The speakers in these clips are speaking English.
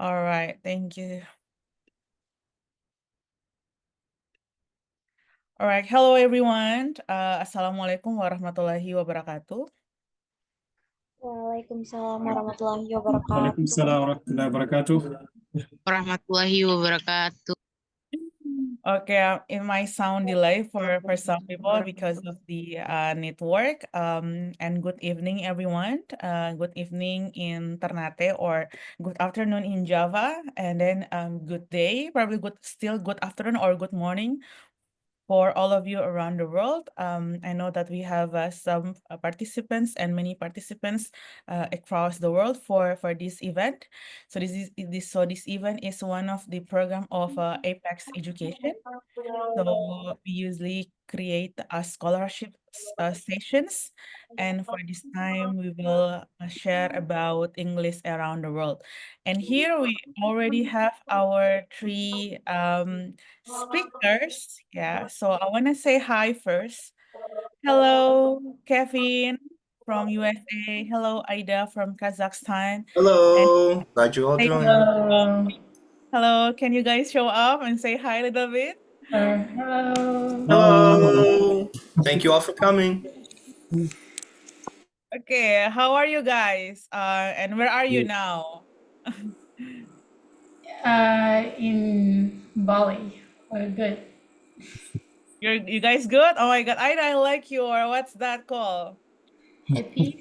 All right, thank you. All right, hello everyone. Assalamualaikum warahmatullahi wabarakatuh. Waalaikumsalam warahmatullahi wabarakatuh. Waalaikumsalam warahmatullahi wabarakatuh. Warahmatullahi wabarakatuh. Okay, it might sound delay for some people because of the network. And good evening, everyone. Good evening in Ternate or good afternoon in Java, and then good day, probably still good afternoon or good morning for all of you around the world. I know that we have some participants and many participants across the world for this event. So this event is one of the program of Apex Education. So we usually create scholarship sessions, and for this time we will share about English around the world. And here we already have our three speakers. Yeah, so I want to say hi first. Hello, Kevin from USA. Hello, Aida from Kazakhstan. And Hello, glad you all joined. hello, can you guys show up and say hi a little bit? Hello. Hello, thank you all for coming. Okay, how are you guys? And where are you now? In Bali. We're good. You guys good? Oh my God, I like your, what's that called? Happy.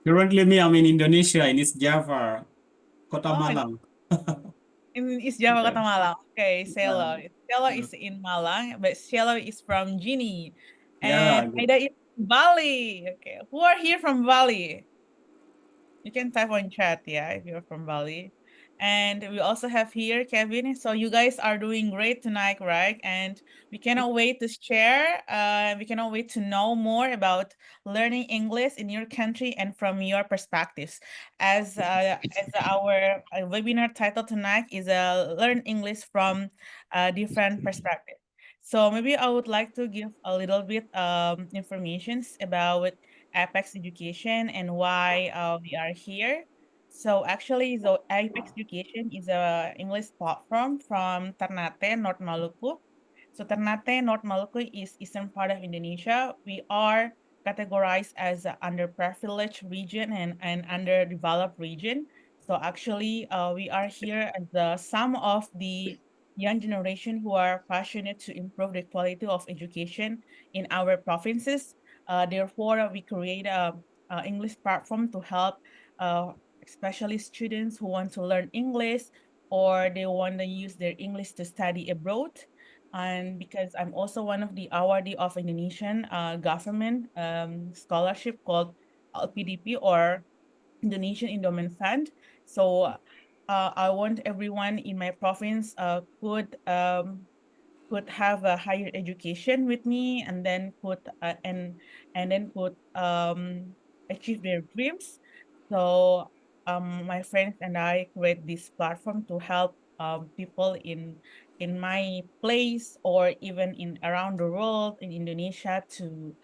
Currently, I'm in Indonesia, in East Java, Kota Oh, Malang. in East Java, Yeah. Kota Malang. Okay, Selo. Selo Yeah. is in Malang, but Selo is from Gini. Yeah, And Aida is Bali. Okay, who are here from Bali? You can type on chat, yeah, if you're from Bali. And we also have here Kevin. So you guys are doing great tonight, right? And we cannot wait to share. We cannot wait to know more about learning English in your country and from your perspectives. As our webinar title tonight is Learn English from a Different Perspective. So maybe I would like to give a little bit informations about Apex Education and why we are here. So actually, the Apex Education is a English platform from Ternate, North Maluku. So Ternate, North Maluku is eastern part of Indonesia. We are categorized as an underprivileged region and underdeveloped region. So actually, we are here as the sum of the young generation who are passionate to improve the quality of education in our provinces. Therefore, we create a English platform to help, especially students who want to learn English or they want to use their English to study abroad. And because I'm also one of the awardee of Indonesian government scholarship called LPDP or Indonesian Endowment Fund. So I want everyone in my province could have a higher education with me and then could achieve their dreams. So my friends and I create this platform to help people in my place or even in around the world in Indonesia to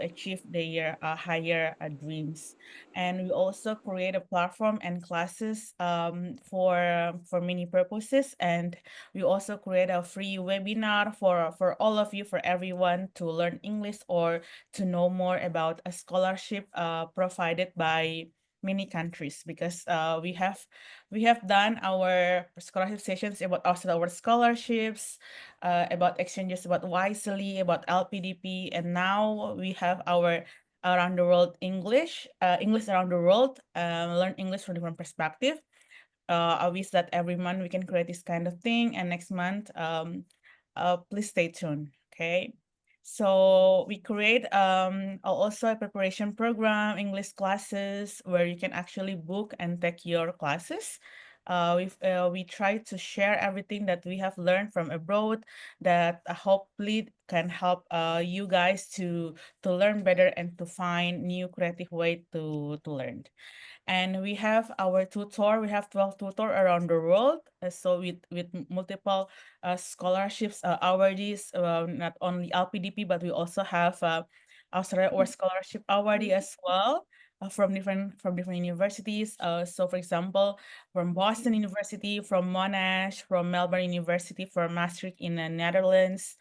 achieve their higher dreams. And we also create a platform and classes for many purposes, and we also create a free webinar for all of you, for everyone to learn English or to know more about a scholarship provided by many countries, because we have done our scholarship sessions about also our scholarships, about exchanges, about Wisely, about LPDP, and now we have our around the world English around the world, learn English from different perspective. I wish that every month we can create this kind of thing, and next month, please stay tuned. Okay. So we create also a preparation program, English classes, where you can actually book and take your classes. We try to share everything that we have learned from abroad that hopefully can help you guys to learn better and to find new creative way to learn. And we have our tutor. We have 12 tutor around the world. So with multiple scholarships, awardees, not only LPDP, but we also have Australia or scholarship awardee as well. from different universities. So for example, from Boston University, from Monash, from Melbourne University, from Maastricht in the Netherlands.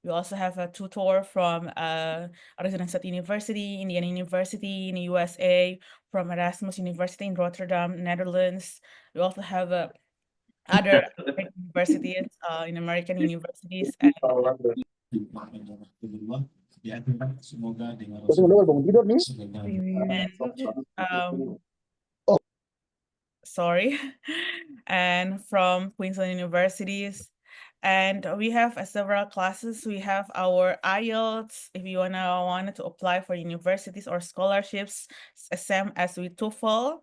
We also have a tutor from Arizona State University, Indiana University in the USA, from Erasmus University in Rotterdam, Netherlands. We also have other universities in American universities. And um, sorry, and from Queensland universities. And we have several classes. We have our IELTS if you wanted to apply for universities or scholarships, same as with TOEFL,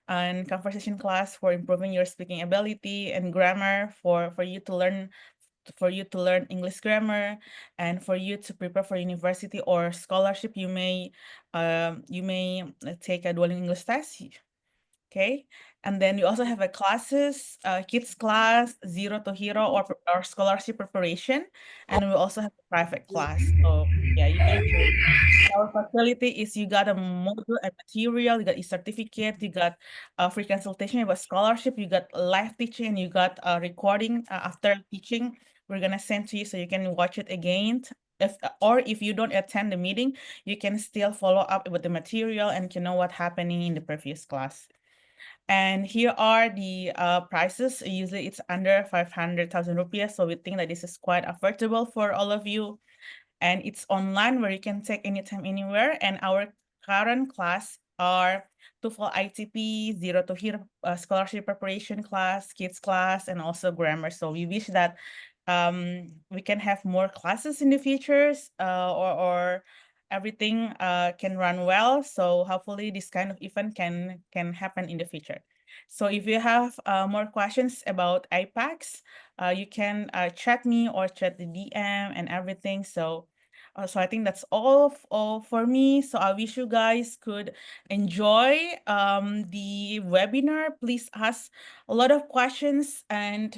and conversation class for improving your speaking ability, and grammar for you to learn English grammar, and for you to prepare for university or scholarship. You may take a Duolingo English test. Okay, and then you also have a classes, kids class, zero to hero, or scholarship preparation, and we also have a private class. So yeah, you can choose. Our facility is you got a module and material, you got a certificate, you got a free consultation, you got scholarship, you got live teaching, and you got a recording after teaching. We're gonna send to you so you can watch it again. If you don't attend the meeting, you can still follow up with the material and you know what happening in the previous class. And here are the prices. Usually it's under 500,000 rupees. So we think that this is quite affordable for all of you. And it's online where you can take anytime, anywhere. And our current class are TOEFL ITP, Zero to Hero scholarship preparation class, kids class, and also grammar. So we wish that we can have more classes in the futures, or everything can run well. So hopefully this kind of event can happen in the future. So if you have more questions about IPACs, you can chat me or chat the DM and everything. So I think that's all for me. So I wish you guys could enjoy the webinar. Please ask a lot of questions and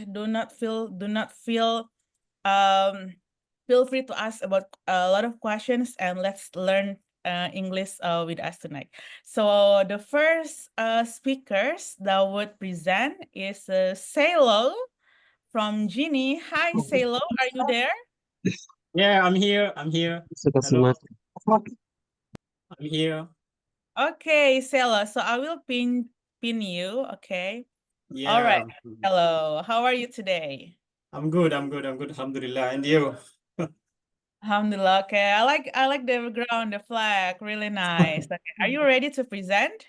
feel free to ask about a lot of questions, and let's learn English with us tonight. So the first speakers that would present is Salo from Genie. Hi, Salo, are you there? Yeah, I'm here. I'm here. Hello, I'm here. Okay, Salo. So I will pin you. Okay. All right. Yeah, Hello. How are you today? I'm good. I'm good. I'm good. Alhamdulillah. And you? Alhamdulillah. Okay. I like the background, the flag. Really nice. Okay. Are you ready to present?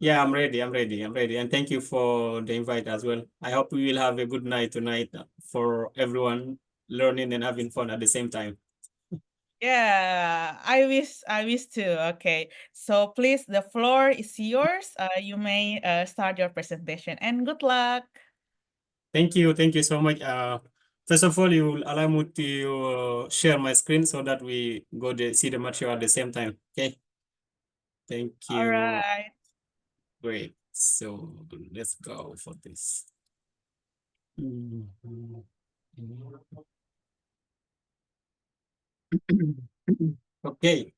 Yeah, I'm ready. I'm ready. I'm ready. And thank you for the invite as well. I hope we will have a good night tonight for everyone learning and having fun at the same time. Yeah, I wish too. Okay. So please, the floor is yours. You may start your presentation, and good luck. Thank you. Thank you so much. First of all, you will allow me to share my screen so that we see the material at the same time. Okay. Thank All you. right. Great. So let's go for this. Okay.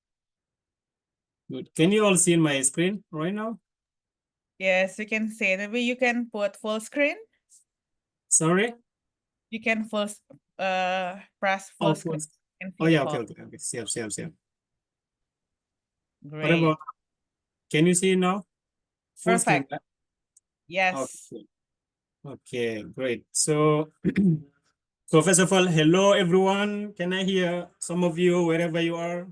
Good. Can you all see my screen right now? Yes, you can say. Maybe you can put full screen. Sorry? You can press full Oh, screen first. and Oh see yeah, full. okay. Same. What Great. about, can you see now? Full screen, Perfect. right? Yes. Okay. Okay, great. So, so first of all, hello everyone. Can I hear some of you wherever you are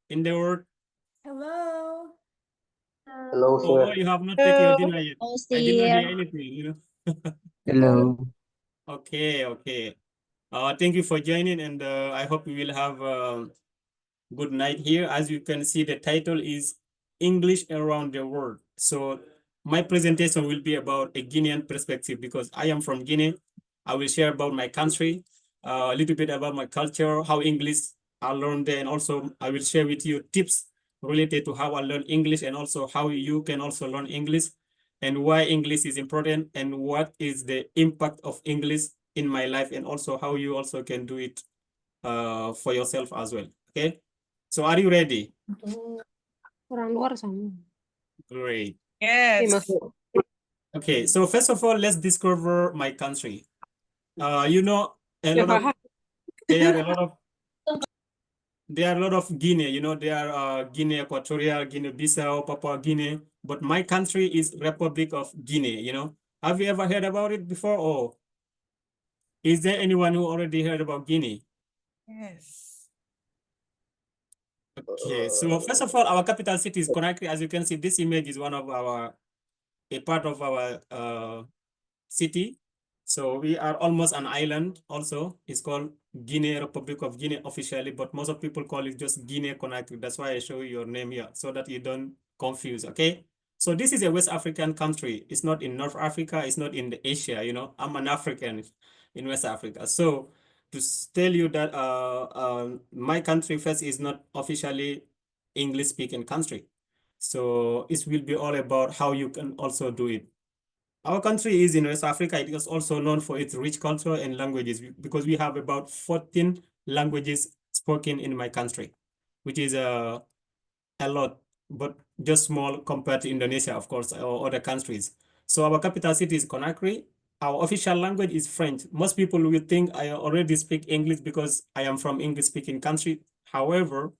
in the world? Hello. Hello, Oh, sir. you have not taken your Hello. dinner yet. Oh, I did not dear. hear anything, Hello. Okay. Thank you for joining, and I hope we will have good night here. As you can see, the title is English Around the World. So my presentation will be about a Guinean perspective because I am from Guinea. I will share about my country, a little bit about my culture, how English I learned there, and also I will share with you tips related to how I learn English and also how you can also learn English and why English is important and what is the impact of English in my life and also how you also can do it for yourself as well. Okay. So are you ready? Orang luar sama. Great. Yes. Okay, so first of all, let's discover my country. You know, a lot of there are a lot of there are a lot of Guinea, you know, there are Guinea Equatorial, Guinea-Bissau, Papua Guinea, but my country is Republic of Guinea, you know. Have you ever heard about it before, or is there anyone who already heard about Guinea? Yes. Okay, so first of all, our capital city is Conakry. As you can see, this image is one of a part of our city. So we are almost an island also. It's called Guinea, Republic of Guinea officially, but most of people call it just Guinea Conakry. That's why I show you your name here so that you don't confuse, okay? So this is a West African country. It's not in North Africa. It's not in the Asia, you know. I'm an African in West Africa. So to tell you that my country first is not officially English speaking country. So it will be all about how you can also do it. Our country is in West Africa. It is also known for its rich culture and languages because we have about 14 languages spoken in my country, which is a lot, but just small compared to Indonesia, of course, or other countries. So our capital city is Conakry. Our official language is French. Most people will think I already speak English because I am from English-speaking country. However,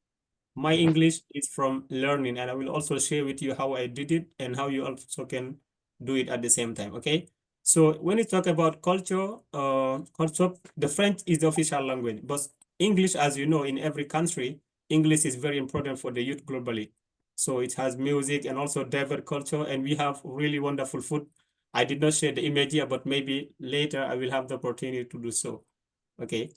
my English is from learning, and I will also share with you how I did it and how you also can do it at the same time, okay? So when you talk about culture, the French is the official language, but English, as you know, in every country, English is very important for the youth globally. So it has music and also diverse culture, and we have really wonderful food. I did not share the image here, but maybe later I will have the opportunity to do so, okay?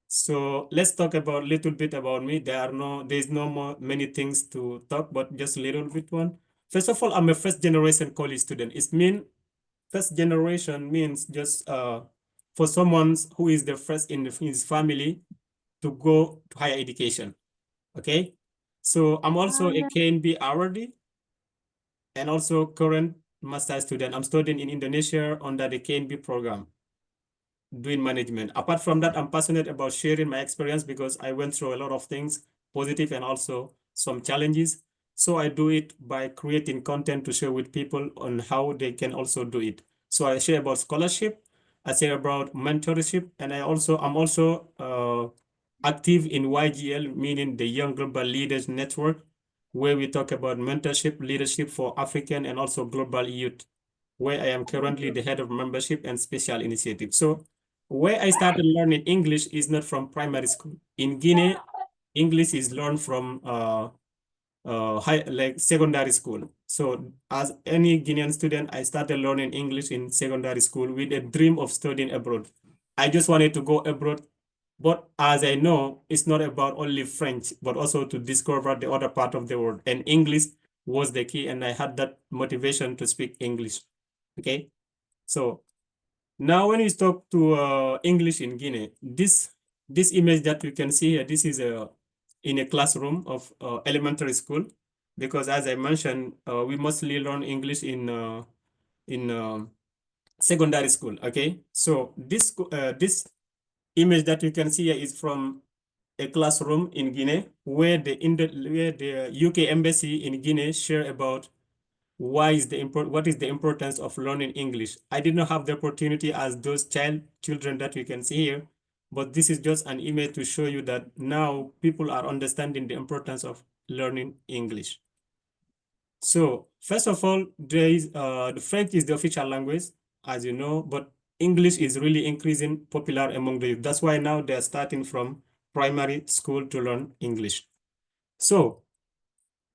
So let's talk about a little bit about me. There's no more many things to talk, but just a little bit one. First of all, I'm a first generation college student. It means first generation means just for someone who is the first in his family to go to higher education. Okay. So I'm also a KNB awardee and also current master student. I'm studying in Indonesia under the KNB program, doing management. Apart from that, I'm passionate about sharing my experience because I went through a lot of things, positive and also some challenges. So I do it by creating content to share with people on how they can also do it. So I share about scholarship, I share about mentorship, and I'm also active in YGL, meaning the Young Global Leaders Network, where we talk about mentorship, leadership for African and also global youth, where I am currently the head of membership and special initiative. So where I started learning English is not from primary school. In Guinea, English is learned from like secondary school. So as any Guinean student, I started learning English in secondary school with a dream of studying abroad. I just wanted to go abroad. But as I know, it's not about only French, but also to discover the other part of the world. And English was the key, and I had that motivation to speak English. Okay. So now when we talk to English in Guinea, this image that you can see here, this is in a classroom of elementary school, because as I mentioned, we mostly learn English in secondary school. Okay, so this image that you can see here is from a classroom in Guinea where the UK embassy in Guinea share about what is the importance of learning English. I did not have the opportunity as those children that you can see here, but this is just an image to show you that now people are understanding the importance of learning English. So first of all, there is the French is the official language, as you know, but English is really increasing popular among the youth. That's why now they're starting from primary school to learn English. So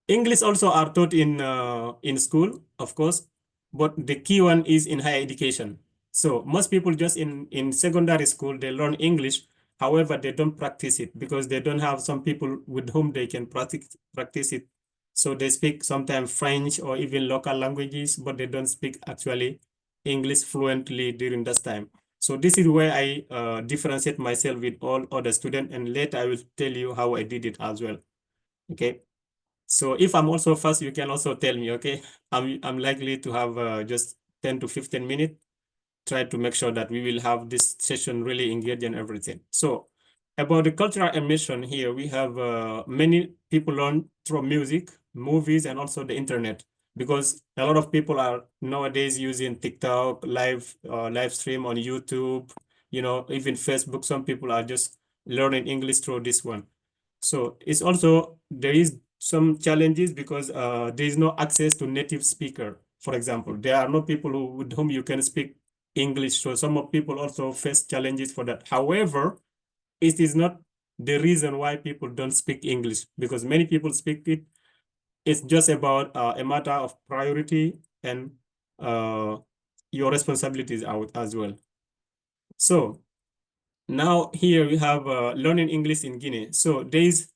English also are taught in school, of course, but the key one is in higher education. So most people just in secondary school, they learn English. However, they don't practice it because they don't have some people with whom they can practice it. So they speak sometimes French or even local languages, but they don't speak actually English fluently during that time. So this is where I differentiate myself with all other students, and later I will tell you how I did it as well. Okay. So if I'm also fast, you can also tell me, okay? I'm likely to have just 10 to 15 minutes. Try to make sure that we will have this session really engaged and everything. So about the cultural immersion here, we have many people learn through music, movies, and also the internet. because a lot of people are nowadays using TikTok, live stream on YouTube, even Facebook. Some people are just learning English through this one. So it's also, there is some challenges because there is no access to native speaker. For example, there are no people with whom you can speak English. So some of people also face challenges for that. However, it is not the reason why people don't speak English, because many people speak it. It's just about a matter of priority and your responsibilities out as well. So now here we have learning English in Guinea. So there is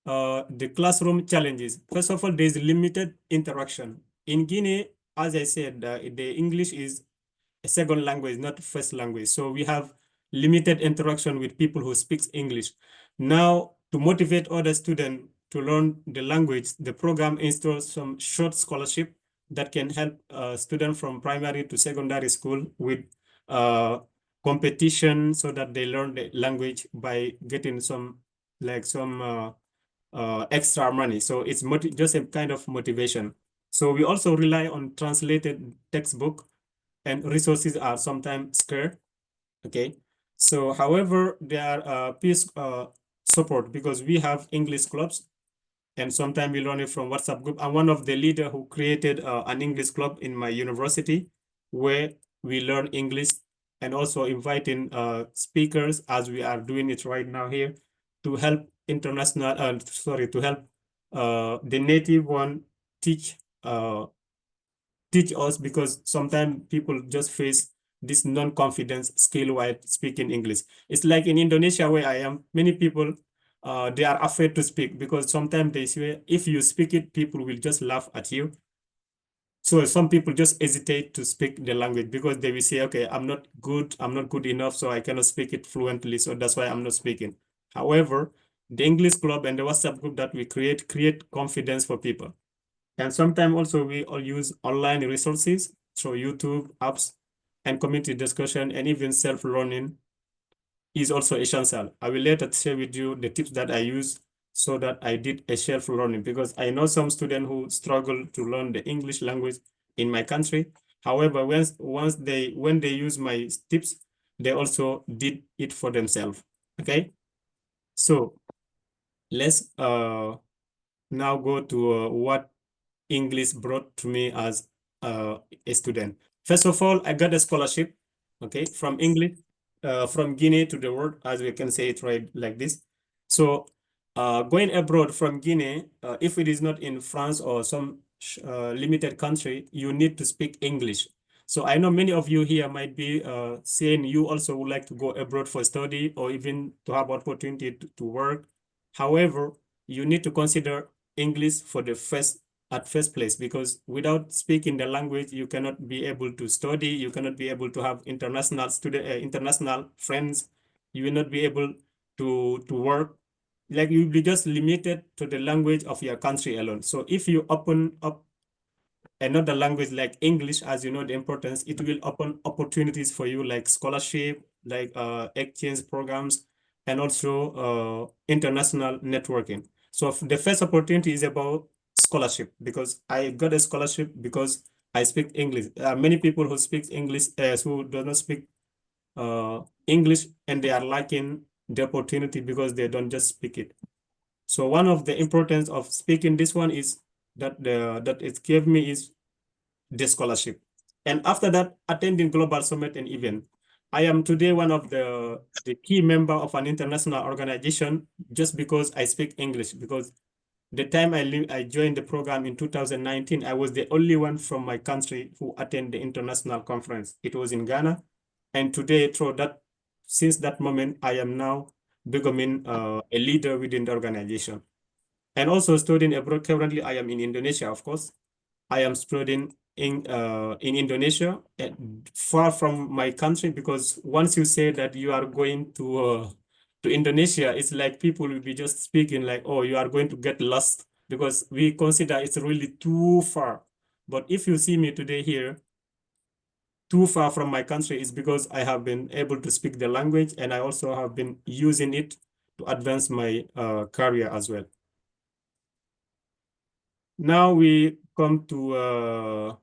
the classroom challenges. First of all, there's limited interaction. In Guinea, as I said, the English is a second language, not first language. So we have limited interaction with people who speak English. Now, to motivate other students to learn the language, the program installs some short scholarship that can help students from primary to secondary school with competition, so that they learn the language by getting some extra money. So it's just a kind of motivation. So we also rely on translated textbook, and resources are sometimes scarce. Okay. So, however, there are peace support, because we have English clubs, and sometimes we learn it from WhatsApp group. I'm one of the leader who created an English club in my university, where we learn English, and also inviting speakers, as we are doing it right now here, to help to help the native one teach us, because sometimes people just face this non-confidence skill while speaking English. It's like in Indonesia, where I am, many people, they are afraid to speak, because sometimes they say if you speak it, people will just laugh at you. So some people just hesitate to speak the language, because they will say, okay, I'm not good enough, so I cannot speak it fluently, so that's why I'm not speaking. However, the English club and the WhatsApp group that we create confidence for people. And sometimes also we all use online resources, so YouTube, apps, and community discussion, and even self-learning is also essential. I will later share with you the tips that I use, so that I did a self-learning, because I know some students who struggle to learn the English language in my country. However, when they use my tips, they also did it for themselves. Okay, so let's now go to what English brought to me as a student. First of all, I got a scholarship, okay, from English, from Guinea to the world, as we can say it right like this. So going abroad from Guinea, if it is not in France or some limited country, you need to speak English. So I know many of you here might be saying you also would like to go abroad for study, or even to have opportunity to work. However, you need to consider English for the first place, because without speaking the language, you cannot be able to study, you cannot be able to have international friends, you will not be able to work, like you'll be just limited to the language of your country alone. So if you open up another language like English, as you know the importance, it will open opportunities for you, like scholarship, like exchange programs, and also international networking. So the first opportunity is about scholarship, because I got a scholarship because I speak English. There are many people who speak English, who do not speak English, and they are lacking the opportunity because they don't just speak it. So one of the importance of speaking this one is that it gave me is the scholarship. And after that, attending global summit and event. I am today one of the key member of an international organization, just because I speak English. Because the time I joined the program in 2019, I was the only one from my country who attended the international conference. It was in Ghana. And today, since that moment, I am now becoming a leader within the organization. And also studying abroad. Currently, I am in Indonesia, of course. I am studying in Indonesia, far from my country, because once you say that you are going to Indonesia, it's like people will be just speaking like, oh, you are going to get lost, because we consider it's really too far. But if you see me today here, too far from my country, is because I have been able to speak the language, and I also have been using it to advance my career as well. Now we come to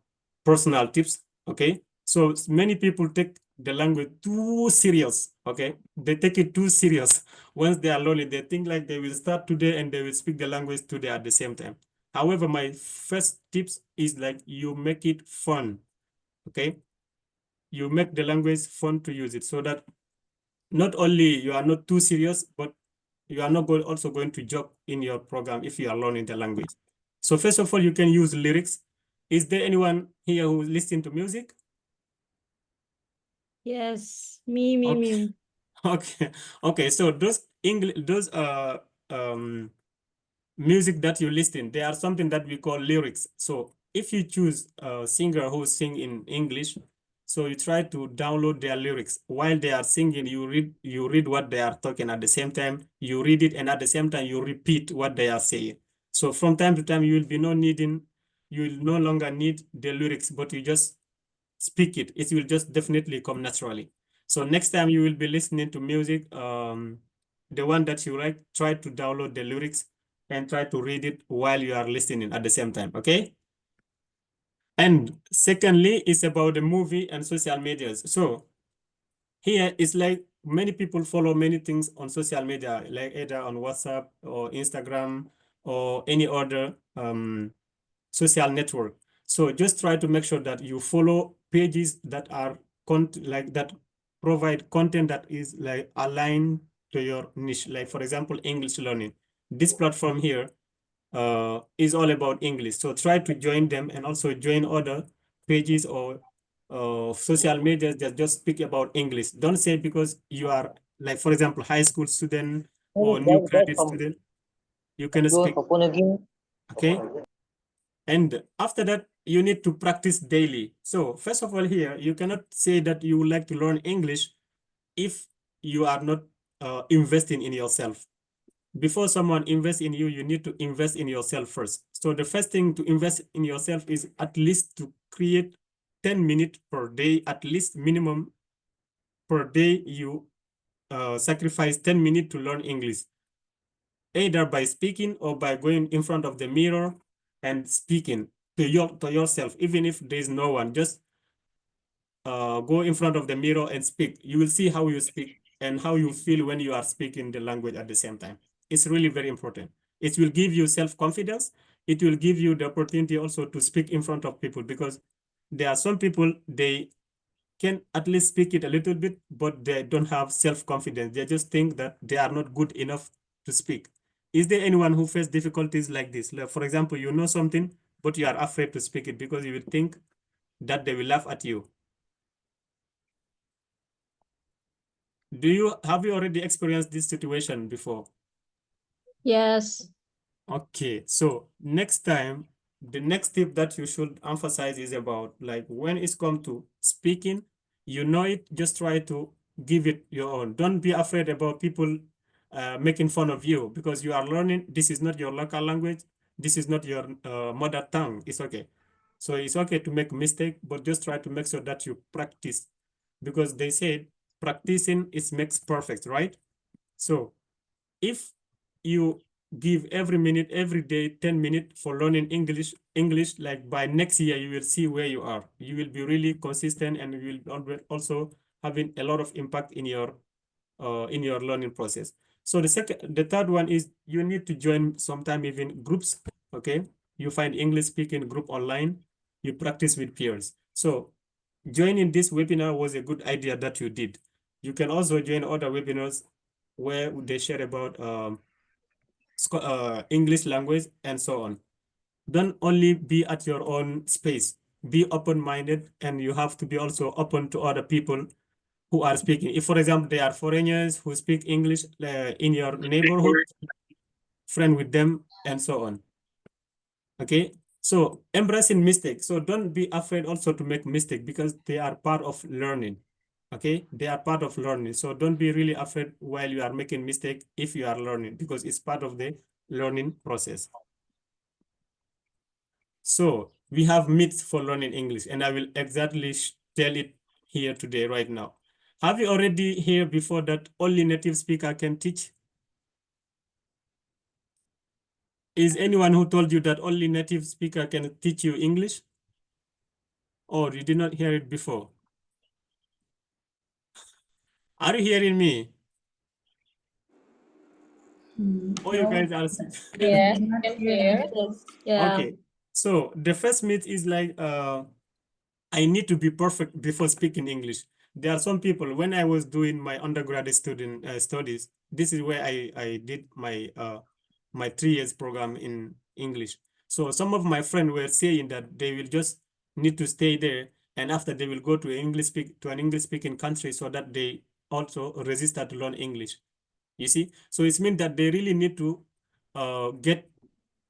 personal tips, okay? So many people take the language too serious, okay? They take it too serious. Once they are learning, they think like they will start today and they will speak the language today at the same time. However, my first tips is like you make it fun, okay? You make the language fun to use it so that not only you are not too serious, but you are not also going to joke in your program if you are learning the language. So first of all, you can use lyrics. Is there anyone here who listens to music? Yes. Me. Okay, okay. So those music that you listen, they are something that we call lyrics. So if you choose a singer who sing in English, so you try to download their lyrics while they are singing. You read what they are talking at the same time. You read it, and at the same time you repeat what they are saying. So from time to time, you will no longer need the lyrics, but you just speak it. It will just definitely come naturally. So next time you will be listening to music, the one that you like, try to download the lyrics and try to read it while you are listening at the same time, okay? And secondly, it's about the movie and social medias. So here it's like many people follow many things on social media, like either on WhatsApp or Instagram or any other social network. So just try to make sure that you follow pages that are like that provide content that is like aligned to your niche. Like for example, English learning. This platform here is all about English. So try to join them and also join other pages or social media that just speak about English. Don't say because you are like, for example, high school student or new credit student, you can speak, okay? And after that, you need to practice daily. So first of all here, you cannot say that you would like to learn English if you are not investing in yourself. Before someone invests in you, you need to invest in yourself first. So the first thing to invest in yourself is at least to create 10 minutes per day, at least minimum per day, you sacrifice 10 minutes to learn English, either by speaking or by going in front of the mirror and speaking to yourself, even if there is no one. Just go in front of the mirror and speak. You will see how you speak and how you feel when you are speaking the language at the same time. It's really very important. It will give you self-confidence. It will give you the opportunity also to speak in front of people, because there are some people, they can at least speak it a little bit, but they don't have self-confidence. They just think that they are not good enough to speak. Is there anyone who faces difficulties like this? Like, for example, you know something, but you are afraid to speak it because you will think that they will laugh at you. Have you already experienced this situation before? Yes. Okay, so next time, the next tip that you should emphasize is about like when it's come to speaking, you know it, just try to give it your own. Don't be afraid about people making fun of you because you are learning. This is not your local language. This is not your mother tongue. It's okay. So it's okay to make mistake, but just try to make sure that you practice, because they said practicing is makes perfect, right? So if you give every minute, every day, 10 minutes for learning English, like by next year, you will see where you are. You will be really consistent and you will also having a lot of impact in your learning process. So the third one is you need to join sometime even groups, okay? You find English speaking group online, you practice with peers. So joining this webinar was a good idea that you did. You can also join other webinars where they share about English language and so on. Don't only be at your own space. Be open-minded, and you have to be also open to other people who are speaking. If, for example, they are foreigners who speak English in your neighborhood, friend with them, and so on. Okay, so embracing mistakes. So don't be afraid also to make mistakes, because they are part of learning. Okay, they are part of learning. So don't be really afraid while you are making mistake if you are learning, because it's part of the learning process. So we have myths for learning English, and I will exactly tell it here today, right now. Have you already heard before that only native speaker can teach? Is anyone who told you that only native speaker can teach you English? Or you did not hear it before? Are you hearing me? Oh, you guys are. Yes, Not can here. hear. Yeah. Okay. So the first myth is like I need to be perfect before speaking English. There are some people, when I was doing my undergraduate student studies, this is where I did my 3 years program in English. So some of my friends were saying that they will just need to stay there, and after they will go to an English speaking country so that they also register to learn English. You see, so it means that they really need to get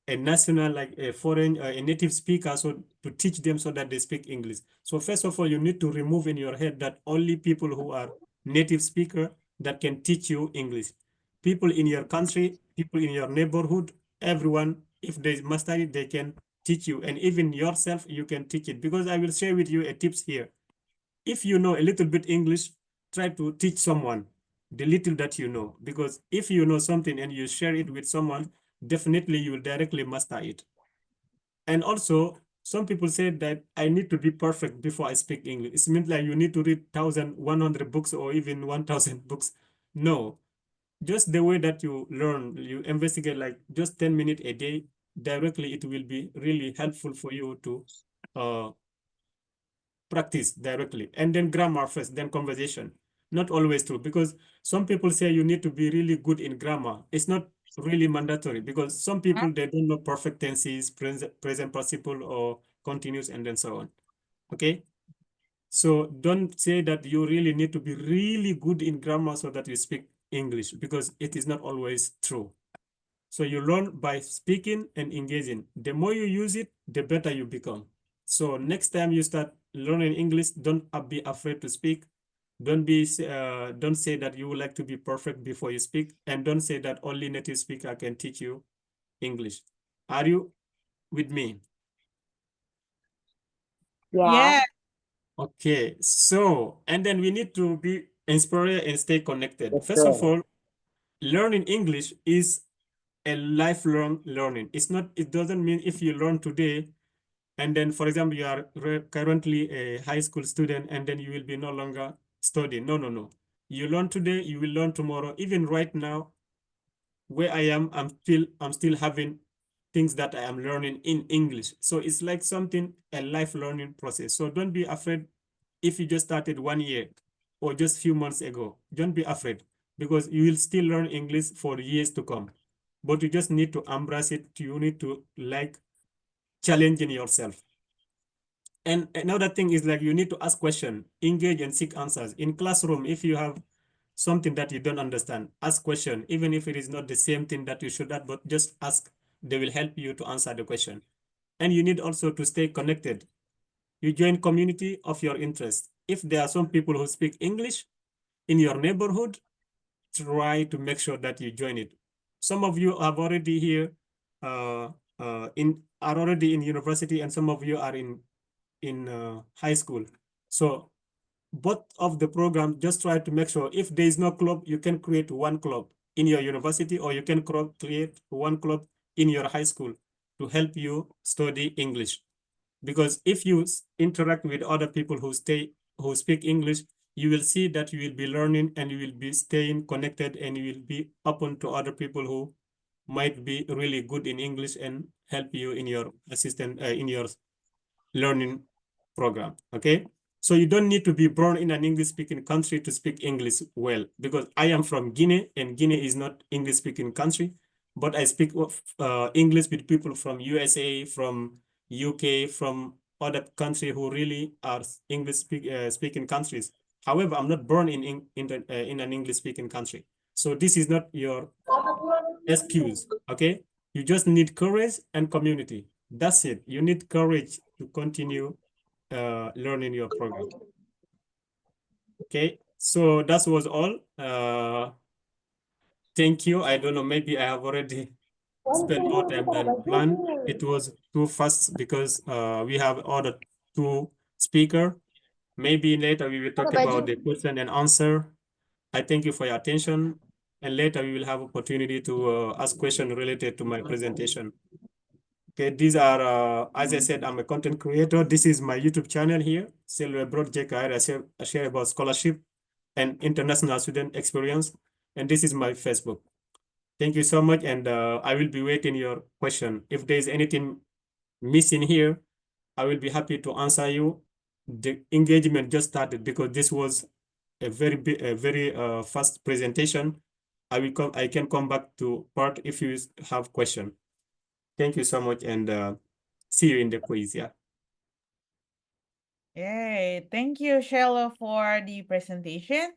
a national, like a foreign, a native speaker, so to teach them so that they speak English. So first of all, you need to remove in your head that only people who are native speaker that can teach you English. People in your country, people in your neighborhood, everyone, if they master it, they can teach you. And even yourself, you can teach it. Because I will share with you a tips here. If you know a little bit English, try to teach someone the little that you know. Because if you know something and you share it with someone, definitely you will directly master it. And also, some people say that I need to be perfect before I speak English. It means like you need to read 1,100 books or even 1,000 books. No, just the way that you learn, you investigate like just 10 minutes a day, directly it will be really helpful for you to uh, practice directly. And then grammar first, then conversation. Not always true, because some people say you need to be really good in grammar. It's not really mandatory, because some people, they don't know perfect tenses, present participle, or continuous, and then so on. Okay? So don't say that you really need to be really good in grammar so that you speak English, because it is not always true. So you learn by speaking and engaging. The more you use it, the better you become. So next time you start learning English, don't be afraid to speak. Don't say that you would like to be perfect before you speak, and don't say that only native speaker can teach you English. Are you with me? Yeah. Okay, so, and then we need to be inspired and stay connected. First of all, learning English is a lifelong learning. It doesn't mean if you learn today, and then, for example, you are currently a high school student, and then you will be no longer studying. No, no, no. You learn today, you will learn tomorrow. Even right now, where I am, I'm still having things that I am learning in English. So it's like something, a life learning process. So don't be afraid if you just started 1 year or just few months ago. Don't be afraid, because you will still learn English for years to come. But you just need to embrace it. You need to like challenging yourself. And another thing is like you need to ask questions, engage and seek answers. In classroom, if you have something that you don't understand, ask question, even if it is not the same thing that you should have, but just ask. They will help you to answer the question. And you need also to stay connected. You join community of your interest. If there are some people who speak English in your neighborhood, try to make sure that you join it. Some of you have already here are already in university, and some of you are in high school. So both of the programs, just try to make sure if there is no club, you can create one club in your university, or you can create one club in your high school to help you study English. Because if you interact with other people who speak English, you will see that you will be learning, and you will be staying connected, and you will be open to other people who might be really good in English and help you in your in your learning program. Okay, so you don't need to be born in an English speaking country to speak English well, because I am from Guinea, and Guinea is not English speaking country, but I speak English with people from USA, from UK, from other country who really are English speaking countries. However, I'm not born in an English speaking country. So this is not your excuse, okay? You just need courage and community. That's it. You need courage to continue learning your program. Okay, so that was all. Thank you. I don't know, maybe I have already spent more time than planned. It was too fast because we have other two speakers. Maybe later we will talk about the question and answer. I thank you for your attention. and later we will have opportunity to ask questions related to my presentation. Okay, these are, as I said, I'm a content creator. This is my YouTube channel here, Silver Project. I share about scholarship and international student experience. And this is my Facebook. Thank you so much. And I will be waiting your question. If there's anything missing here, I will be happy to answer you. The engagement just started because this was a very fast presentation. I can come back to part if you have question. Thank you so much, and see you in the quiz. Yeah. Yay. Thank you, Shello, for the presentation.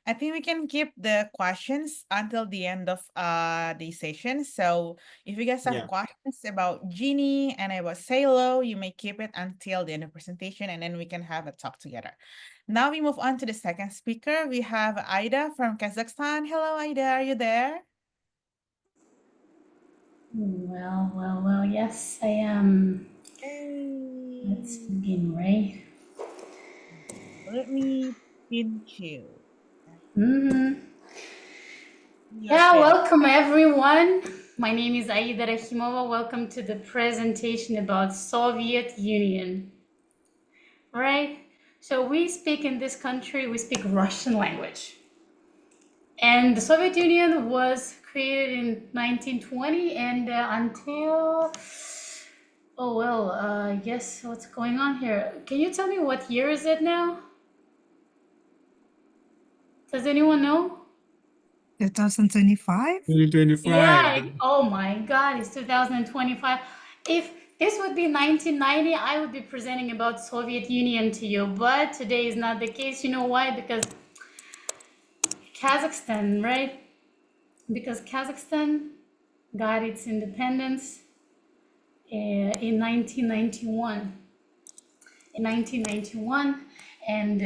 I think we can keep the questions until the end of the session. So if you guys have Yeah. questions about Genie and about Salo, you may keep it until the end of presentation and then we can have a talk together. Now we move on to the second speaker. We have Aida from Kazakhstan. Hello, Aida. Are you there? Well, yes, I am. Let's Hey. begin, right? Let me pinch you. Mm-hmm. You're Yeah, pinned. welcome everyone. My name is Aida Rahimova. Welcome to the presentation about Soviet Union. Right? So we speak in this country, we speak Russian language. And the Soviet Union was created in 1920 and until I guess what's going on here? Can you tell me what year is it now? Does anyone know? 2025? 2025. Yeah, oh my God, it's 2025. If this would be 1990, I would be presenting about Soviet Union to you, but today is not the case. You know why? Because Kazakhstan, right? Because Kazakhstan got its independence in 1991. In 1991, and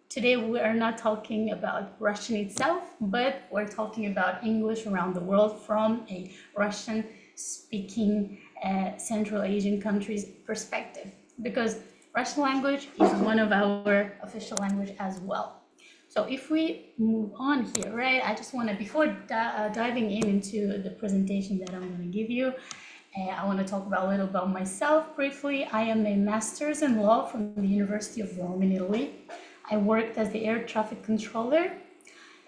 today we are not talking about Russian itself, but we're talking about English around the world from a Russian-speaking Central Asian countries perspective, because Russian language is one of our official language as well. So if we move on here, right, I just want to, before diving into the presentation that I'm going to give you, I want to talk about a little about myself briefly. I am a master's in law from the University of Rome in Italy. I worked as the air traffic controller,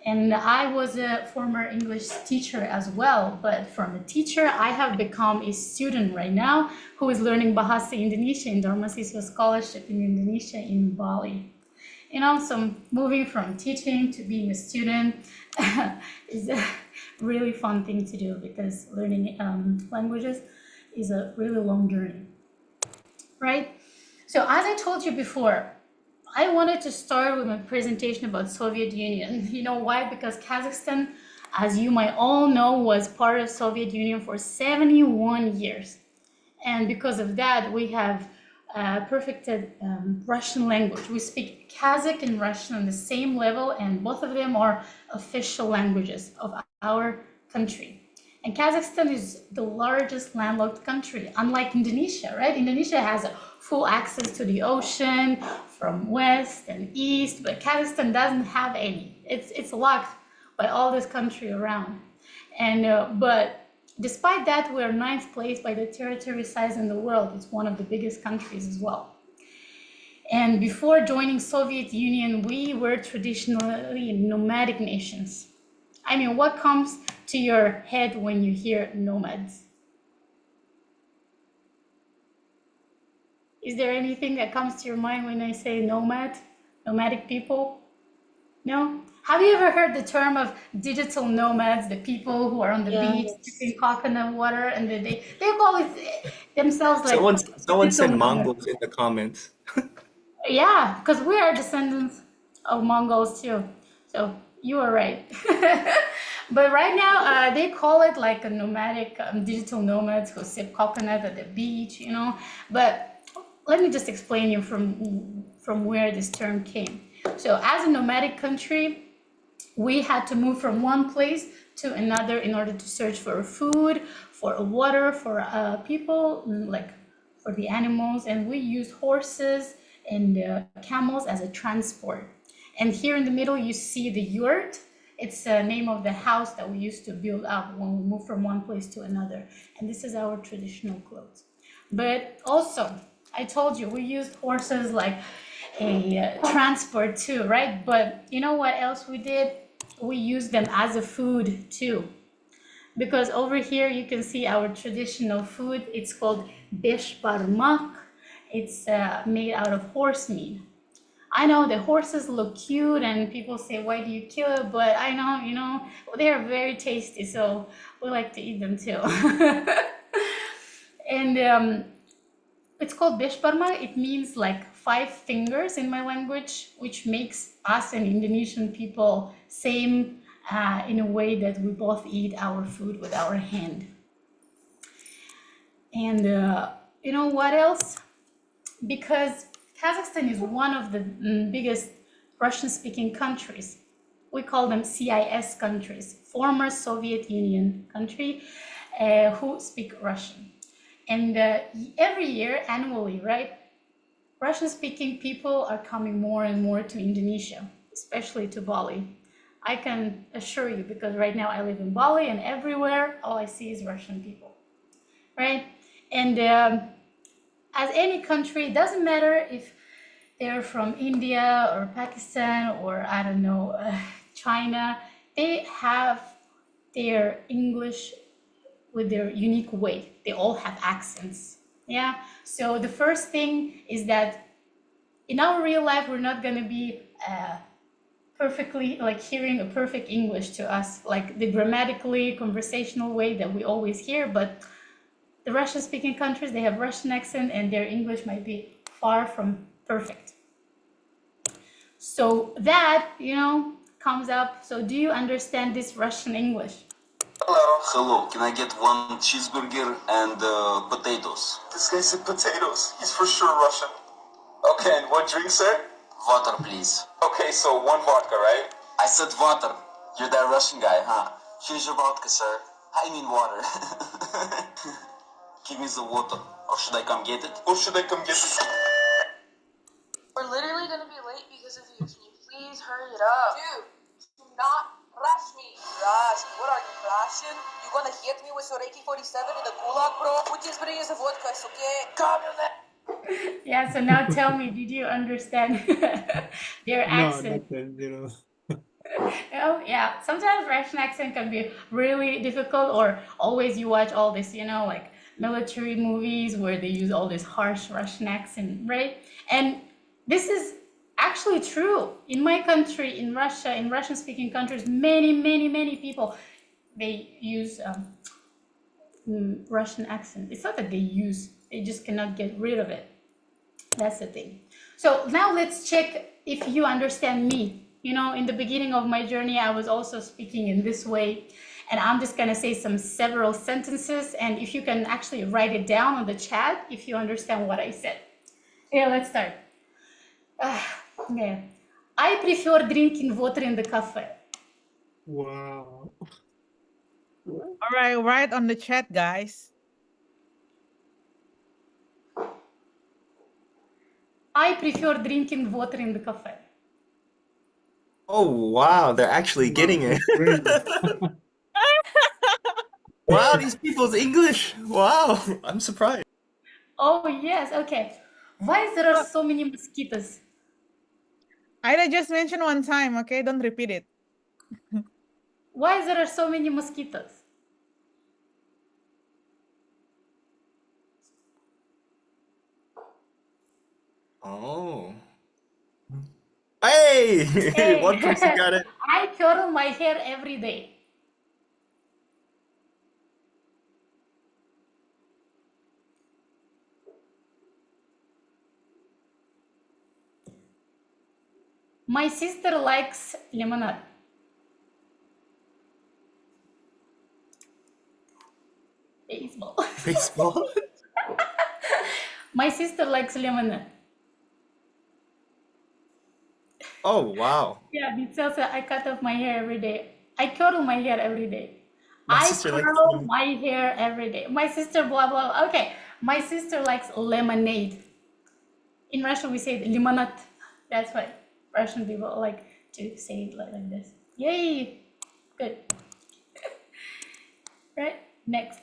and I was a former English teacher as well. But from a teacher, I have become a student right now who is learning Bahasa Indonesia in Dharma Siswa Scholarship in Indonesia in Bali. You know, so moving from teaching to being a student is a really fun thing to do, because learning languages is a really long journey, right? So as I told you before, I wanted to start with my presentation about Soviet Union. You know why? Because Kazakhstan, as you might all know, was part of Soviet Union for 71 years. And because of that, we have perfected Russian language. We speak Kazakh and Russian on the same level, and both of them are official languages of our country. And Kazakhstan is the largest landlocked country, unlike Indonesia, right? Indonesia has full access to the ocean from west and east, but Kazakhstan doesn't have any. It's locked by all this country around. And but despite that, we are ninth place by the territory size in the world. It's one of the biggest countries as well. And before joining Soviet Union, we were traditionally nomadic nations. I mean, what comes to your head when you hear nomads? Is there anything that comes to your mind when I say nomad? Nomadic people? No? Have you ever heard the term of digital nomads, the people who are on the beach drinking coconut water, and they call it themselves like Someone digital said nomads. Mongols in the comments. Yeah, because we are descendants of Mongols too. So you are right. But right now, they call it like a nomadic, digital nomads who sip coconut at the beach, you know. But let me just explain you from where this term came. So as a nomadic country, we had to move from one place to another in order to search for food, for water, for people, like for the animals, and we used horses and camels as a transport. And here in the middle, you see the yurt. It's the name of the house that we used to build up when we moved from one place to another. And this is our traditional clothes. But also, I told you, we used horses like a transport too, right? But you know what else we did? We used them as a food too. Because over here you can see our traditional food. It's called besh parmak. It's made out of horse meat. I know the horses look cute and people say, why do you kill it? But I know, you know, they are very tasty, so we like to eat them too. And it's called beshparma. It means like 5 fingers in my language, which makes us and Indonesian people same in a way that we both eat our food with our hand. And you know what else? Because Kazakhstan is one of the biggest Russian-speaking countries. We call them CIS countries, former Soviet Union country, who speak Russian. And every year, annually, right, Russian-speaking people are coming more and more to Indonesia, especially to Bali. I can assure you, because right now I live in Bali, and everywhere, all I see is Russian people, right? And as any country, it doesn't matter if they're from India or Pakistan or, I don't know, China, they have their English with their unique way. They all have accents. Yeah. So the first thing is that in our real life, we're not going to be perfectly like hearing a perfect English to us, like the grammatically conversational way that we always hear. But the Russian speaking countries, they have Russian accent and their English might be far from perfect. So that, you know, comes up. So do you understand this Russian English? Hello. Hello, can I get one cheeseburger and potatoes? This guy said potatoes. He's for sure Russian. Okay, and what drink, sir? Water, please. Okay, so 1 vodka, right? I said water. You're that Russian guy, huh? Here's your vodka, sir. I mean water. Give me the water. Or should I come get it? We're literally gonna be late because of you. Can you please hurry it up? Dude, do not rush me. Rush? What are you, Russian? You gonna hit me with your AK-47 in the gulag, bro? Put this bring the vodka, okay? Yeah, so now tell me, did you understand their No, accent? nothing, zero. Oh, yeah, sometimes Russian accent can be really difficult, or always you watch all this, you know, like military movies where they use all this harsh Russian accent, right? And this is actually true. In my country, in Russia, in Russian-speaking countries, many people, they use Russian accent. It's not that they use, they just cannot get rid of it. That's the thing. So now let's check if you understand me. You know, in the beginning of my journey, I was also speaking in this way, and I'm just gonna say several sentences, and if you can actually write it down on the chat if you understand what I said. Yeah, let's start. Okay. I prefer drinking water in the cafe. Wow. All right, write on the chat, guys. I prefer drinking water in the cafe. Oh, wow, they're actually getting it. Great. Wow, these people's English. Wow, I'm surprised. Oh, yes, okay. Why there are so many mosquitoes? I just mentioned one time, okay? Don't repeat it. Why there are so many mosquitoes? Oh. Hey, Hey, one person got it. I curl my hair every day. My sister likes lemonade. Baseball. Baseball? My sister likes lemonade. Oh, wow. Yeah, it tells her I cut off my hair every day. I curl my hair every day. My I sister likes curl lemon- my hair every day. My sister, blah, blah. Okay, my sister likes lemonade. In Russian, we say limonad. That's what Russian people like to say it like this. Yay! Good. Right, next.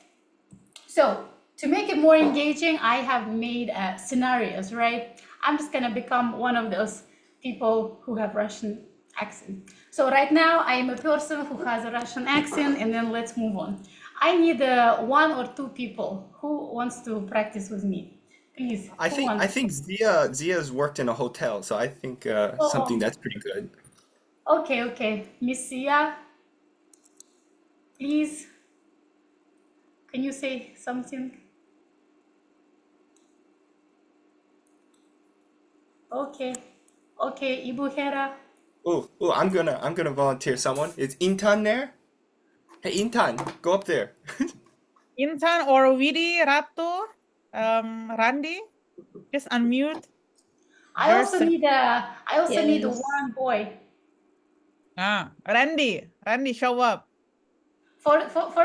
So to make it more engaging, I have made scenarios, right? I'm just gonna become one of those people who have Russian accent. So right now I am a person who has a Russian accent, and then let's move on. I need one or two people who wants to practice with me. Please, I who think wants? Zia's worked in a hotel, so I think something Oh, that's pretty good. okay. Miss Sia, please, can you say something? Okay, Ibu Hera. Oh, I'm gonna volunteer someone. Is Intan there? Hey, Intan, go up there. Intan or Widi, Ratu, Randy, just unmute. I also yourself. need Yes. one boy. Randy, show up. For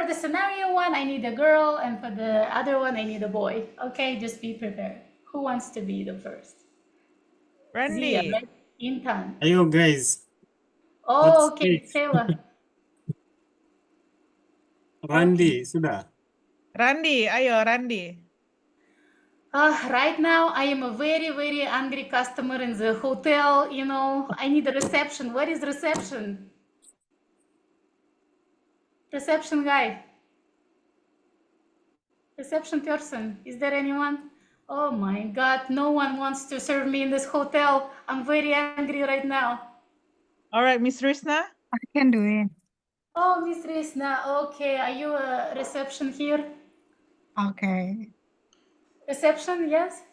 the scenario one, I need a girl, and for the other one, I need a boy. Okay, just be prepared. Who wants to be the first? Zia, Randy. right? Intan. Ayo guys, let's Oh, okay, speak. Taylor. Randy, sudah. Randy, ayo Randy. Right now, I am a very, very angry customer in the hotel. You know, I need a reception. Where is reception? Reception guy. Reception person. Is there anyone? Oh my God, no one wants to serve me in this hotel. I'm very angry right now. All right, Miss Risna. I can do it. Oh, Miss Risna, okay. Are you a reception here? Okay. Reception, yes?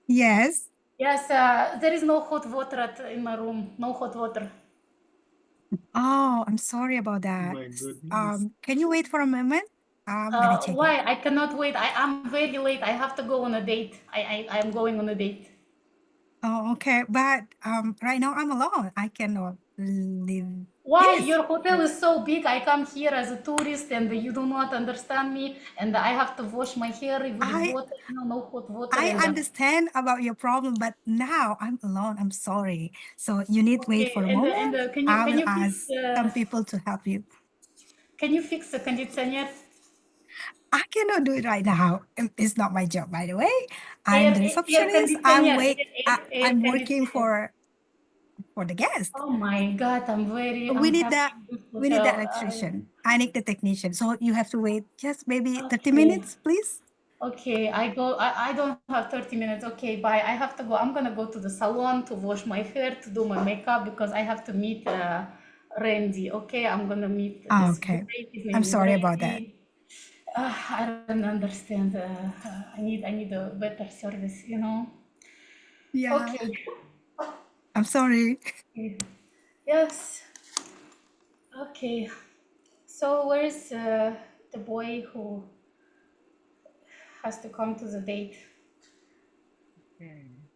Yes. Yes, there is no hot water in my room. No hot water. Oh, I'm sorry about that. My goodness. Can you wait for a moment? I'm gonna check Why? it. I cannot wait. I'm very late. I have to go on a date. I'm going on a date. Oh, okay. But right now I'm alone. I cannot leave Why? this. Your hotel is so big. I come here as a tourist and you do not understand me, and I have to wash my hair with water, no hot water. I And understand about your problem, but now I'm alone. I'm sorry. So you need to wait okay, for a and moment. can I will you ask some people to help you. fix the conditioner? I cannot do it right now. It's not my job, by the way. I'm the Air receptionist. conditioner. Air I'm working conditioner. for the guest. Oh my God, I'm very We need unhappy the in this we need the hotel. electrician. I need the technician. So you have to wait just maybe 30 Okay. minutes, please. Okay, I don't have 30 minutes. Okay, bye. I have to go. I'm gonna go to the salon to wash my hair, to do my makeup, because I have to meet Randy. Okay, I'm gonna meet Oh, this okay. boy. His name I'm is sorry about that. Randy. I don't understand. I need a better service, you know. Yeah. Okay. I'm sorry. Yes. Okay. So where's the boy who has to come to the date?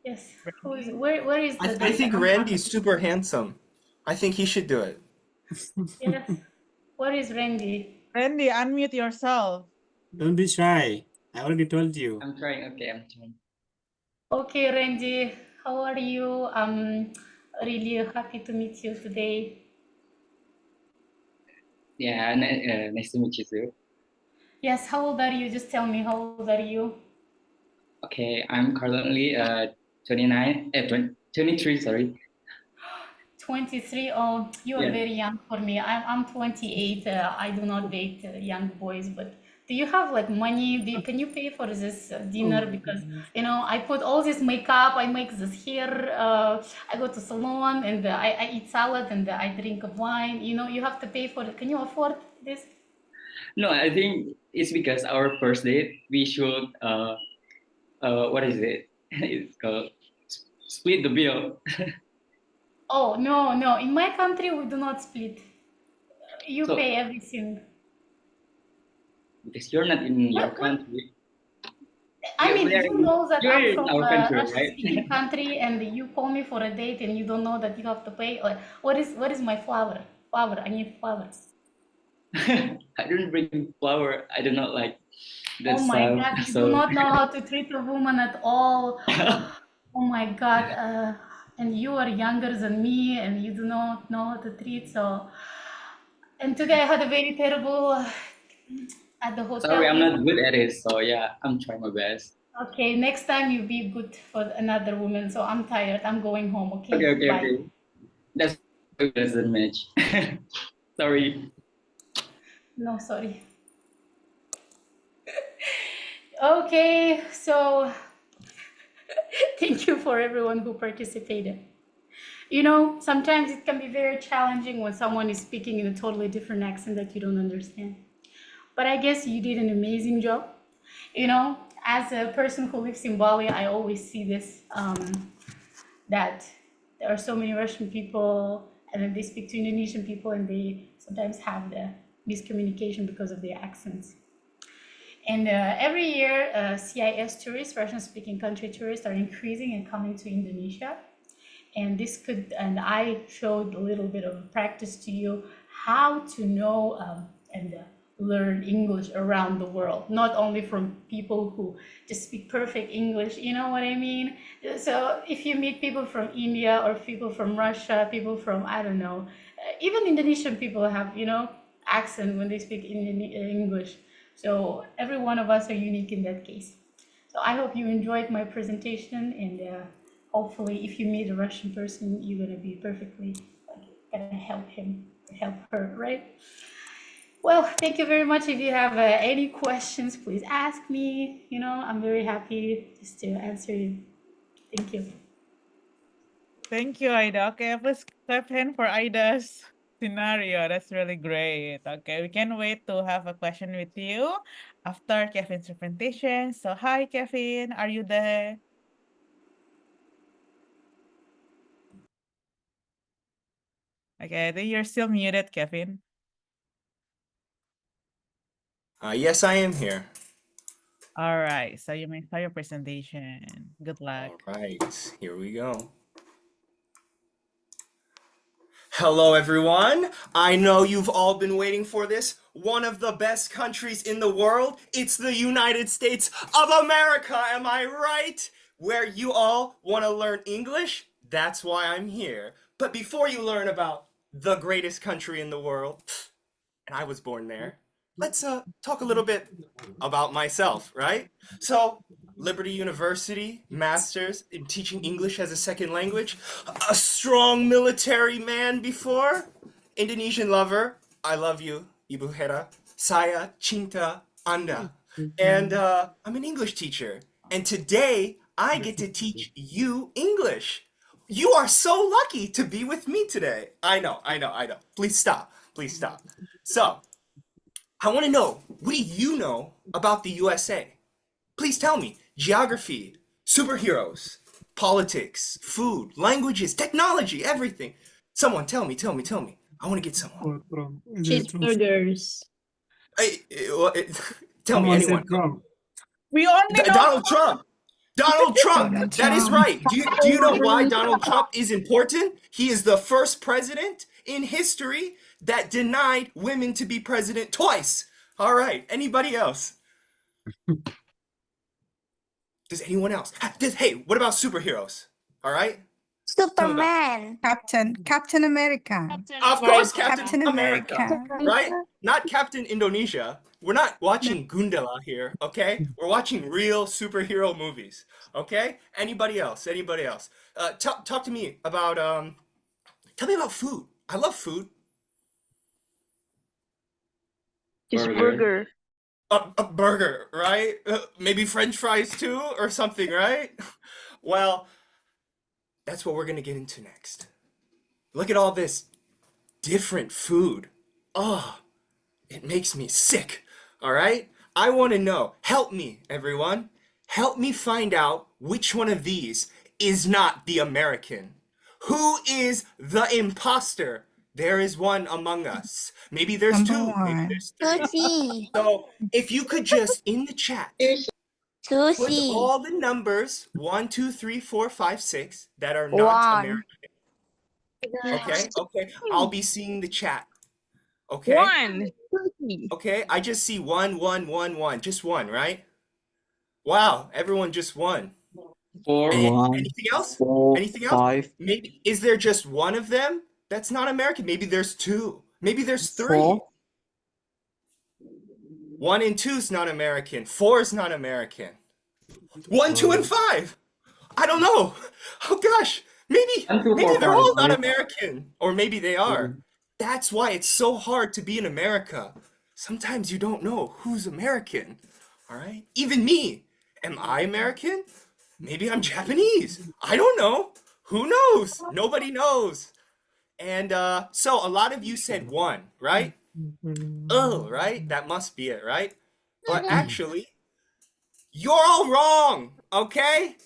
Yes. Who is? Where is the I date? think Randy's super handsome. I think he should do it. Yes. Where is Randy? Randy, unmute yourself. Don't be shy. I already told you. I'm trying. Okay, I'm trying. Okay, Randy. How are you? I'm really happy to meet you today. Yeah, nice to meet you too. Yes. How old are you? Just tell me. How old are you? Okay, I'm currently 29, 23, sorry. 23. Oh, you are Yeah. very young for me. I'm 28. I do not date young boys, but do you have like money? Can you pay for this dinner? Because you know, I put all this makeup, I make this hair, I go to salon, and I eat salad, and I drink wine. You know, you have to pay for it. Can you afford this? No, I think it's because our first date, we should, what is it? It's called split the bill. Oh, no, no. In my country, we do not split. You So- pay everything. Because you're not in your country. I mean, you know that you're I'm in from our a country, Russian-speaking right? country, and you call me for a date, and you don't know that you have to pay. Like, what is my flower? Flower. I need flowers. I don't bring flower. I do not like that Oh my stuff. God, you do So not know how to treat a woman at all. Oh my God, and you are younger than me, and you do not know how to treat. So And today I had a very terrible at the hotel. Sorry, I'm not good at it. So yeah, I'm trying my best. Okay, next time you be good for another woman. So I'm tired. I'm going home. Okay. Okay. Bye. That's doesn't match. Sorry. No, sorry. Okay, so thank you for everyone who participated. You know, sometimes it can be very challenging when someone is speaking in a totally different accent that you don't understand. But I guess you did an amazing job. You know, as a person who lives in Bali, I always see this that there are so many Russian people and then they speak to Indonesian people and they sometimes have the miscommunication because of their accents. And every year, CIS tourists, Russian-speaking country tourists, are increasing and coming to Indonesia. And I showed a little bit of practice to you how to know and learn English around the world, not only from people who just speak perfect English, you know what I mean? So if you meet people from India or people from Russia, people from, I don't know, even Indonesian people have, you know, accent when they speak English. So every one of us are unique in that case. So I hope you enjoyed my presentation, and hopefully if you meet a Russian person, you're gonna be perfectly gonna help him, help her, right? Well, thank you very much. If you have any questions, please ask me. You know, I'm very happy just to answer you. Thank you. Thank you, Ida. Okay, please clap hand for Ida's scenario. That's really great. Okay, we can wait to have a question with you after Kevin's presentation. So, hi, Kevin. Are you there? Okay, I think you're still muted, Kevin. Yes, I am here. All right, so you may start your presentation. Good luck. All right, here we go. Hello, everyone. I know you've all been waiting for this. One of the best countries in the world. It's the United States of America. Am I right? Where you all want to learn English? That's why I'm here. But before you learn about the greatest country in the world, and I was born there, let's talk a little bit about myself, right? So, Liberty University, master's in teaching English as a second language, a strong military man before, Indonesian lover, I love you, Ibu Hera, saya cinta Anda. And I'm an English teacher. And today, I get to teach you English. You are so lucky to be with me today. I know. Please stop. So, I want to know, what do you know about the USA? Please tell me. Geography, superheroes, politics, food, languages, technology, everything. Someone tell me. I want to get someone. Cheeseburgers. Tell me, anyone. We only know Donald Trump. Donald Trump. Donald That is Trump. right. Do you know why Donald Trump is important? He is the first president in history that denied women to be president twice. All right. Anybody else? Does anyone else? Hey, what about superheroes? All right. Superman. Captain America. Of course, Captain Captain America. America. Right? Not Captain Indonesia. We're not watching Gundala here, okay? We're watching real superhero movies, okay? Anybody else? Talk to me about tell me about food. I love food. Cheeseburger. A burger, right? Maybe French fries too, or something, right? Well, that's what we're gonna get into next. Look at all this different food. Oh, it makes me sick. All right? I want to know. Help me, everyone. Help me find out which one of these is not the American. Who is the imposter? There is one among us. Maybe there's Number two. Maybe one. there's three. Sushi. So if you could just in the chat put Sushi. all the numbers 1, 2, 3, 4, 5, 6 that are not One. American. Okay. I'll be seeing the chat. Okay. One. Okay, I just see one. Just one, right? Wow, everyone just one. Four. Anything else? Maybe is there just one of them that's not American? Maybe there's two. Maybe there's 3. 4. 1 and 2 is not American. 4 is not American. 1, 2, and 5. I don't know. Oh gosh, maybe 1, 2, maybe 4, they're 5. all not American, or maybe they are. That's why it's so hard to be in America. Sometimes you don't know who's American. All right? Even me. Am I American? Maybe I'm Japanese. I don't know. Who knows? Nobody knows. And so a lot of you said 1, right? Oh, right? That must be it, right? But actually, you're all wrong, okay?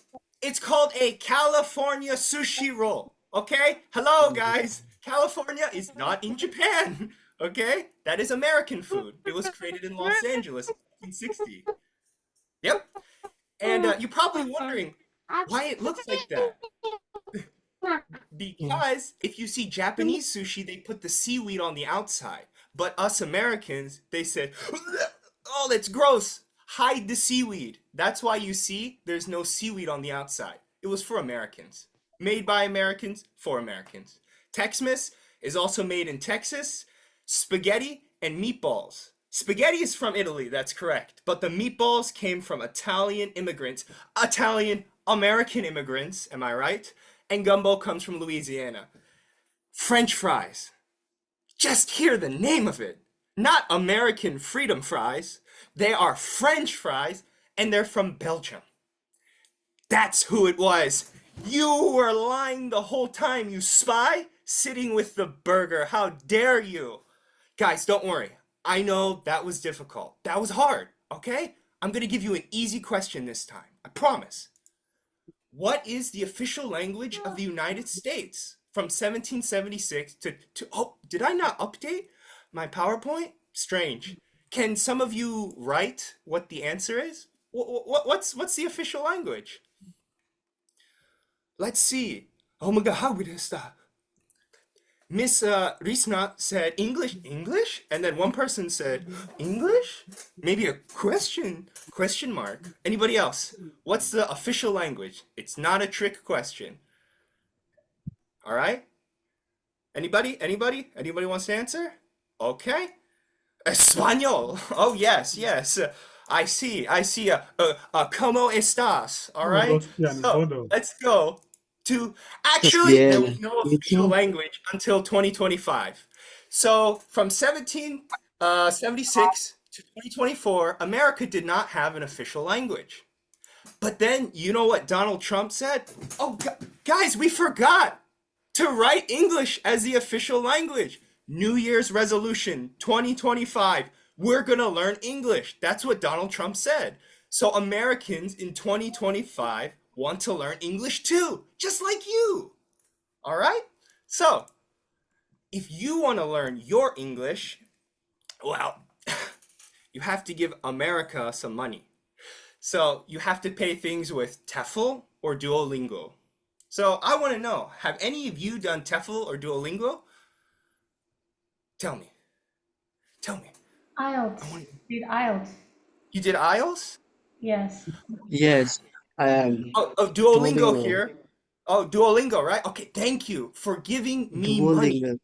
It's called a California sushi roll, okay? Hello, guys. California is not in Japan, okay? That is American food. It was created in Los Angeles in 1960. Yep. And you're probably wondering why it looks like that. Because if you see Japanese sushi, they put the seaweed on the outside. But us Americans, they said, oh, that's gross. Hide the seaweed. That's why you see there's no seaweed on the outside. It was for Americans. Made by Americans, for Americans. Tex-Mex is also made in Texas. Spaghetti and meatballs. Spaghetti is from Italy, that's correct. But the meatballs came from Italian immigrants. Italian American immigrants, am I right? And gumbo comes from Louisiana. French fries. Just hear the name of it. Not American freedom fries. They are French fries, and they're from Belgium. That's who it was. You were lying the whole time, you spy, sitting with the burger. How dare you? Guys, don't worry. I know that was difficult. That was hard, okay? I'm going to give you an easy question this time. I promise. What is the official language of the United States from 1776 to oh, did I not update my PowerPoint? Strange. Can some of you write what the answer is? What's the official language? Let's see. Oh my god, how would I start? Miss Risna said English, English? And then one person said English? Maybe a question mark. Anybody else? What's the official language? It's not a trick question. All right? Anybody? Anybody wants to answer? Okay. Español. Oh, yes. I see. ¿Cómo estás? All right? So, let's go to... Actually, there was no official language until 2025. So, from 1776 to 2024, America did not have an official language. But then, you know what Donald Trump said? Oh, guys, we forgot to write English as the official language. New Year's resolution 2025. We're going to learn English. That's what Donald Trump said. So Americans in 2025 want to learn English too, just like you. All right? So if you want to learn your English, well, you have to give America some money. So you have to pay things with TEFL or Duolingo. So I want to know, have any of you done TEFL or Duolingo? Tell me. IELTS. Did IELTS? You did IELTS? Yes. Yes, I am. Oh, Duolingo here. Oh, Duolingo, right? Okay, thank you for giving me money. Duolingo.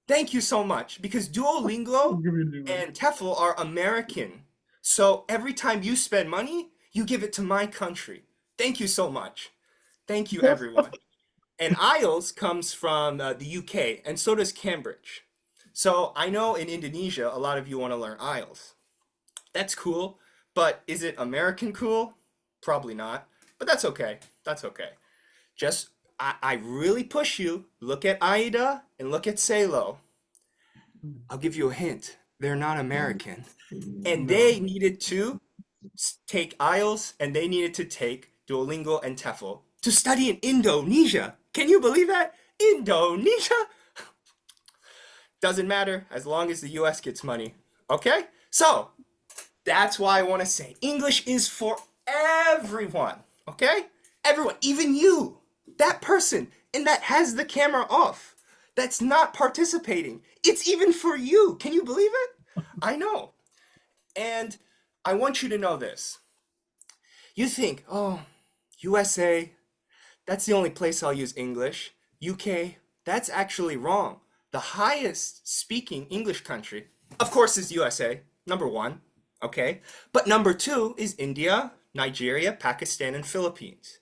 Thank you so much, because Duolingo and TEFL are American. So every time you spend money, you give it to my country. Thank you so much. Thank you, everyone. And IELTS comes from the UK, and so does Cambridge. So I know in Indonesia, a lot of you want to learn IELTS. That's cool, but is it American cool? Probably not, but that's okay. That's okay. Just, I really push you, look at AIDA and look at SALO. I'll give you a hint. They're not American. And they needed to take IELTS and they needed to take Duolingo and TEFL to study in Indonesia. Can you believe that? Indonesia? Doesn't matter as long as the US gets money. Okay? So, that's why I want to say English is for everyone. Okay? Everyone, even you. That person and that has the camera off. That's not participating. It's even for you. Can you believe it? I know. And I want you to know this. You think, oh, USA, that's the only place I'll use English. UK, that's actually wrong. the highest speaking English country, of course, is USA, number one, okay? But number two is India, Nigeria, Pakistan, and Philippines.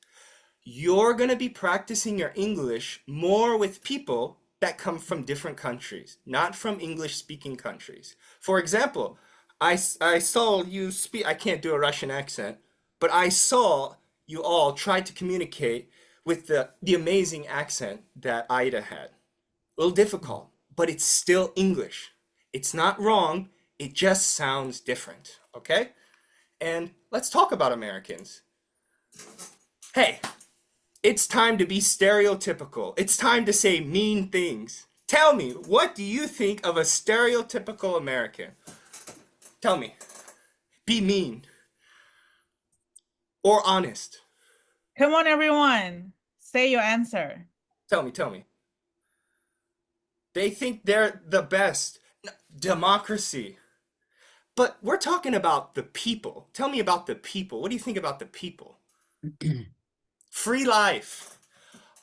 You're going to be practicing your English more with people that come from different countries, not from English speaking countries. For example, I saw you speak, I can't do a Russian accent, but I saw you all try to communicate with the amazing accent that Ida had. A little difficult, but it's still English. It's not wrong, it just sounds different, okay? And let's talk about Americans. Hey, it's time to be stereotypical. It's time to say mean things. Tell me, what do you think of a stereotypical American? Tell me. Be mean. Or honest. Come on, everyone. Say your answer. Tell me. They think they're the best. Democracy. But we're talking about the people. Tell me about the people. What do you think about the people? Free life.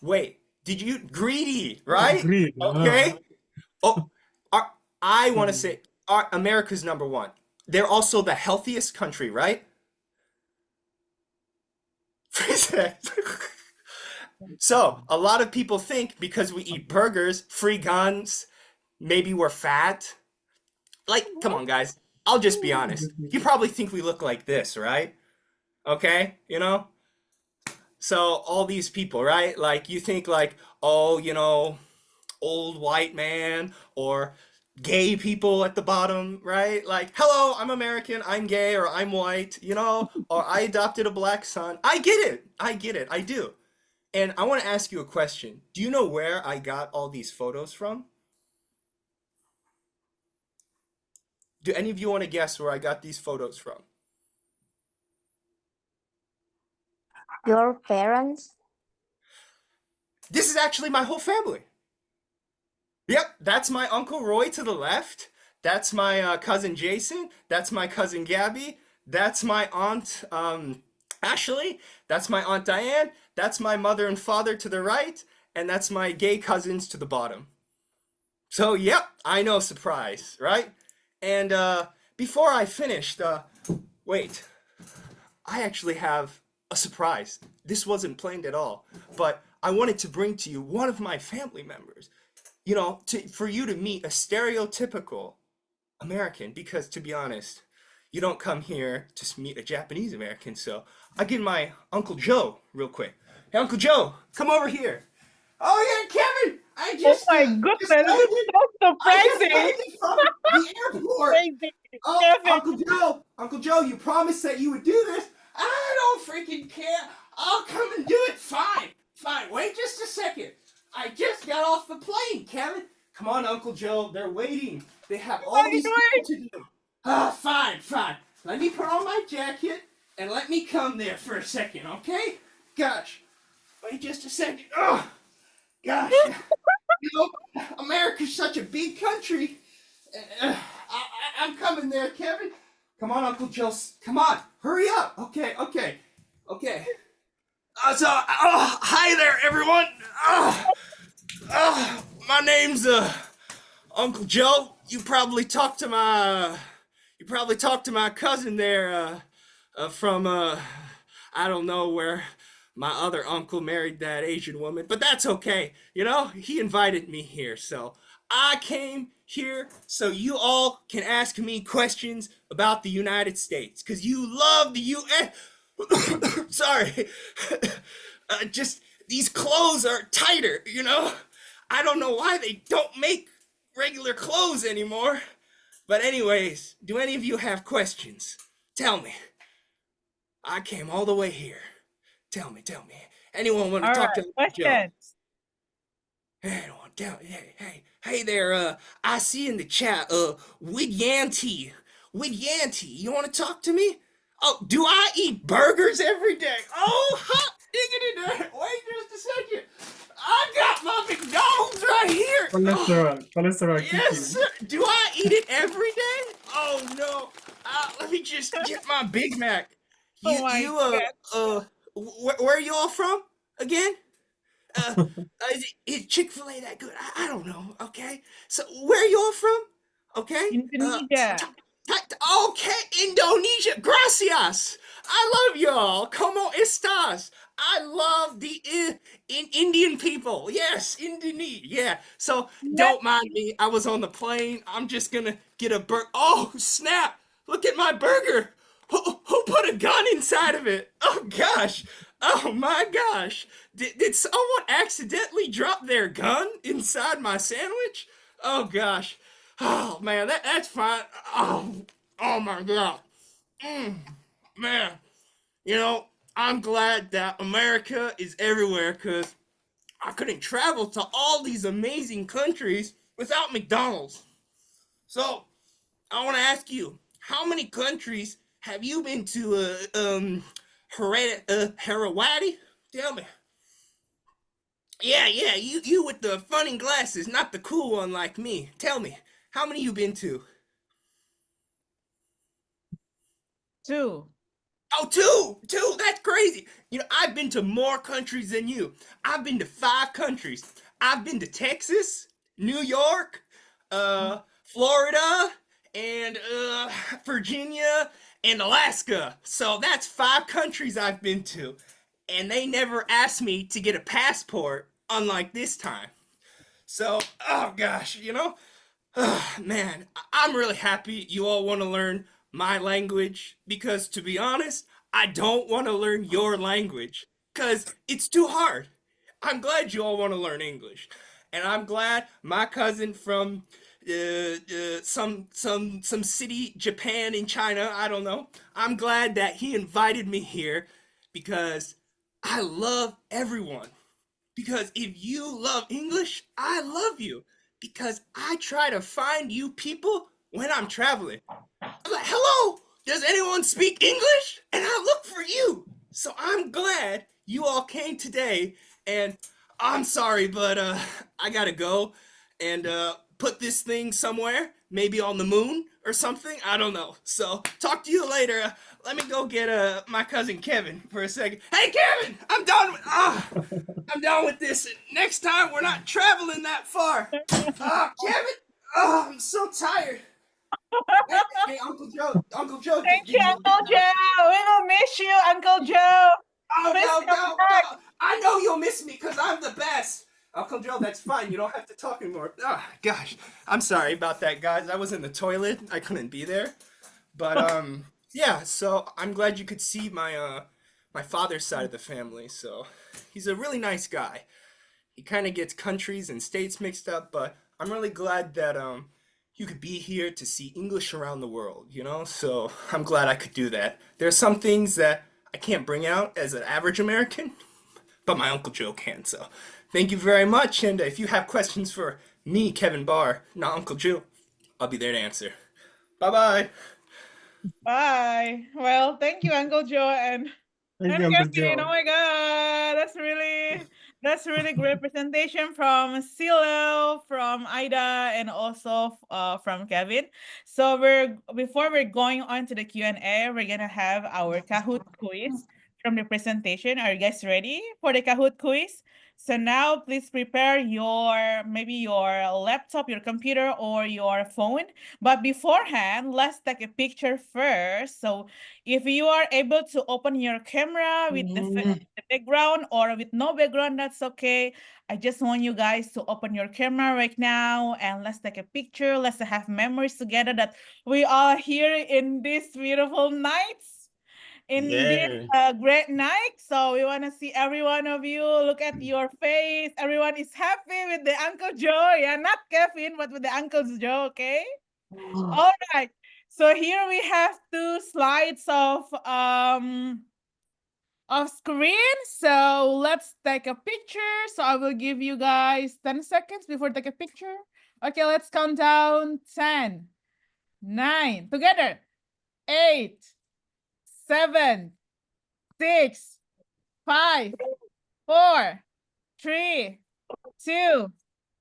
Wait, did you greedy, right? Greed, Okay. Oh, I want to say America's number one. They're also the healthiest country, right? So a lot of people think because we eat burgers, free guns, maybe we're fat. Like, come on, guys. I'll just be honest. You probably think we look like this, right? Okay, you know? So all these people, right? Like you think like, oh, you know, old white man or gay people at the bottom, right? Like, hello, I'm American, I'm gay, or I'm white, you know, or I adopted a black son. I get it. I do. And I want to ask you a question. Do you know where I got all these photos from? Do any of you want to guess where I got these photos from? Your parents? This is actually my whole family. Yep, that's my Uncle Roy to the left. That's my cousin Jason. That's my cousin Gabby. That's my aunt Ashley. That's my aunt Diane. That's my mother and father to the right. And that's my gay cousins to the bottom. So, yep, I know, surprise, right? And before I finished, wait, I actually have a surprise. This wasn't planned at all, but I wanted to bring to you one of my family members. You know, for you to meet a stereotypical American, because to be honest, you don't come here to meet a Japanese American. So I'll get my Uncle Joe real quick. Hey, Uncle Joe, come over here. Oh yeah, Kevin, I just oh my goodness, this is so surprising. I just landed from the airport. Crazy. Oh, Kevin. Uncle Joe, you promised that you would do this. I don't freaking care. I'll come and do it. Fine. Wait just a second. I just got off the plane, Kevin. Come on, Uncle Joe. They're waiting. They have all these things to do. Fine. Let me put on my jacket and let me come there for a second, okay? Gosh. Wait just a second. Oh, gosh. You know, America's such a big country. I'm coming there, Kevin. Come on, Uncle Joe. Come on. Hurry up. Okay. Hi there, everyone. My name's Uncle Joe. You probably talked to my cousin there from I don't know where my other uncle married that Asian woman, but that's okay. You know, he invited me here, so I came here so you all can ask me questions about the United States, because you love the U.S. Sorry. Just these clothes are tighter, you know? I don't know why they don't make regular clothes anymore. But anyways, do any of you have questions? Tell me. I came all the way here. Tell me. Anyone want to talk to questions? Joe? Hey there, I see in the chat, Widyanti, you want to talk to me? Oh, do I eat burgers every day? Oh, hot diggity there. Wait just a second. I got my McDonald's right here. Cholesterol. Yes, sir. Do I eat it every day? Oh, no. Let me just get my Big Mac. Where are you all from again? Is Chick-fil-A that good? I don't know. Okay. So where are you all from? Okay. Indonesia. Okay, Indonesia. Gracias. I love y'all. Como estas? I love the in Indian people. Yes, Indonesia. Yeah. So Yes. don't mind me. I was on the plane. I'm just gonna get a burger. Oh snap! Look at my burger. Who put a gun inside of it? Oh gosh. Oh my gosh. Did someone accidentally drop their gun inside my sandwich? Oh gosh. Oh man, that's fine. Oh my god. Man, you know, I'm glad that America is everywhere because I couldn't travel to all these amazing countries without McDonald's. So I want to ask you, how many countries have you been to? Harawati? Tell me. Yeah, you with the funny glasses, not the cool one like me. Tell me, how many you been to? 2. Oh, two. That's crazy. You know, I've been to more countries than you. I've been to 5 countries. I've been to Texas, New York, Florida, and Virginia and Alaska. So that's 5 countries I've been to, and they never asked me to get a passport. Unlike this time. So, oh gosh, you know, man, I'm really happy you all want to learn my language because, to be honest, I don't want to learn your language because it's too hard. I'm glad you all want to learn English, and I'm glad my cousin from some city, Japan in China, I don't know. I'm glad that he invited me here because I love everyone. Because if you love English, I love you. Because I try to find you people when I'm traveling. I'm like, hello, does anyone speak English? And I look for you. So I'm glad you all came today. And I'm sorry, but I gotta go and put this thing somewhere, maybe on the moon or something. I don't know. So talk to you later. Let me go get my cousin Kevin for a second. Hey, Kevin, I'm done with this. Next time we're not traveling that far. Kevin, I'm so tired. Hey, Uncle Joe, Thank you, did you? Uncle Joe. We will miss you, Uncle Joe. Oh Please no, come no, back. no! I know you'll miss me because I'm the best. Uncle Joe, that's fine. You don't have to talk anymore. Ah, gosh, I'm sorry about that, guys. I was in the toilet. I couldn't be there. But yeah. So I'm glad you could see my father's side of the family. So he's a really nice guy. He kind of gets countries and states mixed up, but I'm really glad that you could be here to see English around the world, you know? So I'm glad I could do that. There are some things that I can't bring out as an average American, but my Uncle Joe can. So thank you very much. And if you have questions for me, Kevin Barr, not Uncle Joe, I'll be there to answer. Bye bye. Bye. Well, thank you, Uncle Joe and Thank you, Uncle Kevin. Oh Joe. my God, that's really great presentation from Silo, from Ida, and also from Kevin. So before we're going on to the Q&A, we're gonna have our Kahoot quiz from the presentation. Are you guys ready for the Kahoot quiz? So now please prepare maybe your laptop, your computer, or your phone. But beforehand, let's take a picture first. So if you are able to open your camera with the background or with no background, that's okay. I just want you guys to open your camera right now and let's take a picture. Let's have memories together that we are here in this beautiful nights. In this Yeah. great night. So we want to see every one of you. Look at your face. Everyone is happy with the Uncle Joe. Yeah, not Kevin, but with the Uncle Joe, okay? All right. So here we have 2 slides of screen. So let's take a picture. So I will give you guys 10 seconds before take a picture. Okay, let's count down 10, 9, together. 8, 7, 6, 5, 4, 3, 2,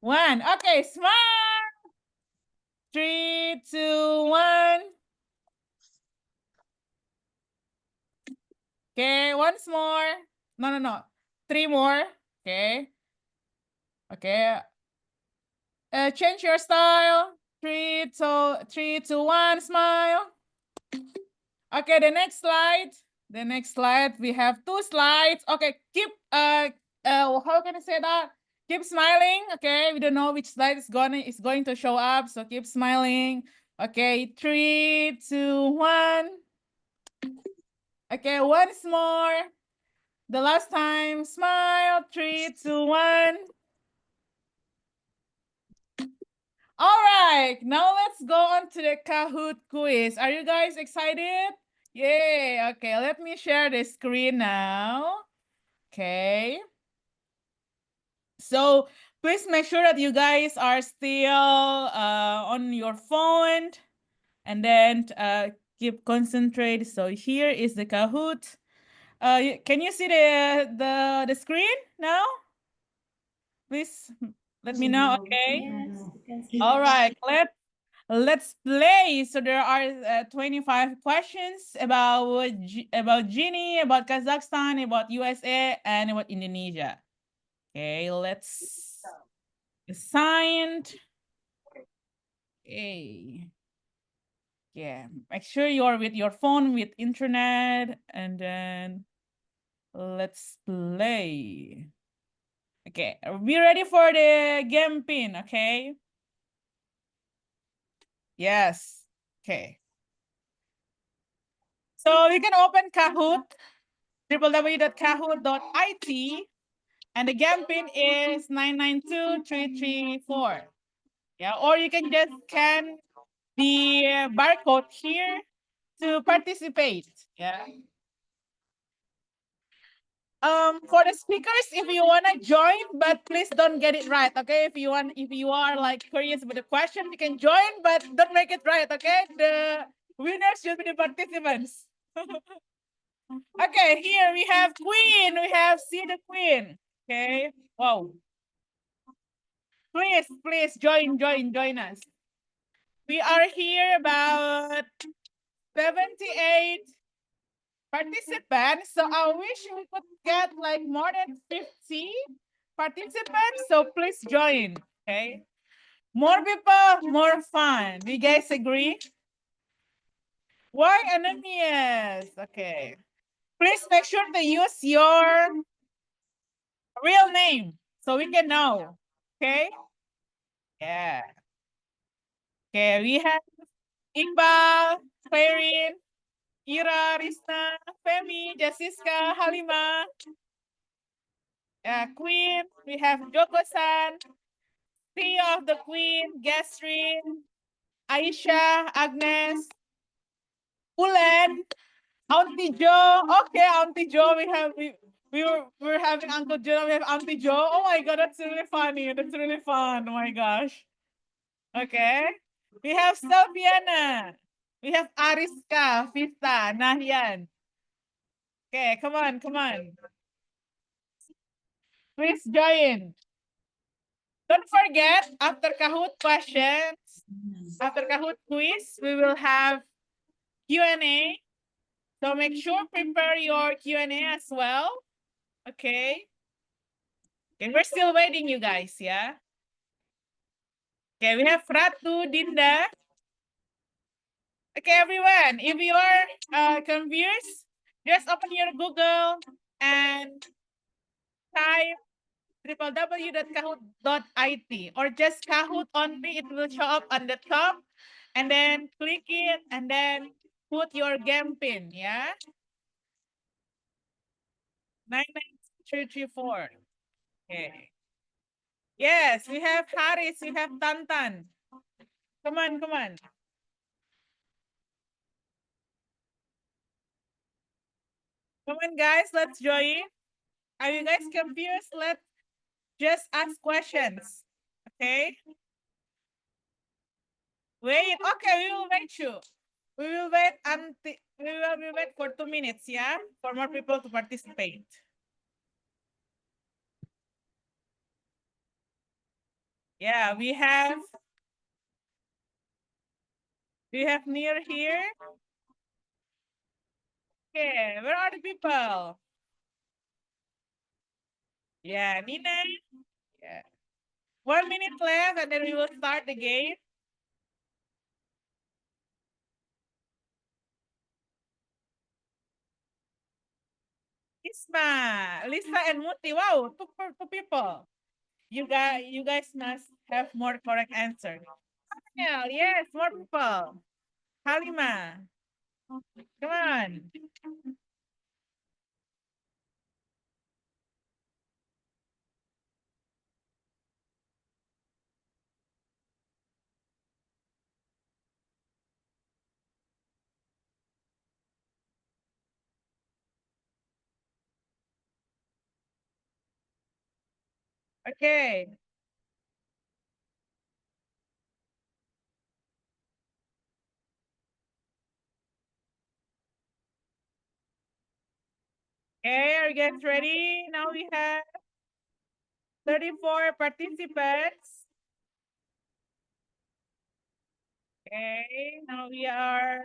1. Okay, smile. 3, 2, 1. Okay, once more. No. 3 more. Okay. Okay. Change your style. 3, 2, 1, smile. Okay, the next slide. The next slide, we have 2 slides. Okay, keep how can I say that? Keep smiling. Okay, we don't know which slide is going to show up, so keep smiling. Okay, 3, 2, 1. Okay, once more. The last time, smile. 3, 2, 1. All right, now let's go on to the Kahoot quiz. Are you guys excited? Yay. Okay, let me share the screen now. Okay. So please make sure that you guys are still on your phone, and then keep concentrate. So here is the Kahoot. Can you see the screen now? Please let me know. Okay. Yes, you can see All it. right. Let's play. So there are 25 questions about Guinea, about Kazakhstan, about USA, and about Indonesia. Okay, let's assigned. Okay. Yeah, make sure you're with your phone with internet, and then let's play. Okay, be ready for the game pin, okay? Yes. Okay. So you can open Kahoot, www.kahoot.it, and the game pin is 992334. Yeah, or you can just scan the barcode here to participate. Yeah. For the speakers, if you wanna join, but please don't get it right, okay? If you are like curious about the question, you can join, but don't make it right, okay? The winners should be the participants. Okay, here we have Queen. We have See the Queen. Okay. Wow. Please join us. We are here about 78 participants. So I wish we could get like more than 50 participants. So please join. Okay. More people, more fun. Do you guys agree? Why anonymous? Okay. Please make sure to use your real name so we can know. Okay. Yeah. Okay. We have Iqbal, Clarin, Ira, Rista, Femi, Jessica, Halima, Queen. We have Joko-san, CEO of the Queen, Gastrin, Aisha, Agnes, Ulen, Auntie Joe. Okay, Auntie Joe. We were having Uncle Joe. We have Auntie Joe. Oh my god, that's really funny. That's really fun. Oh my gosh. Okay. We have Sylviana. We have Ariska, Fista, Nahyan. Okay, come on, come on. Please join. Don't forget, after Kahoot questions, after Kahoot quiz, we will have Q&A. So make sure prepare your Q&A as well. Okay. Okay, we're still waiting, you guys, yeah? Okay, we have Ratu, Dinda. Okay, everyone, if you are confused, just open your Google and type www.kahoot.it or just Kahoot only. It will show up on the top, and then click it and then put your game pin. Yeah, 99334. Okay. Yes, we have Haris. We have Tantan. Come on, come on. Come on, guys. Let's join. Are you guys confused? Let's just ask questions. Okay. Wait. Okay, we will wait you. We will wait until we wait for 2 minutes, yeah, for more people to participate. Yeah, we have near here. Okay, where are the people? Yeah, Nina. Yeah. 1 minute left, and then we will start the game. Isma, Lisa, and Muti. Wow, two people. You guys must have more correct answer. Yeah, yes, more people. Halima, come on. Okay. Okay, are you guys ready? Now we have 34 participants. Okay, now we are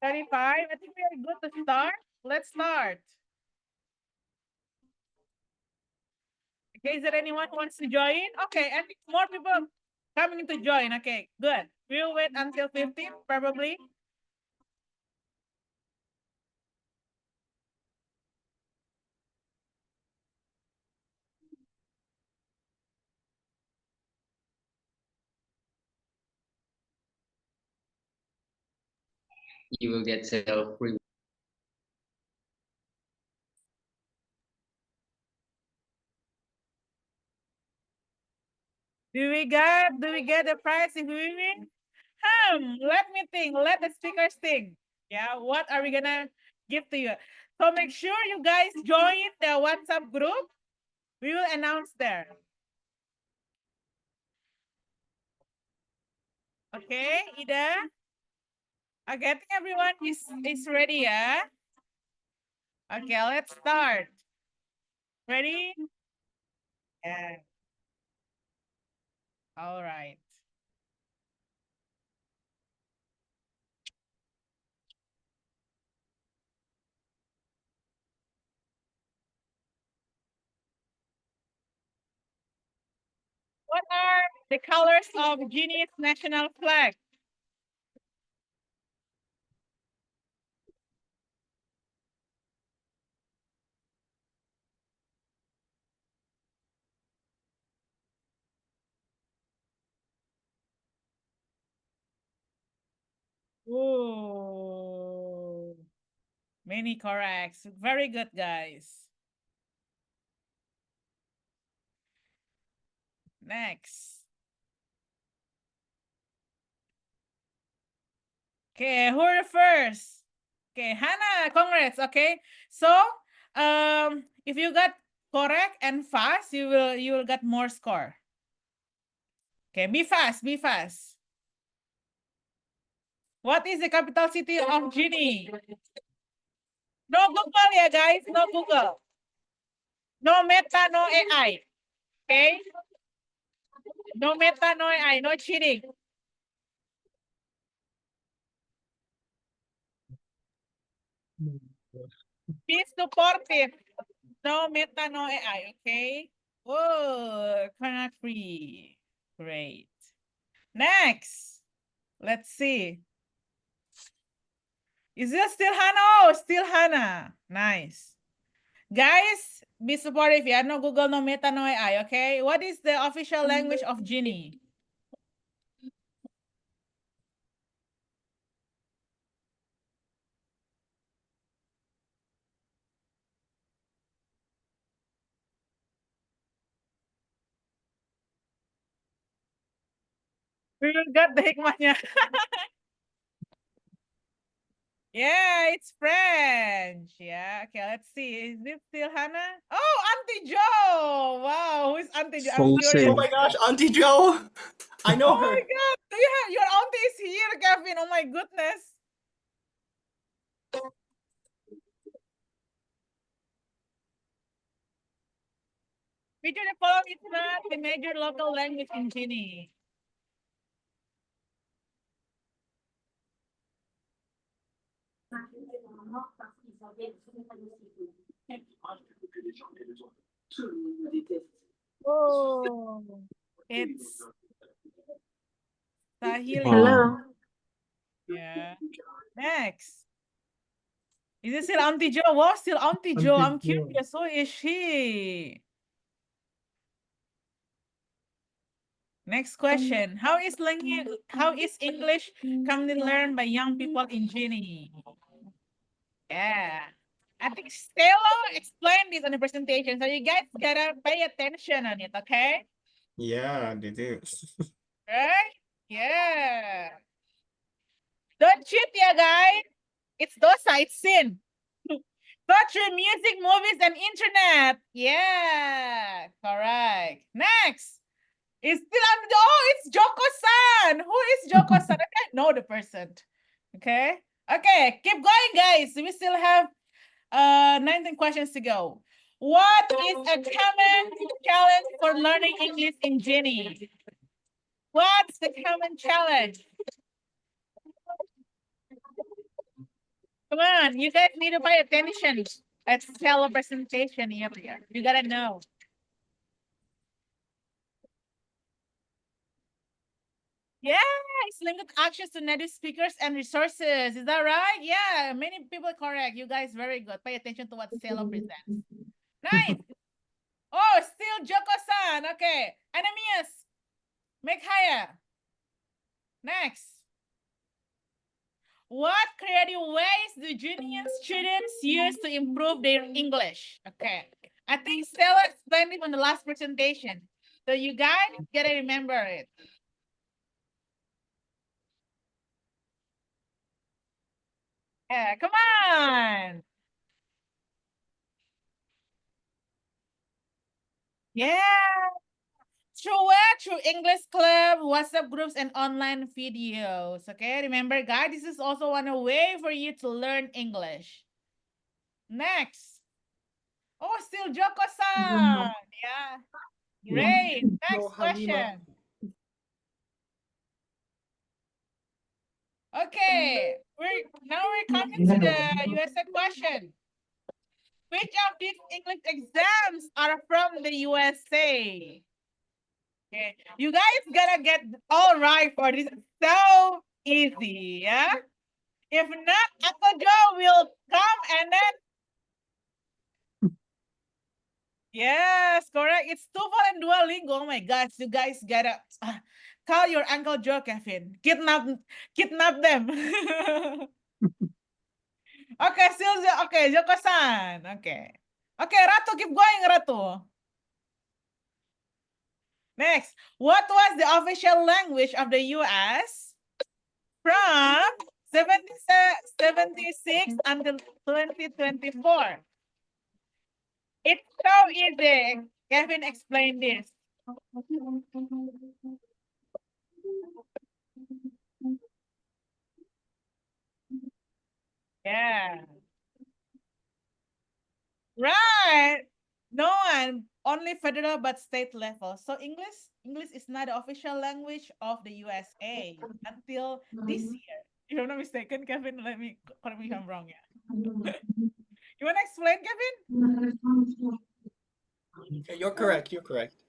35. I think we are good to start. Let's start. Okay, is there anyone who wants to join? Okay, I think more people coming to join. Okay, good. We'll wait until 15, probably. You will get self reward. Do we get the prize if we win? Let me think. Let the speakers think. Yeah, what are we gonna give to you? So make sure you guys join the WhatsApp group. We will announce there. Okay, Ida. Okay, I think everyone is ready, yeah? Okay, let's start. Ready? Yeah. All right. What are the colors of Guinea's national flag? Ooh, many corrects. Very good, guys. Next. Okay, who are first? Okay, Hannah, congrats. Okay, so if you got correct and fast, you will get more score. Okay, be fast, be fast. What is the capital city of Guinea? No Google, yeah, guys. No Google. No Meta, no AI. Okay? No Meta, no AI. No cheating. Be supportive. No Meta, no AI. Okay? Oh, country. Great. Next. Let's see. Is it still Hannah? Oh, still Hannah. Nice. Guys, be supportive. Yeah, no Google, no Meta, no AI. Okay? What is the official language of Guinea? We got the hikmahnya. Yeah, it's French. Yeah. Okay, let's see. Is it still Hannah? Oh, Auntie Joe. Wow, who is Auntie Joe? I'm curious. Oh my gosh, Auntie Joe. I know Oh my her. God. Do you have your auntie is here, Kevin? Oh my goodness. Which of the following is not the major local language in Guinea? Oh. It's Sahili. Hello. Yeah. Next. Is it still Auntie Jo? Wow, still Auntie Jo. I'm curious. Who is she? Next question. How is English commonly learned by young people in Guinea? Yeah. I think Stella explained this on the presentation, so you guys gotta pay attention on it, okay? Yeah, they do. Right? Yeah. Don't cheat, ya guys. It's those sites sin. But through music, movies, and internet. Yeah, correct. Next. It's still it's Joko-san. Who is Joko-san? I can't know the person. Okay. Okay, keep going, guys. We still have 19 questions to go. What is a common challenge for learning English in Jenny? What's the common challenge? Come on, you guys need to pay attention. Let's tell a presentation here. You gotta know. Yeah, it's limited access to native speakers and resources. Is that right? Yeah, many people correct. You guys very good. Pay attention to what Stella presents. Nice. Oh, still Joko-san. Okay. Anemias. Make higher. Next. What creative ways do junior students use to improve their English? Okay. I think Stella explained it on the last presentation. So you guys gotta remember it. Yeah, come on. Yeah. Through what? Through English club, WhatsApp groups, and online videos. Okay, remember, guys, this is also one way for you to learn English. Next. Oh, still Joko-san. Yeah. Great. Next question. Okay. We're coming to the USA question. Which of these English exams are from the USA? Okay. You guys gotta get all right for this. So easy, yeah? If not, Uncle Joe will come and then yes, correct. It's TOEFL and Duolingo. Oh my gosh, you guys gotta call your Uncle Joe, Kevin. Kidnap them. Okay, Silvia. Okay, Joko-san. Okay. Okay, Ratu, keep going, Ratu. Next, what was the official language of the US from 76 until 2024? It's so easy. Kevin explained this. Yeah. Right. No one, only federal but state level. So English is not the official language of the USA until this year. If I'm not mistaken, Kevin, let me correct me if I'm wrong. Yeah. You want to explain, Kevin? You're correct. You're correct.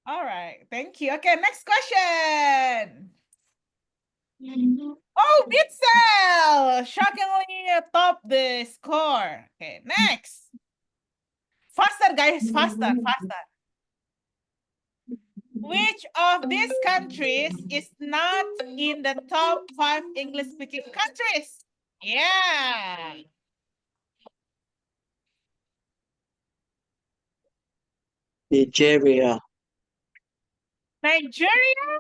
All right. Thank you. Okay, next question. Oh, Bitzel! Shockingly top the score. Okay, next. Faster, guys. Faster, faster. Which of these countries is not in the top 5 English-speaking countries? Yeah. Nigeria. Nigeria?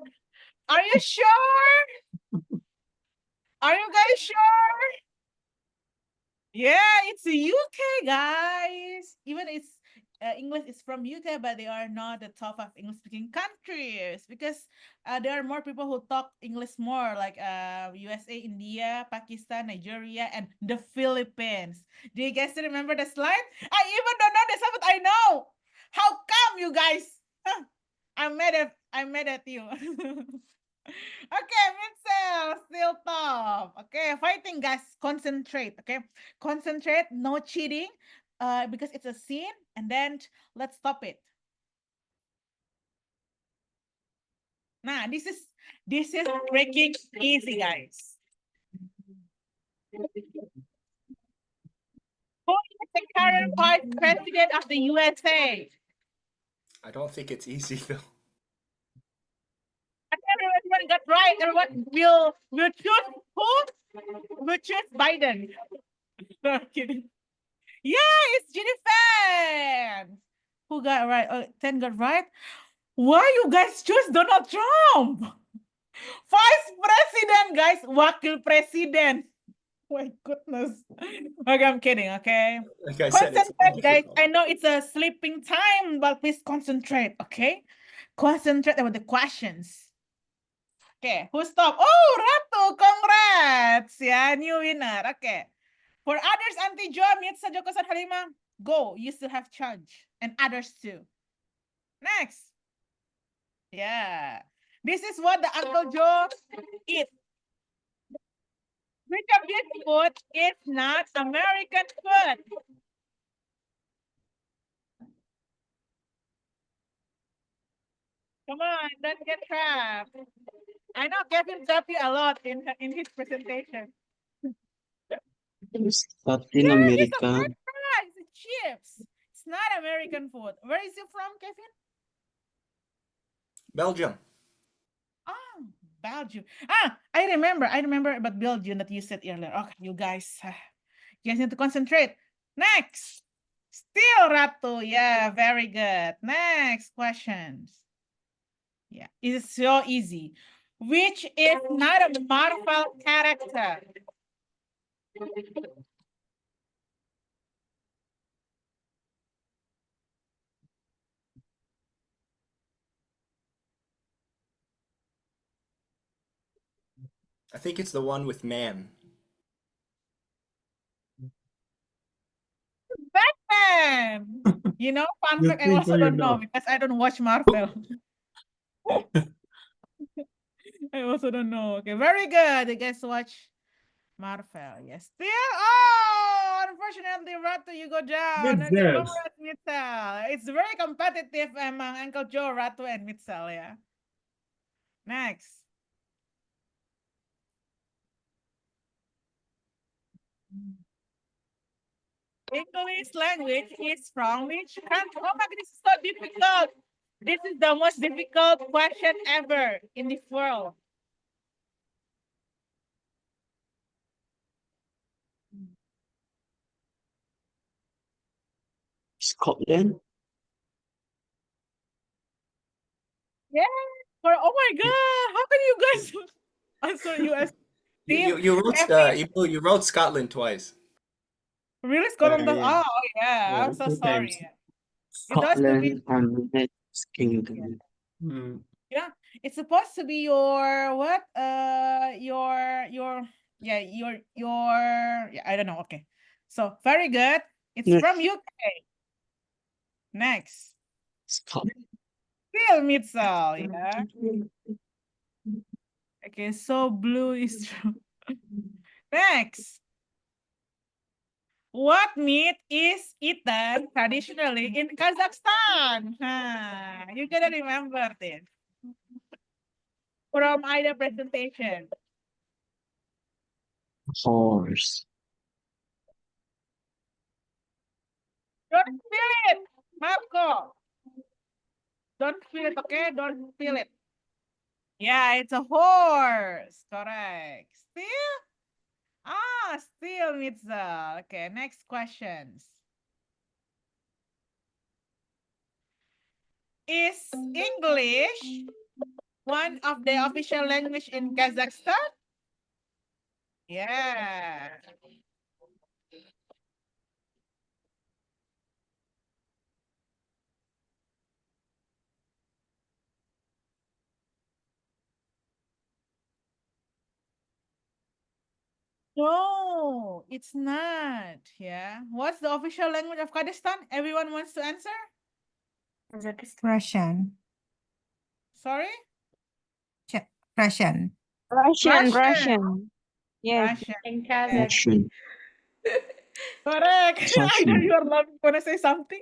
Are you sure? Are you guys sure? Yeah, it's the UK, guys. Even it's English is from UK, but they are not the top of English-speaking countries because there are more people who talk English more, like USA, India, Pakistan, Nigeria, and the Philippines. Do you guys remember the slide? I even don't know the slide, but I know. How come you guys? I'm mad at you. Okay, Mitchell, still top. Okay, fighting, guys. Concentrate. Okay, concentrate. No cheating. Because it's a scene, and then let's stop it. Nah, this is freaking easy, guys. Who is the current vice president of the USA? I don't think it's easy though. Everyone got right. Everyone will choose who? Will choose Biden. No, I'm kidding. Yeah, it's Jennifer. Who got right? 10 got right. Why you guys choose Donald Trump? Vice President, guys. Wakil Presiden. My goodness. Okay, I'm kidding, okay? Like I said, it's Concentrate, guys. difficult. I know it's a sleeping time, but please concentrate, okay? Concentrate about the questions. Okay, who stop? Oh, Ratu, congrats. Yeah, new winner. Okay. For others, Auntie Jo, Mitsa, Joko, San Halima, go. You still have charge. And others too. Next. Yeah. This is what the Uncle Joe eat. Which of these food is not American food? Come on, don't get trapped. I know Kevin trapped you a lot in his presentation. It's Latin Yeah, it's a America. french fries, it's chips. It's not American food. Where is you from, Kevin? Belgium. Ah, Belgium. I remember about Belgium that you said earlier. Okay, you guys need to concentrate. Next. Still Ratu. Yeah, very good. Next questions. Yeah, it's so easy. Which is not a Marvel character? I think it's the one with man. Batman. You know, fun You fact, I think also or you don't know know? because I don't watch Marvel. I also don't know. Okay, very good. You guys watch Marvel. Yes. Still, oh, unfortunately, Ratu, you go down. Good Okay, job. congrats, Mitchell. It's very competitive among Uncle Joe, Ratu, and Mitchell, yeah. Next. English language is from which country? Oh my God, this is so difficult. This is the most difficult question ever in this world. Scotland. Yeah. Oh my God, how can you guys answer US team? You wrote Scotland twice. Really, Scotland? Yeah. Oh yeah, Yeah, I'm so two times. sorry. It has to be, Scotland and United Kingdom. Mm. yeah. It's supposed to be your what? Yeah, yeah. I don't know. Okay, so very good. It's Yes, from UK. Next, Scotland. still Mitchell. Yeah. Okay, so blue is true. Next, what meat is eaten traditionally in Kazakhstan? You gotta remember this from either presentation. Horse. Don't feel it, Marco. Don't feel it, okay? Don't feel it. Yeah, it's a horse. Correct. Still? Still Mitza. Okay, next questions. Is English one of the official language in Kazakhstan? Yeah. No, it's not. Yeah. What's the official language of Kazakhstan? Everyone wants to answer? Russian. Sorry? Russian. Russian, Russian. Russian. Yes. Russian. In Yeah. Kazakh. Russian. Correct. I know Russian. you're laughing. Wanna say something?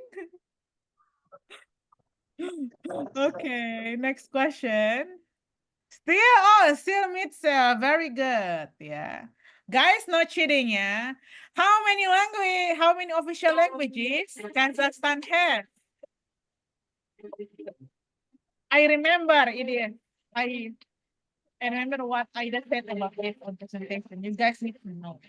Okay, next question. Still Mitzel. Very good. Yeah. Guys, no cheating, yeah. How many official languages Kazakhstan has? I remember it is. I remember what I just said about it on presentation. You guys need to know.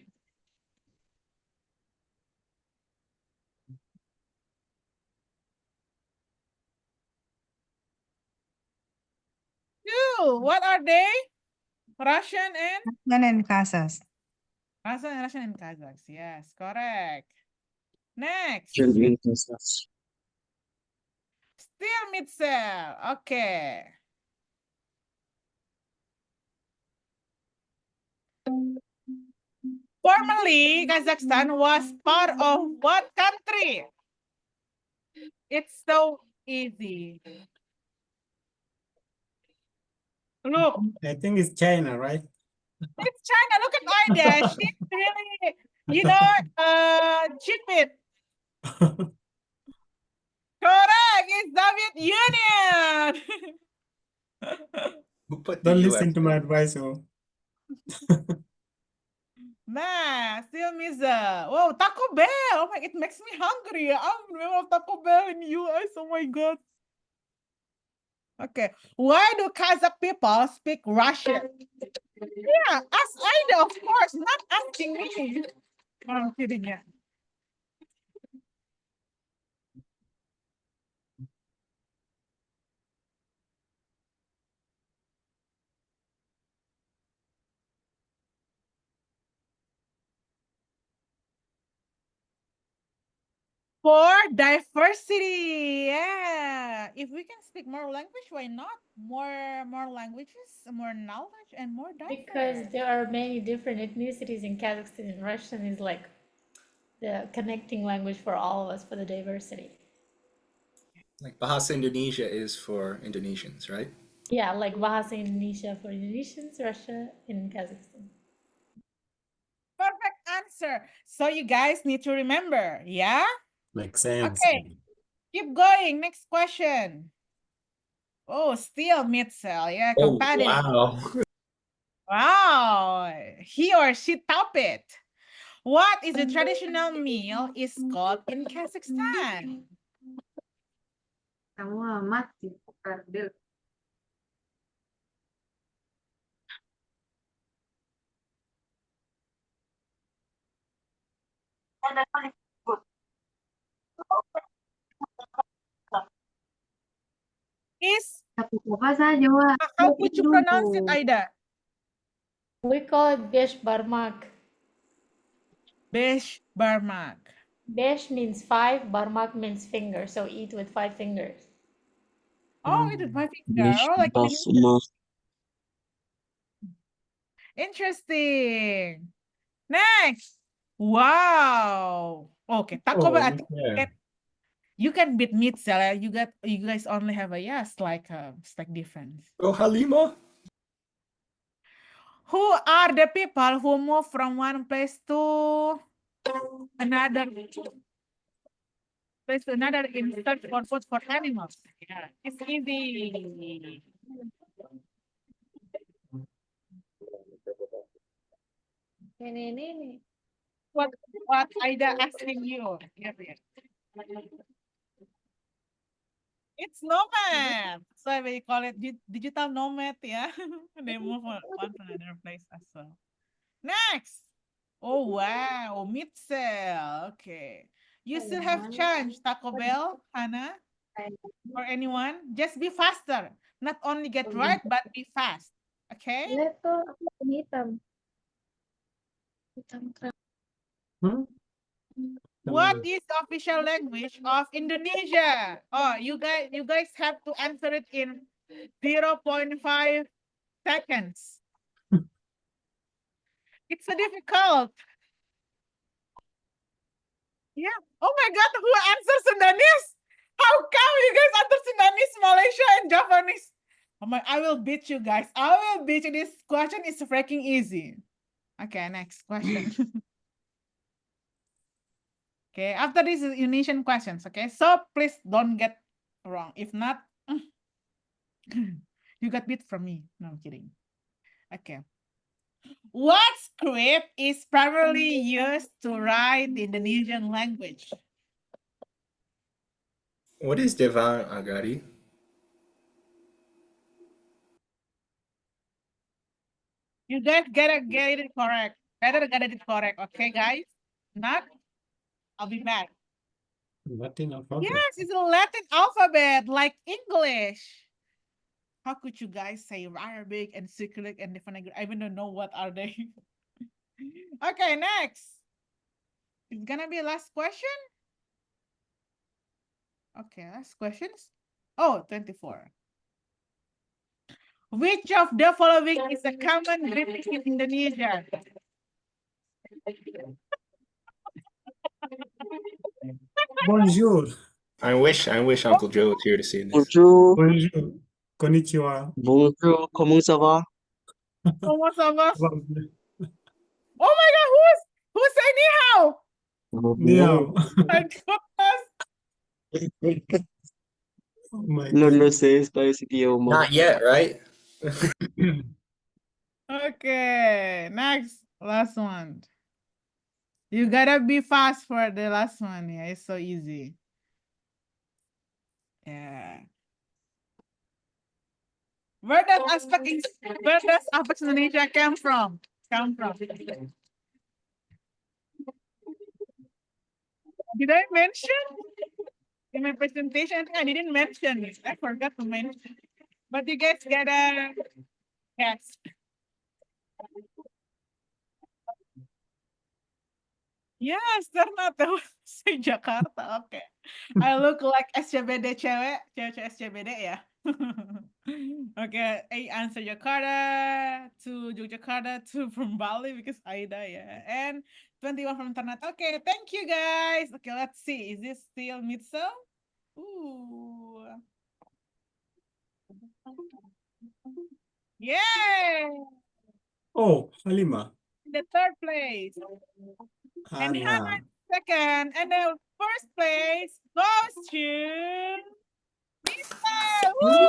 Two. What are they? Russian and Kazakh. Russian and Kazakhs. Yes, correct. Next. German Kazakhs. Still Mitzel. Okay. Formerly, Kazakhstan was part of what country? It's so easy. Look, I think it's China, right? it's China. Look at Ida. She's really, cheap it. Correct. It's Soviet Union. Who put the Don't US? listen to my advice. Oh. Nah, still miss Whoa, Taco Bell. Oh my, it makes me hungry. I'm remember of Taco Bell in US. Oh my god. Okay. Why do Kazakh people speak Russian? Yeah, ask Ida, of course, not asking me. No, I'm kidding, yeah. For diversity, yeah. If we can speak more language, why not? More languages, more knowledge, and more diverse. Because there are many different ethnicities in Kazakhstan, and Russian is like the connecting language for all of us for the diversity. Like Bahasa Indonesia is for Indonesians, right? Yeah, like Bahasa Indonesia for Indonesians, Russia, and Kazakhstan. Perfect answer. So you guys need to remember, yeah? Makes sense. Okay, keep going. Next question. Oh, still Mitzel, yeah, Oh, competitive. wow. Wow, he or she top it. What is the traditional meal is called in Kazakhstan? Kamu amat sih, Kardil. Is Apa saja, Wak? how would you pronounce it, Aida? We call it besh barmak. Besh barmak. Besh means 5, barmak means finger, so eat with 5 fingers. Oh, it is my finger. Beş Oh, like basma. interesting. Next. Wow. Okay, Taco Bell. I think yeah. you can beat Mitzel. You guys only have a yes, like difference. Oh, Halima. Who are the people who move from one place to another in search for food for animals? Yeah, it's easy. Ini. What Ida asking you? Yes, yes. It's nomad. So we call it digital nomad, yeah. They move on to another place as well. Next. Oh wow, Mitzel. Okay. You still have chance, Taco Bell, Hannah, or anyone. Just be faster. Not only get right, but be fast. Okay? Itu hitam. Hmm? What is the official language of Indonesia? Oh, you guys have to answer it in 0.5 seconds. It's so difficult. Yeah. Oh my God, who answers Sundanese? How come you guys answer Sundanese, Malaysia, and Japanese? Oh my, I will beat you guys. I will beat you. This question is freaking easy. Okay, next question. Okay, after this is Indonesian questions. Okay, so please don't get wrong. If not, You got bit from me. No, I'm kidding. Okay. What script is primarily used to write the Indonesian language? What is Devan Agari? You guys gotta get it correct. Better get it correct, okay, guys? Not, I'll be back. Latin alphabet. Yes, it's a Latin alphabet, like English. How could you guys say Arabic and Cyrillic and different? I even don't know what are they. Okay, next. It's gonna be last question. Okay, last questions. Oh, 24. Which of the following is a common greeting in Indonesia? Bonjour. I wish Uncle Joe was here to see this. Bonjour. Bonjour. Konnichiwa. Bonjour. Comment ça va? Almost. Oh my God, who say ni hao? Niao. My goodness. Oh my No, God. no sé ese idioma. Not yet, right? Okay, next, last one. You gotta be fast for the last one. Yeah, it's so easy. Yeah. Where does aspect Indonesia come from? Did I mention in my presentation? I think I didn't mention it. I forgot to mention. But you guys gotta guess. Yes, Ternate say Jakarta. Okay. I look like SCBD cewek SCBD ya. Okay, A answer Jakarta, to Yogyakarta, two from Bali because Aida, yeah. And 21 from Ternate. Okay, thank you guys. Okay, let's see. Is this still Mitso? Ooh. Yay! Oh, Halima. The third place. And Hannah second. And the first place goes to Mitso. Woo!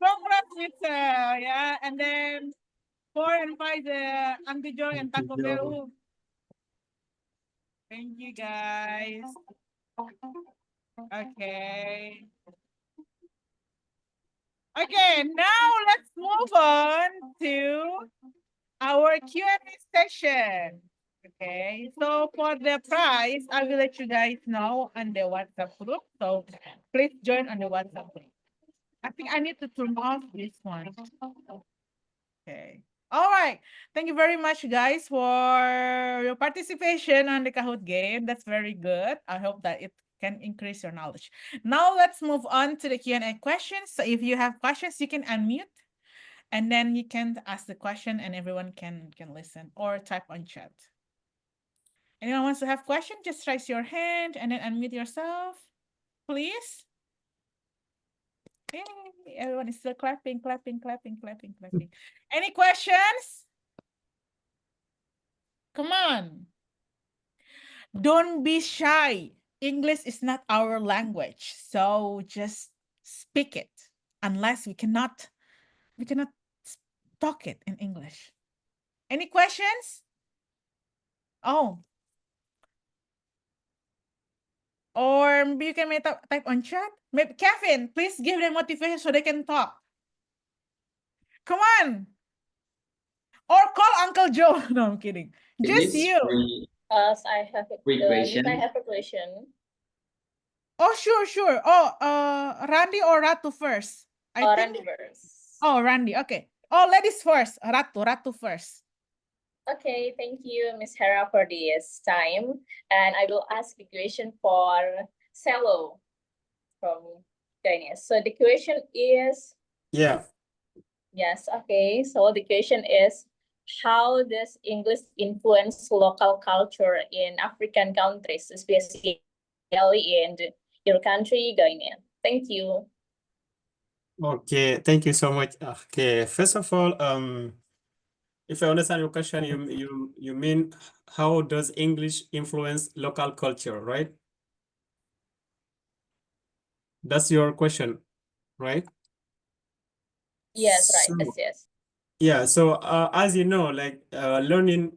Congrats, Mitso. Yeah. And then 4 and 5, Auntie Joy and Taco Bell. Thank you guys. Okay. Okay, now let's move on to our Q&A session. Okay, so for the prize, I will let you guys know on the WhatsApp group. So please join on the WhatsApp group. I think I need to turn off this one. Okay. All right. Thank you very much, guys, for your participation on the Kahoot game. That's very good. I hope that it can increase your knowledge. Now let's move on to the Q&A questions. So if you have questions, you can unmute and then you can ask the question and everyone can listen or type on chat. Anyone wants to have question, just raise your hand and then unmute yourself, please. Yay, everyone is still clapping. Any questions? Come on. Don't be shy. English is not our language, so just speak it. Unless we cannot talk it in English. Any questions? Oh. Or maybe you can type on chat. Maybe Kevin, please give them motivation so they can talk. Come on. Or call Uncle Joe. No, I'm kidding. Just you. I have a question. I have a question. Oh, sure. Oh, Randy or Ratu first? I think Randy first. Oh, Randy. Okay. Oh, ladies first. Ratu first. Okay, thank you, Miss Hera, for this time. And I will ask the question for Cello from Chinese. So the question is... Yeah. Yes, okay. So the question is, how does English influence local culture in African countries, especially in your country, Guinea? Thank you. Okay, thank you so much. Okay, first of all, if I understand your question, you mean how does English influence local culture, right? That's your question. right? Yes, right. So, Yes. yeah, so as you know, like learning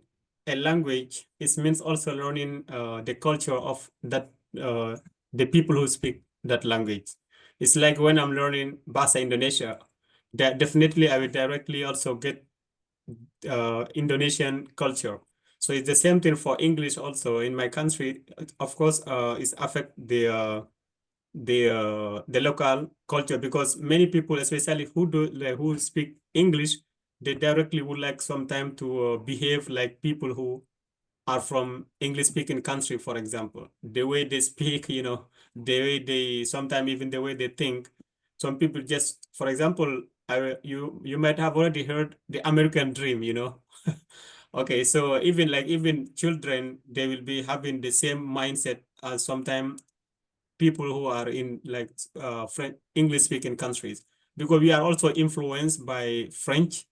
a language, it means also learning the culture of that the people who speak that language. It's like when I'm learning Bahasa Indonesia, that definitely I will directly also get Indonesian culture. So it's the same thing for English also in my country. Of course, it's affect the local culture because many people, especially who do like, who speak English, they directly would like sometime to behave like people who are from English speaking country, for example. The way they speak, the way they sometimes even the way they think. Some people just, for example, you might have already heard the American dream. Okay, so even children, they will be having the same mindset as sometimes people who are in like French English speaking countries because we are also influenced by French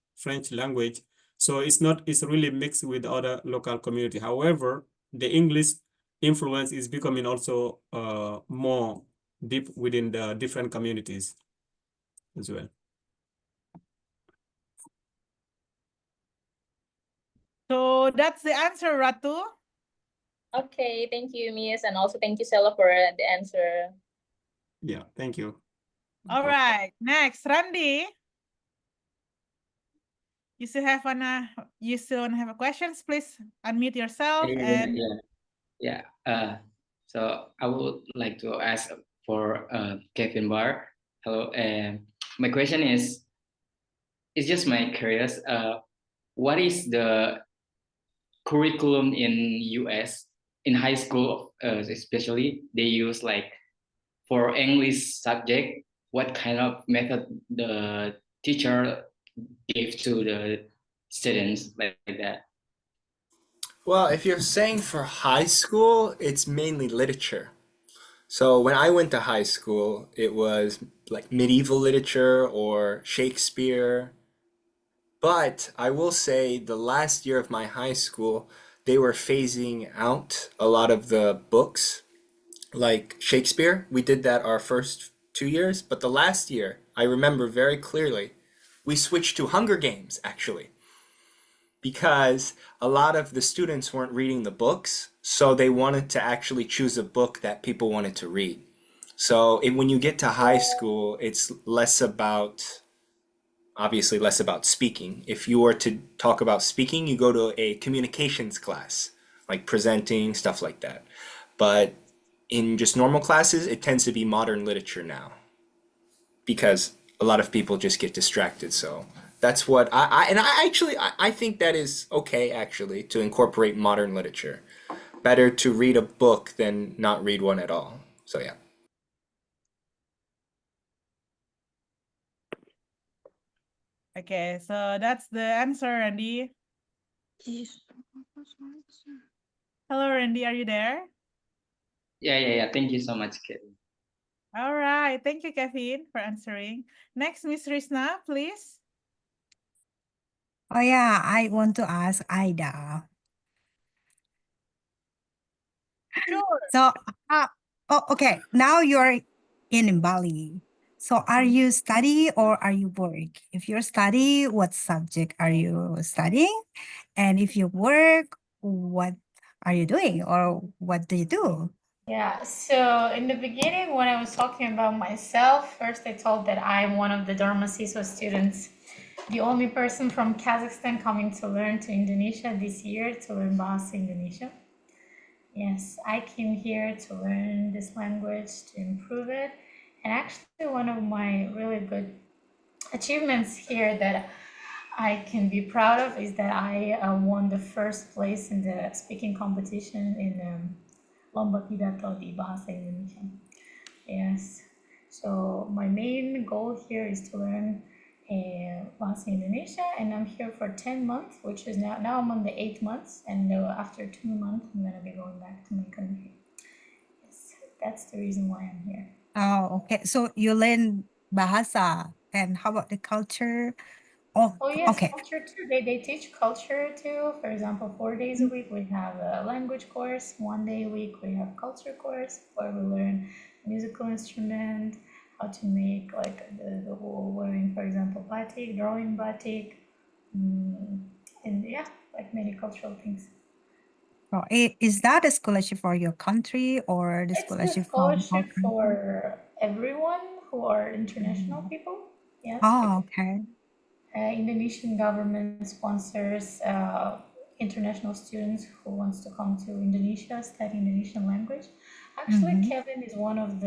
language. So it's really mixed with other local community. However, the English influence is becoming also more deep within the different communities as well. So that's the answer, Ratu. Okay, thank you, Miss, and also thank you, Stella, for the answer. Yeah, thank you. All right, next, Randy. You still have wanna have a questions? Please unmute yourself and Yeah. So I would like to ask for Kevin Barr. Hello. And my question is, it's just my curious. What is the curriculum in US in high school, especially they use like for English subject? What kind of method the teacher gave to the students like that? Well, if you're saying for high school, it's mainly literature. So when I went to high school, it was like medieval literature or Shakespeare. But I will say the last year of my high school, they were phasing out a lot of the books, like Shakespeare. We did that our first 2 years, but the last year, I remember very clearly, we switched to Hunger Games, actually, because a lot of the students weren't reading the books, so they wanted to actually choose a book that people wanted to read. So when you get to high school, it's obviously less about speaking. If you were to talk about speaking, you go to a communications class, like presenting, stuff like that. But in just normal classes, it tends to be modern literature now because a lot of people just get distracted. So that's what I think that is okay actually to incorporate modern literature. Better to read a book than not read one at all. So yeah. okay, so that's the answer, Randy. Hello, Randy, are you there? Yeah. Thank you so much, Kevin. All right, thank you, Kevin, for answering. Next, Miss Risna, please. Oh yeah, I want to ask Ida. Sure. So, okay. Now you're in Bali. So, are you study or are you work? If you're study, what subject are you studying? And if you work, what are you doing or what do you do? Yeah, so in the beginning, when I was talking about myself, first I told that I'm one of the Dharma CISO students, the only person from Kazakhstan coming to learn to Indonesia this year to learn Bahasa Indonesia. Yes, I came here to learn this language, to improve it. And actually, one of my really good achievements here that I can be proud of is that I won the first place in the speaking competition in Lomba Pidato di Bahasa Indonesia. Yes. So my main goal here is to learn Bahasa Indonesia, and I'm here for 10 months, which is now I'm on the 8 months, and after 2 months, I'm gonna be going back to my country. Yes, that's the reason why I'm here. Oh, okay. So you learn Bahasa. And how about the culture? Oh, Oh yes, okay. culture too. They teach culture too. For example, 4 days a week we have a language course. 1 day a week we have culture course where we learn musical instrument, how to make like the whole wearing, for example, batik, drawing batik, and yeah, like many cultural things. So is that a scholarship for your country or the It's a scholarship from our scholarship country? for everyone who are international people. Yes. Oh, okay. Indonesian government sponsors international students who wants to come to Indonesia, study Indonesian language. Actually, Mhm. Kevin is one of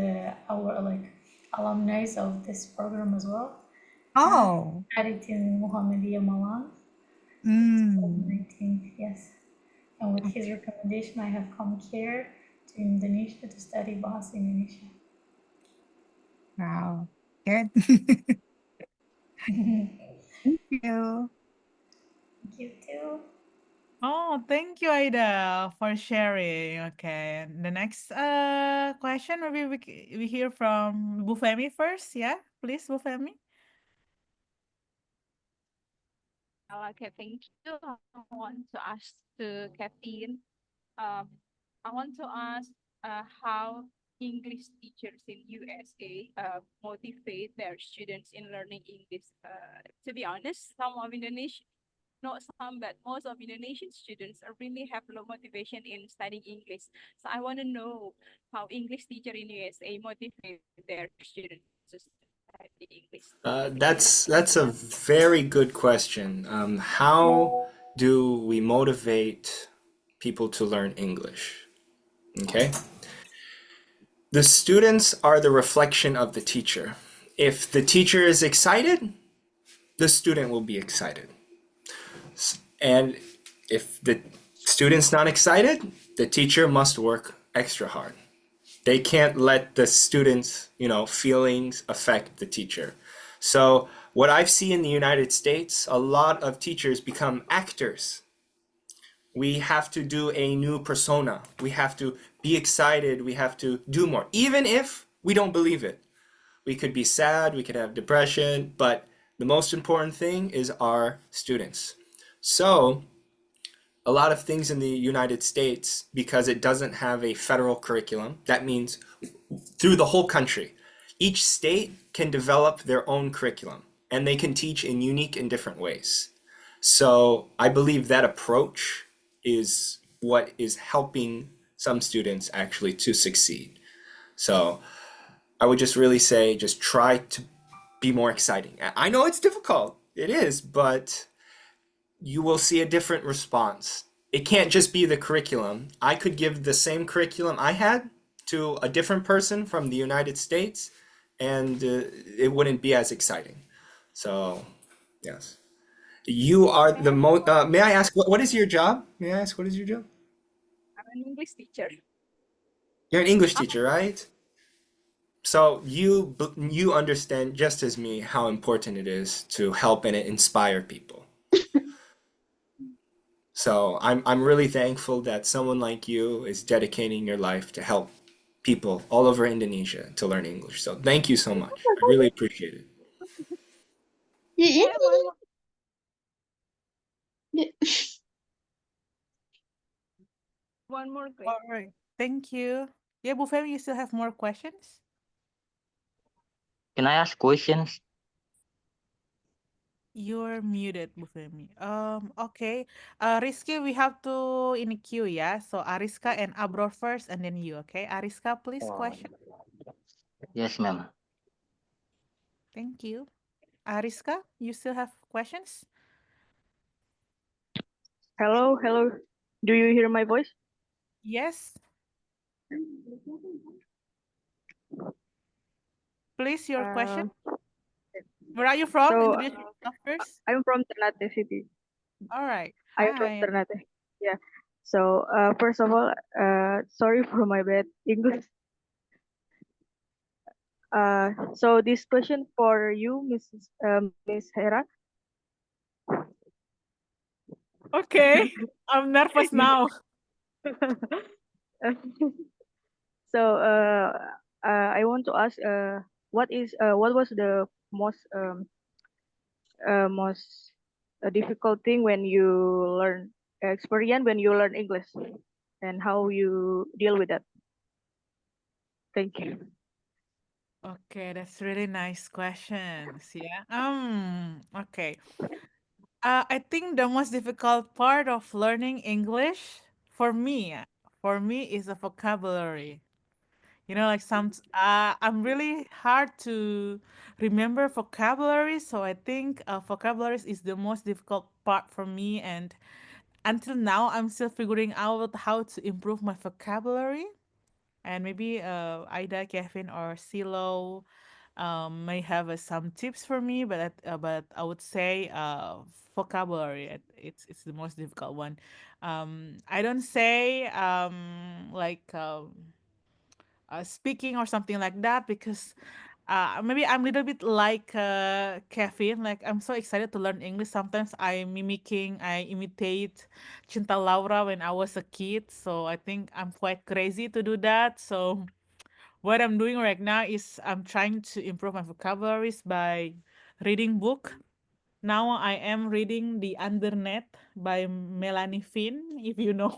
our like alumni of this program as well. Oh. Studied in Muhammadiyah Malang, Mm. 2019, yes. And with his recommendation, I have come here to Indonesia to study Bahasa Indonesia. Wow. Good. Thank you. You too. Oh, thank you, Aida, for sharing. Okay, the next question maybe we hear from Bufemi first. Yeah, please, Bufemi. Okay, thank you. I want to ask to Kevin. Um, I want to ask how English teachers in USA motivate their students in learning English. To be honest, some of Indonesian, not some, but most of Indonesian students are really have low motivation in studying English. So I want to know how English teacher in USA motivate their students to study English. That's a very good question. How do we motivate people to learn English? Okay. The students are the reflection of the teacher. If the teacher is excited, the student will be excited. And if the student's not excited, the teacher must work extra hard. They can't let the students, feelings affect the teacher. So what I've seen in the United States, a lot of teachers become actors. We have to do a new persona. We have to be excited. We have to do more, even if we don't believe it. We could be sad, we could have depression, but the most important thing is our students. So a lot of things in the United States, because it doesn't have a federal curriculum, that means through the whole country, each state can develop their own curriculum and they can teach in unique and different ways. So I believe that approach is what is helping some students actually to succeed. So I would just really say, just try to be more exciting. I know it's difficult, it is, but you will see a different response. It can't just be the curriculum. I could give the same curriculum I had to a different person from the United States, and it wouldn't be as exciting. So, yes. You are the most. May I ask, what is your job? May I ask, what is your job? I'm an English teacher. You're an English teacher, right? So you understand just as me how important it is to help and inspire people. So I'm really thankful that someone like you is dedicating your life to help people all over Indonesia to learn English. So thank you so much. I really appreciate it. I have one more question. All right, thank you. Yeah, Bufemi, you still have more questions? Can I ask questions? You're muted, Bufemi. Okay. Rizky, we have to in a queue, yeah. So Ariska and Abror first, and then you. Okay, Ariska, please question. Yes, ma'am. Thank you. Ariska, you still have questions? Hello, hello. Do you hear my voice? Yes. Please, your question. Where are you from? So Introduce yourself first. I'm from Ternate City. All right. I'm from Hi. Ternate. Yeah. So first of all, sorry for my bad English. So this question for you, Miss Hera. Okay. I'm nervous now. So I want to ask, what was the most difficult thing when you experience when you learn English, and how you deal with that? Thank you. Okay, that's really nice questions. Yeah. Okay. I think the most difficult part of learning English for me is the vocabulary. You know, like I'm really hard to remember vocabulary, so I think vocabularies is the most difficult part for me, and until now, I'm still figuring out how to improve my vocabulary. And maybe Ida, Kevin, or Silo may have some tips for me, but I would say vocabulary. It's the most difficult one. I don't say speaking or something like that because maybe I'm a little bit like Kevin. Like I'm so excited to learn English. Sometimes I imitate Cinta Laura when I was a kid. So I think I'm quite crazy to do that. So what I'm doing right now is I'm trying to improve my vocabularies by reading book. Now I am reading The Undernet by Melanie Finn, if you know,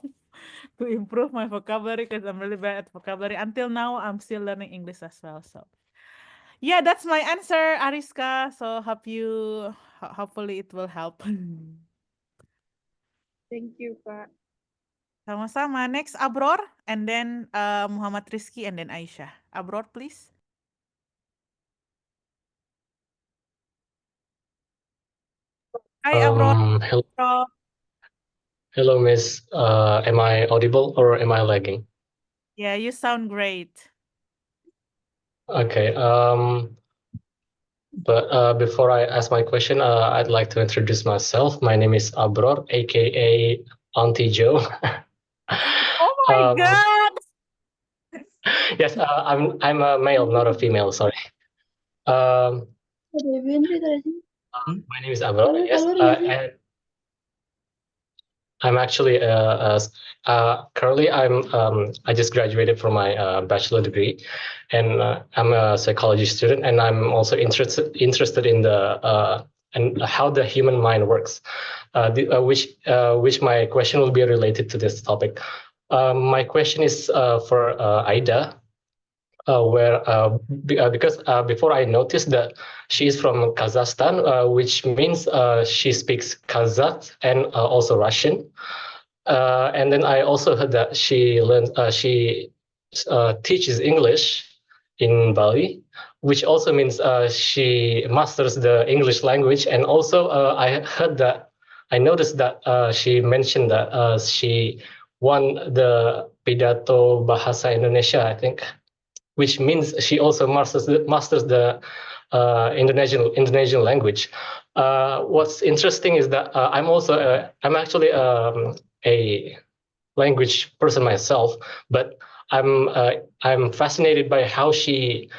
to improve my vocabulary because I'm really bad at vocabulary. Until now, I'm still learning English as well. So yeah, that's my answer, Ariska. So hopefully it will help. Thank you, Kak. Sama-sama. Next, Abror, and then Muhammad Rizky, and then Aisyah. Abror, please. Hi, Abror. Hello, Abror. hello, Miss. Am I audible or am I lagging? Yeah, you sound great. Okay. But before I ask my question, I'd like to introduce myself. My name is Abror, aka Auntie Joe. Oh my um, God. yes, I'm a male, not a female. Sorry. Um, my name is Abror. Yes, and I'm actually currently I just graduated from my bachelor degree, and I'm a psychology student, and I'm also interested in the and how the human mind works, which my question will be related to this topic. My question is for Aida. Because before I noticed that she is from Kazakhstan, which means she speaks Kazakh and also Russian. And then I also heard that she teaches English in Bali, which also means she masters the English language. And also I noticed that she mentioned that she won the Pidato Bahasa Indonesia, I think, which means she also masters the Indonesian language. What's interesting is that I'm actually a language person myself, but I'm fascinated by how she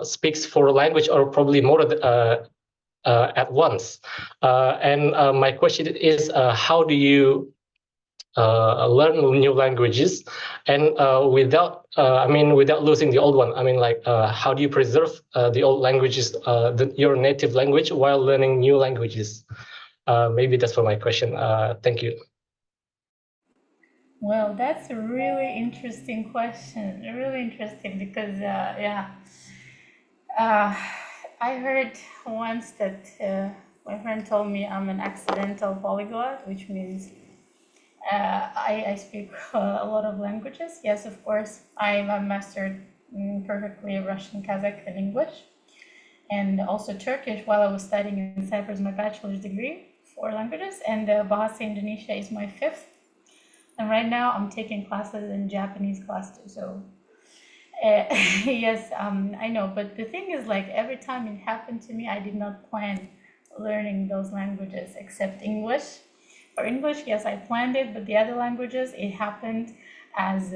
speaks four language or probably more at once. And my question is, how do you learn new languages and without losing the old one? I mean, like, how do you preserve the old languages, your native language, while learning new languages? Maybe that's for my question. Thank you. Well, that's a really interesting question. Really interesting because, I heard once that my friend told me I'm an accidental polyglot, which means I speak a lot of languages. Yes, of course, I mastered perfectly Russian, Kazakh, and English, and also Turkish while I was studying in Cyprus, my bachelor's degree, 4 languages, and Bahasa Indonesia is my 5th. And right now I'm taking classes in Japanese class too. So yes, I know. But the thing is, like, every time it happened to me, I did not plan learning those languages except English. For English, yes, I planned it, but the other languages, it happened as,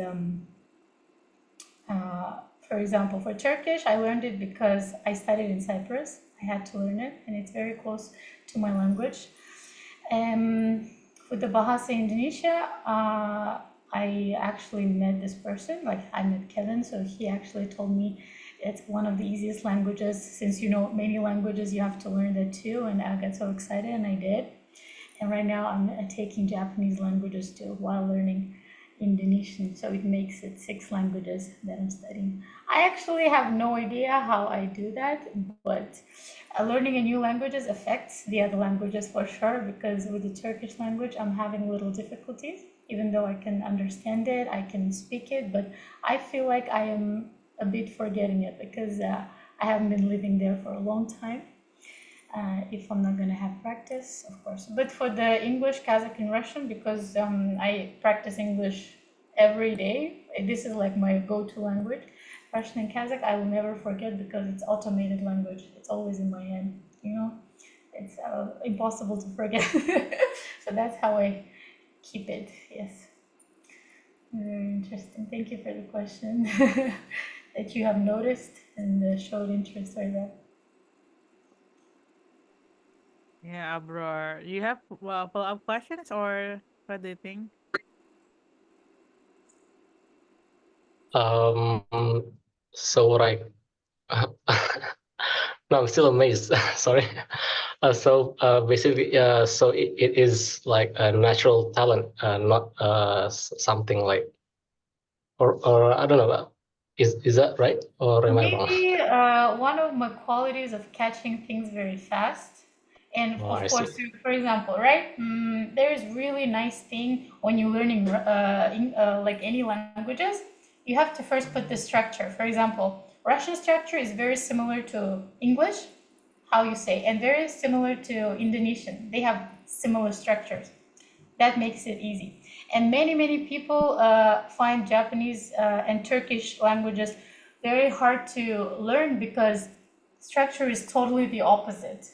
for example, for Turkish, I learned it because I studied in Cyprus. I had to learn it, and it's very close to my language. With the Bahasa Indonesia, I actually met this person, like I met Kevin, so he actually told me it's one of the easiest languages. Since you know many languages, you have to learn that too, and I got so excited, and I did. And right now I'm taking Japanese languages too while learning Indonesian, so it makes it 6 languages that I'm studying. I actually have no idea how I do that, but learning a new languages affects the other languages for sure, because with the Turkish language, I'm having little difficulties. Even though I can understand it, I can speak it, but I feel like I am a bit forgetting it because I haven't been living there for a long time. If I'm not gonna have practice, of course. But for the English, Kazakh, and Russian, because I practice English every day, this is like my go-to language. Russian and Kazakh, I will never forget because it's automated language. It's always in my head, you know? It's impossible to forget. So that's how I keep it, yes. Very interesting. Thank you for the question that you have noticed and showed interest for that. Yeah, bro. You have follow-up questions or what do you think? Um, so right. No, I'm still amazed. Sorry. Basically, so it is like a natural talent, not something like, or I don't know. Is that right or am I wrong? Maybe one of my qualities of catching things very fast. And Oh, of I see. course, for example, right? There is really nice thing when you're learning like any languages. You have to first put the structure. For example, Russian structure is very similar to English, how you say, and very similar to Indonesian. They have similar structures. That makes it easy. And many people find Japanese and Turkish languages very hard to learn because structure is totally the opposite.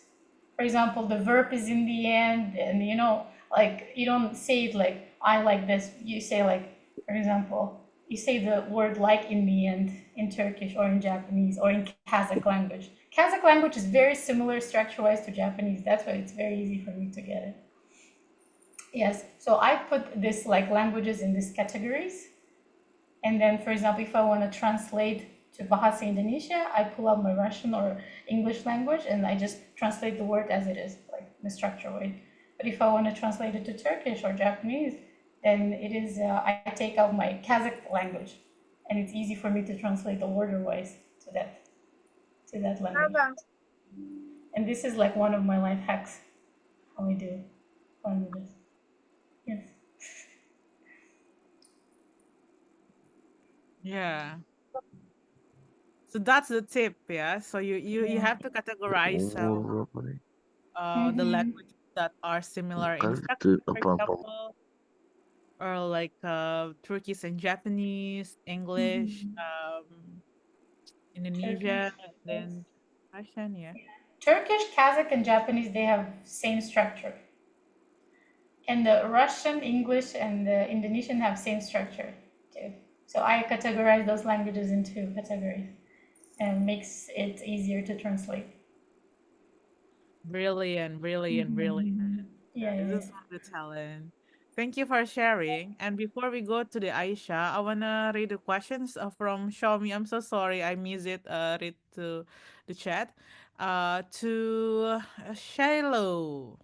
For example, the verb is in the end, and you know, like you don't say it like I like this. You say like, for example, you say the word like in the end in Turkish or in Japanese or in Kazakh language. Kazakh language is very similar structure-wise to Japanese. That's why it's very easy for me to get it. Yes, so I put this like languages in these categories. And then, for example, if I want to translate to Bahasa Indonesia, I pull up my Russian or English language and I just translate the word as it is, like the structure way. But if I want to translate it to Turkish or Japanese, then it is, I take out my Kazakh language and it's easy for me to translate the order wise to that language. And this is like one of my life hacks, how I do languages. Yes. Yeah. So that's the tip, yeah. So you Yeah. have to categorize the Mhm. languages that are similar in structure, for example, or like Turkish and Japanese, English, Mhm. Indonesia, Turkish, and yes. then Russian, yeah. Turkish, Kazakh, and Japanese, they have same structure. And the Russian, English, and the Indonesian have same structure too. So I categorize those languages into categories and makes it easier to translate. Brilliant, brilliant, brilliant. Yeah, Yeah, yeah, this is yeah. the talent. Thank you for sharing. And before we go to the Aisha, I wanna read the questions from Xiaomi. I'm so sorry I missed it. Read to the chat. To Shiloh.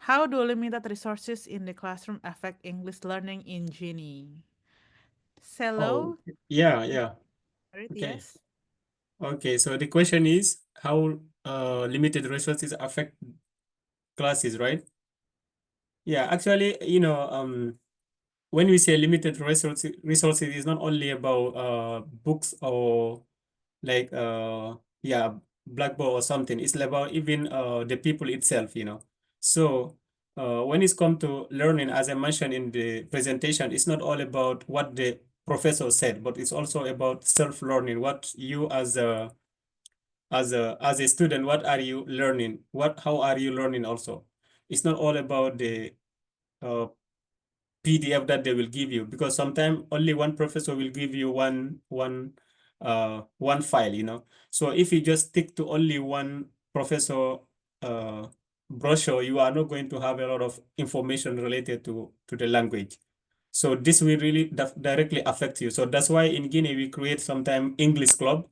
How do limited resources in the classroom affect English learning in Genie? Oh, Selo, yeah, yeah. read Okay. yes. Okay, so the question is how limited resources affect classes, right? Yeah, actually, when we say limited resources is not only about books or like yeah, blackboard or something. It's about even the people itself. So when it's come to learning, as I mentioned in the presentation, it's not all about what the professor said, but it's also about self-learning. What you as a student, what are you learning? How are you learning also? It's not all about the uh, PDF that they will give you, because sometimes only one professor will give you one file. So if you just stick to only one professor uh, brochure, you are not going to have a lot of information related to the language. So this will really directly affect you. So that's why in Guinea we create sometime English club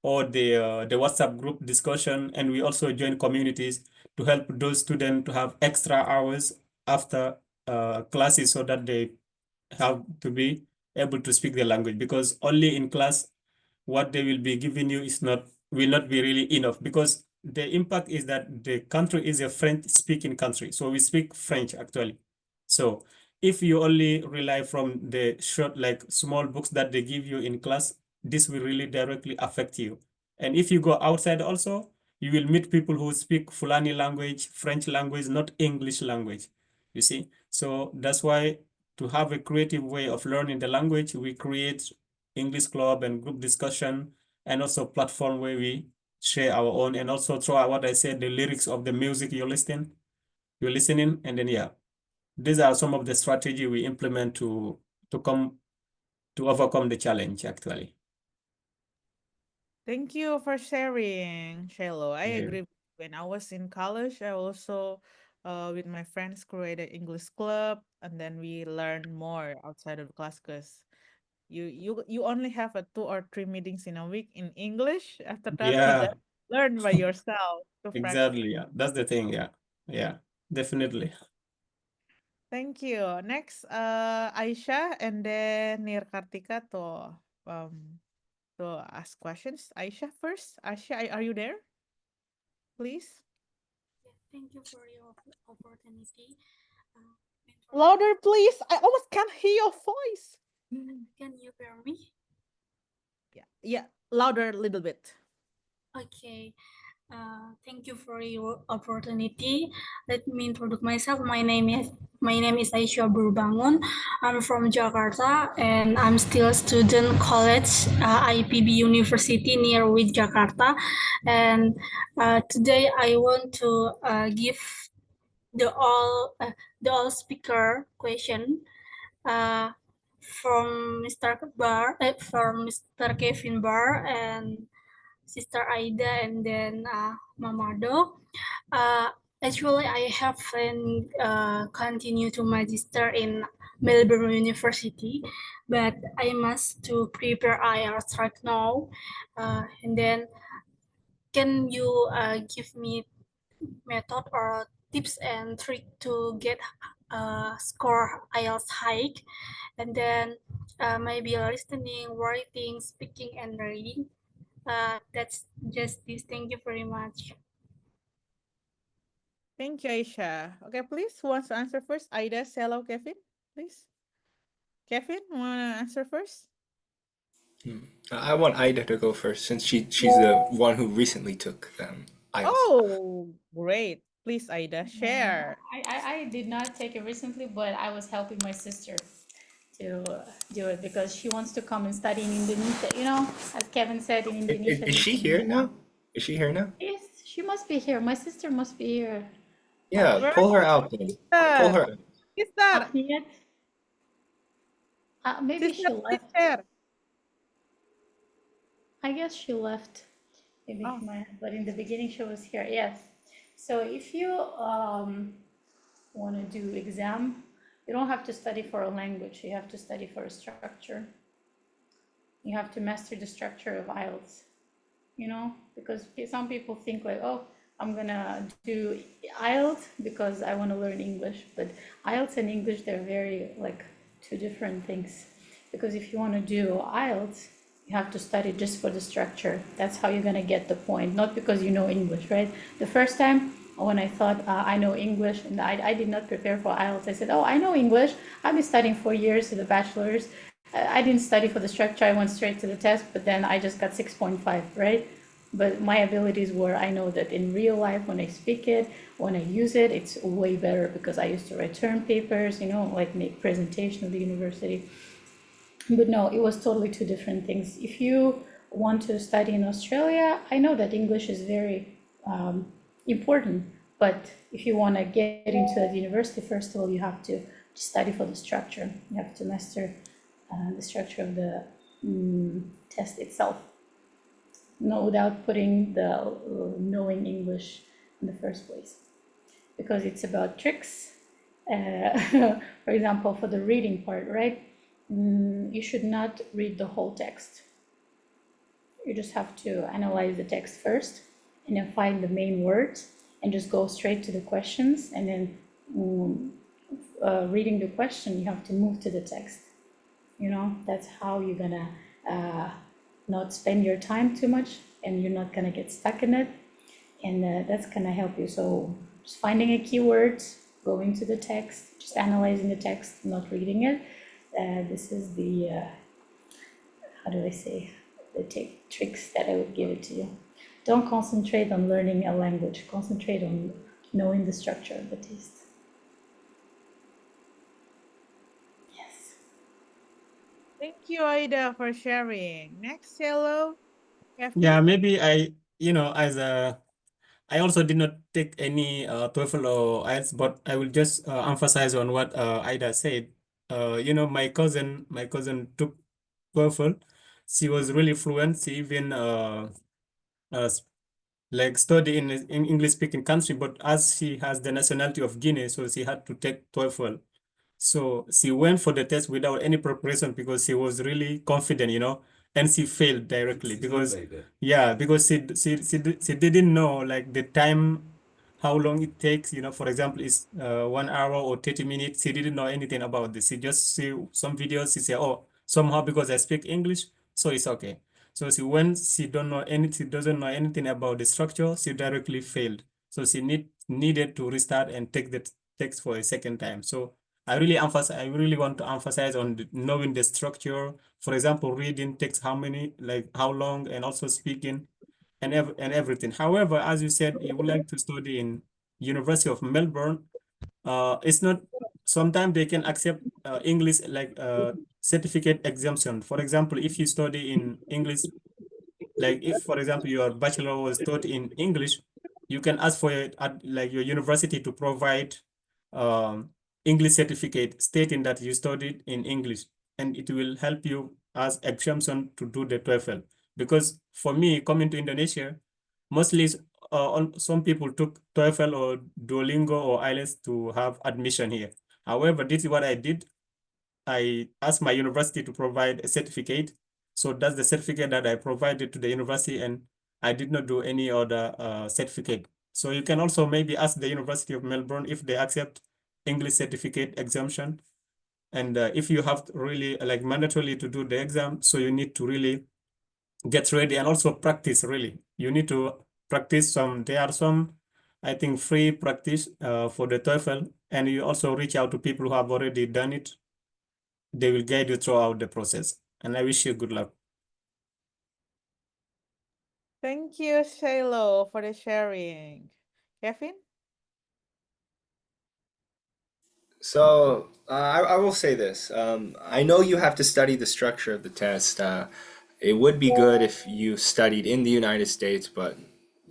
or the WhatsApp group discussion, and we also join communities to help those students to have extra hours after classes so that they have to be able to speak the language, because only in class what they will be giving you is not will not be really enough, because the impact is that the country is a French speaking country, so we speak French actually. So if you only rely from the short, like small books that they give you in class, this will really directly affect you. And if you go outside also, you will meet people who speak Fulani language, French language, not English language, you see. So that's why, to have a creative way of learning the language, we create English club and group discussion, and also platform where we share our own, and also throw out what I said, the lyrics of the music you're listening, and then yeah, these are some of the strategy we implement to overcome the challenge actually. Thank you for sharing, Shelo. I Yeah. agree. When I was in college, I also, with my friends, created English club, and then we learn more outside of class because you only have a 2 or 3 meetings in a week in English. After that, you Yeah, just learn by yourself to practice. exactly. Yeah, that's the thing. Yeah, yeah, definitely. Thank you. Next, Aisha, and then Nir Kartika to ask questions. Aisha first. Aisha, are you there? Please. Thank you for your opportunity. Louder, please. I almost can't hear your voice. Can you hear me? Yeah, louder a little bit. Okay. Thank you for your opportunity. Let me introduce myself. My name is Aisyah Burbangun. I'm from Jakarta and I'm still a student college IPB University near with Jakarta. And today I want to give the all speaker question uh, from Mr. Kevin Barr and Sister Aida, and then Mamado. Uh, Actually, I haven't continued to magister in Melbourne University, but I must to prepare IELTS right now. And then, can you give me method or tips and trick to get score IELTS high? And then maybe listening, writing, speaking, and reading. That's just this. Thank you very much. Thank you, Aisha. Okay, please, who wants to answer first? Aida, Selo, Kevin, please. Kevin, want to answer first? I want Ida to go first since she's the one who recently took IELTS. Oh, great. Please, Aida, share. I did not take it recently, but I was helping my sister to do it because she wants to come and study in Indonesia. You know, as Kevin said, in Indonesia. Is she here now? Is she here now? Yes, she must be here. My sister must be here. Yeah, Where pull her out then. Pull her out. Sister, Yet. Maybe she sister, please left. share. I guess she left. Maybe she might have, but in the beginning she was here. Yes. So if you want to do exam, you don't have to study for a language. You have to study for a structure. You have to master the structure of IELTS. You know, because some people think like, oh, I'm gonna do IELTS because I want to learn English. But IELTS and English, they're very like two different things. Because if you want to do IELTS, you have to study just for the structure. That's how you're gonna get the point, not because you know English, right? The first time when I thought I know English and I did not prepare for IELTS, I said, oh, I know English. I've been studying 4 years in the bachelor's. I didn't study for the structure. I went straight to the test, but then I just got 6.5, right? But my abilities were, I know that in real life, when I speak it, when I use it, it's way better because I used to write term papers, you know, like make presentation of the university. But no, it was totally two different things. If you want to study in Australia, I know that English is very important, but if you want to get into the university, first of all, you have to study for the structure. You have to master the structure of the test itself. No, without putting the knowing English in the first place, because it's about tricks. For example, for the reading part, right? You should not read the whole text. You just have to analyze the text first and then find the main words and just go straight to the questions and then reading the question, you have to move to the text. You know, that's how you're gonna not spend your time too much, and you're not gonna get stuck in it. And that's gonna help you. So just finding a keyword, going to the text, just analyzing the text, not reading it. This is the, how do I say, the tricks that I would give it to you. Don't concentrate on learning a language, concentrate on knowing the structure of the text. Yes. Thank you, Aida, for sharing. Next, hello, Kathy. Yeah, maybe as I also did not take any TOEFL or IELTS, but I will just emphasize on what Ida said. My cousin took TOEFL. She was really fluent. She even s- like study in English speaking country, but as she has the nationality of Guinea, so she had to take TOEFL. So she went for the test without any preparation because she was really confident, and she failed directly because yeah, because she didn't know like the time, how long it takes, for example, is 1 hour or 30 minutes. She didn't know anything about this. She just see some videos. She said, oh, somehow because I speak English, so it's okay. So she doesn't know anything about the structure, she directly failed. So she needed to restart and take the text for a second time. So I really want to emphasize on knowing the structure. For example, reading takes how long, and also speaking and everything. However, as you said, you would like to study in University of Melbourne. It's not, sometimes they can accept English like certificate exemption. For example, if you study in English, like if, for example, your bachelor was taught in English, you can ask for like your university to provide um, English certificate stating that you studied in English, and it will help you as exemption to do the TOEFL. Because for me, coming to Indonesia, mostly some people took TOEFL or Duolingo or IELTS to have admission here. However, this is what I did. I asked my university to provide a certificate. So that's the certificate that I provided to the university, and I did not do any other certificate. So you can also maybe ask the University of Melbourne if they accept English certificate exemption. And if you have really like mandatorily to do the exam, so you need to really get ready and also practice really. You need to practice there are some, I think, free practice for the TOEFL, and you also reach out to people who have already done it. They will guide you throughout the process. And I wish you good luck. Thank you, Shiloh, for the sharing. Kevin? So I will say this. I know you have to study the structure of the test. It would be good if you studied in the United States, but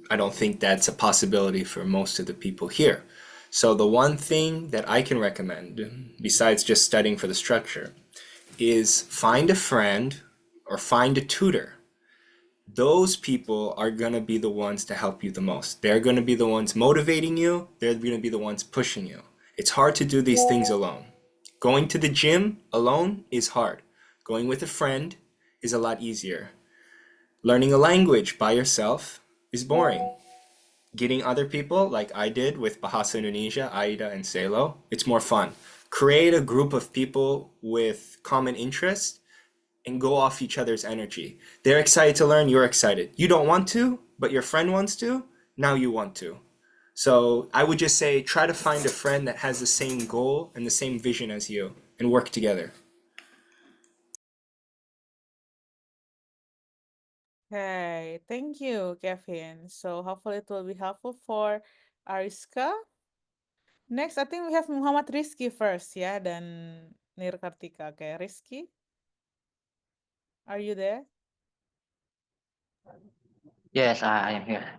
I don't think that's a possibility for most of the people here. So the one thing that I can recommend, besides just studying for the structure, is find a friend or find a tutor. Those people are going to be the ones to help you the most. They're going to be the ones motivating you. They're going to be the ones pushing you. It's hard to do these things alone. Going to the gym alone is hard. Going with a friend is a lot easier. Learning a language by yourself is boring. Getting other people, like I did with Bahasa Indonesia, Aida and Selo, it's more fun. Create a group of people with common interests and go off each other's energy. They're excited to learn, you're excited. You don't want to, but your friend wants to, now you want to. So I would just say try to find a friend that has the same goal and the same vision as you and work together. Okay, thank you, Kevin. So hopefully it will be helpful for Ariska. Next, I think we have Muhammad Rizky first, ya, dan Nir Kartika. Okay, Rizky, are you there? Yes, I am here.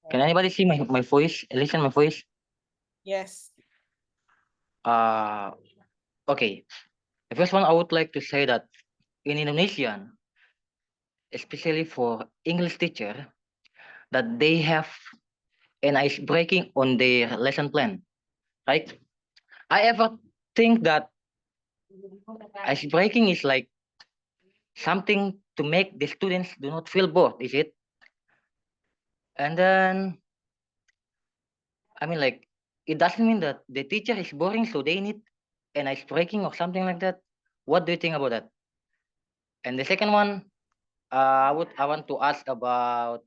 Can anybody see my voice? Listen my voice? Yes. Okay. The first one I would like to say that in Indonesian, especially for English teacher, that they have an ice breaking on their lesson plan, right? I ever think that ice breaking is like something to make the students do not feel bored, is it? And then, I mean, like, it doesn't mean that the teacher is boring, so they need an ice breaking or something like that. What do you think about that? And the second one, I want to ask about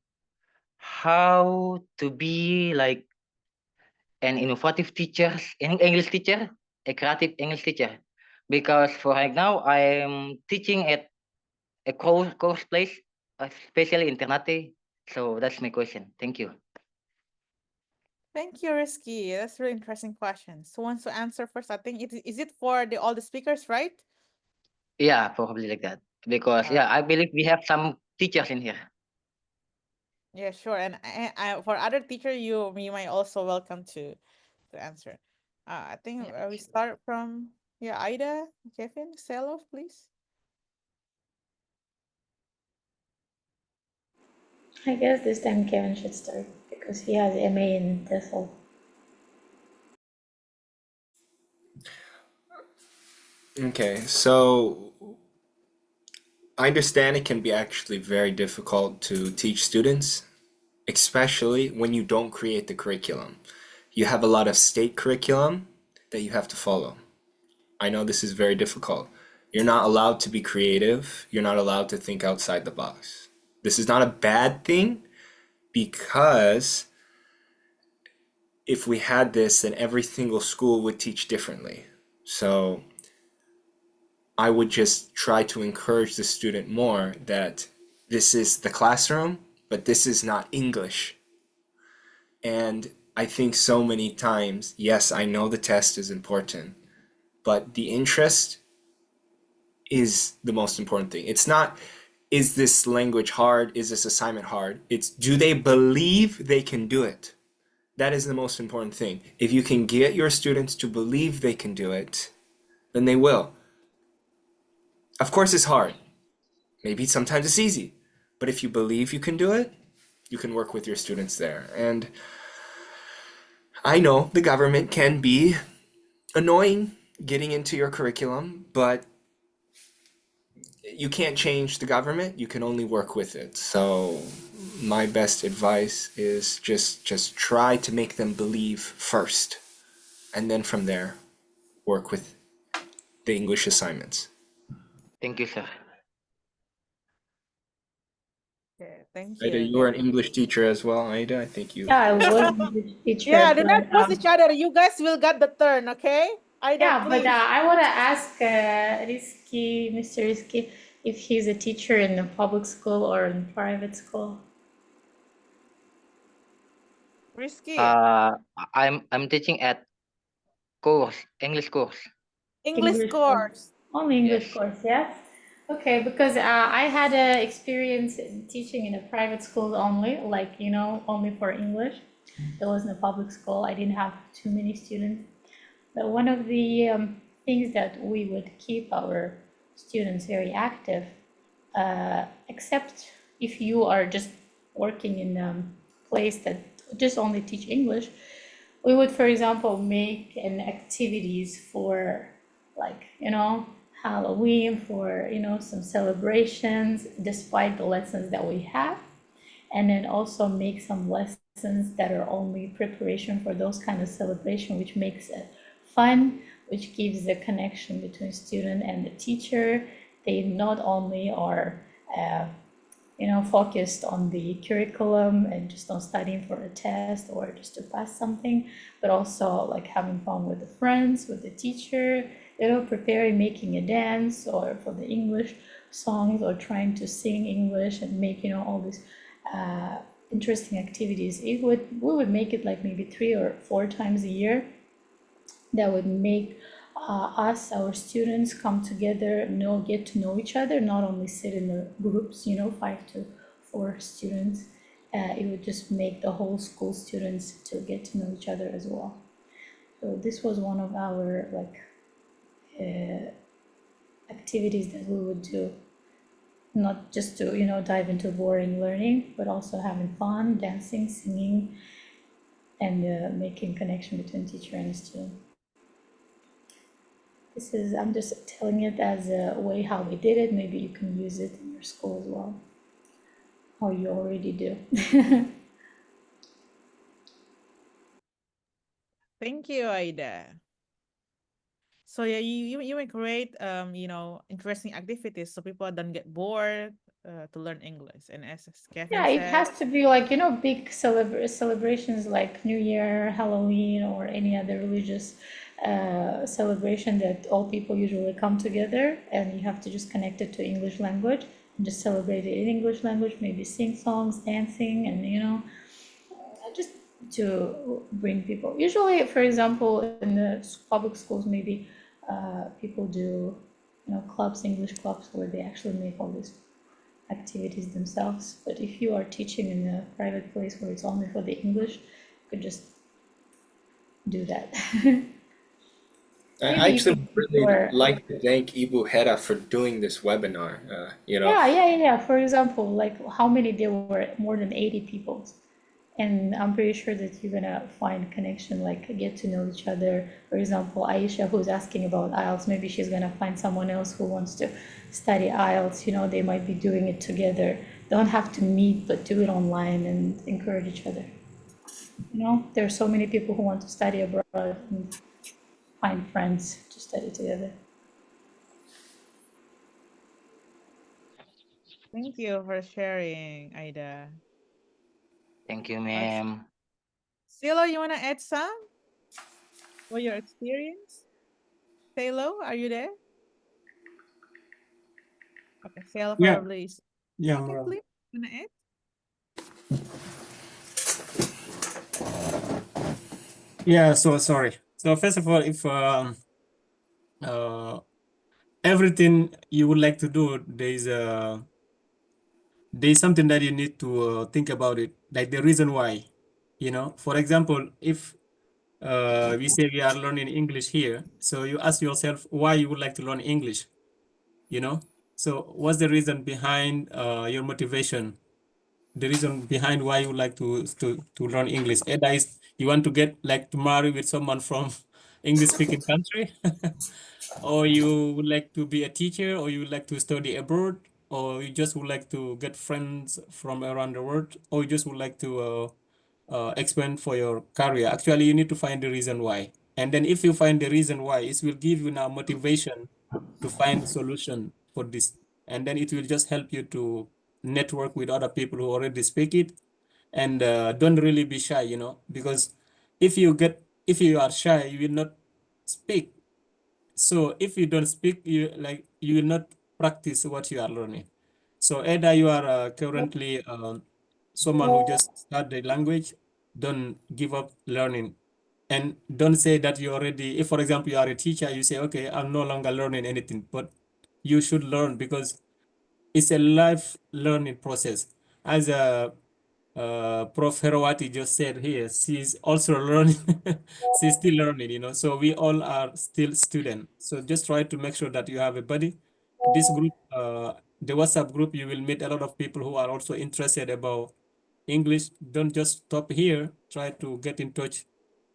how to be like an innovative teacher, an English teacher, a creative English teacher. Because for right now, I'm teaching at a course place, especially in Ternate. So that's my question. Thank you. Thank you, Risky. That's a really interesting question. So wants to answer first? I think is it for all the speakers, right? Yeah, probably like that. Because yeah, I believe we have some teachers in here. Yeah, sure. And for other teacher, you might also welcome to answer. I think we start from Ida, Kevin, Selov, please. I guess this time Kevin should start because he has MA in TESOL. Okay, so I understand it can be actually very difficult to teach students, especially when you don't create the curriculum. You have a lot of state curriculum that you have to follow. I know this is very difficult. You're not allowed to be creative. You're not allowed to think outside the box. This is not a bad thing because if we had this, then every single school would teach differently. So I would just try to encourage the student more that this is the classroom, but this is not English. And I think so many times, yes, I know the test is important, but the interest is the most important thing. It's not, is this language hard? Is this assignment hard? It's, do they believe they can do it? That is the most important thing. If you can get your students to believe they can do it, then they will. Of course, it's hard. Maybe sometimes it's easy. But if you believe you can do it, you can work with your students there. And I know the government can be annoying getting into your curriculum, but you can't change the government. You can only work with it. So my best advice is just try to make them believe first, and then from there work with the English assignments. Thank you, sir. Okay, thank Ida, you, you were an Kevin. English teacher as well, Ida. I think you. Yeah, I was English teacher. Yeah, do not but, cross each other. You guys will get the turn, okay? Ida, yeah, but please. I want to ask Mr. Risky, if he's a teacher in a public school or in private school. Risky. I'm teaching at English course. English course. Only English Yes. course, yeah? Okay, because I had a experience in teaching in a private school only, like, only for English. It wasn't a public school. I didn't have too many students. But one of the things that we would keep our students very active, except if you are just working in a place that just only teach English, we would, for example, make an activities for like, Halloween, for, some celebrations despite the lessons that we have. And then also make some lessons that are only preparation for those kind of celebration, which makes it fun, which gives the connection between student and the teacher. They not only are focused on the curriculum and just on studying for a test or just to pass something, but also like having fun with the friends, with the teacher, preparing, making a dance or for the English songs or trying to sing English and make, all these interesting activities. We would make it like maybe 3 or 4 times a year. That would make our students come together, get to know each other, not only sit in the groups, 5 to 4 students. It would just make the whole school students to get to know each other as well. So this was one of our activities that we would do, not just to dive into boring learning, but also having fun, dancing, singing, and making connection between teacher and student. I'm just telling it as a way how we did it. Maybe you can use it in your school as well, or you already do. Thank you, Ida. So yeah, you may create interesting activities so people don't get bored to learn English. And as Kevin Yeah, it said, has to be like, big celebrations like New Year, Halloween, or any other religious celebration that all people usually come together, and you have to just connect it to English language and just celebrate it in English language, maybe sing songs, dancing, and just to bring people. Usually, for example, in the public schools, maybe people do, clubs, English clubs, where they actually make all these activities themselves. But if you are teaching in a private place where it's only for the English, you could just do that. I Maybe you actually could would put really your like to thank Ibu Hera for doing this webinar. yeah. For example, like how many there were, more than 80 people. And I'm pretty sure that you're gonna find connection, like get to know each other. For example, Aisha, who's asking about IELTS, maybe she's gonna find someone else who wants to study IELTS. They might be doing it together. Don't have to meet, but do it online and encourage each other. There are so many people who want to study abroad and find friends to study together. thank you for sharing, Aida. Thank you, ma'am. Silo, you want to add some for your experience? Silo, are you there? Okay, Silo Yeah, probably is. yeah, Okay, bro. please. Want to add? Yeah, so sorry. So first of all, if uh everything you would like to do, there's something that you need to think about it, like the reason why. For example, if we say we are learning English here, so you ask yourself why you would like to learn English. So what's the reason behind your motivation? The reason behind why you would like to learn English? Either is you want to get like to marry with someone from English speaking country, or you would like to be a teacher, or you would like to study abroad, or you just would like to get friends from around the world, or you just would like to expand for your career. Actually, you need to find the reason why. And then if you find the reason why, it will give you now motivation to find solution for this. And then it will just help you to network with other people who already speak it. And don't really be shy, because if you are shy, you will not speak. So if you don't speak, you will not practice what you are learning. So either you are currently someone who just start the language, don't give up learning, and don't say that you already. If for example you are a teacher, you say, okay, I'm no longer learning anything, but you should learn because it's a life learning process. As Prof. Herawati just said here, she's also learning. She's still learning, So we all are still students. So just try to make sure that you have a buddy. This group, the WhatsApp group, you will meet a lot of people who are also interested about English. Don't just stop here. Try to get in touch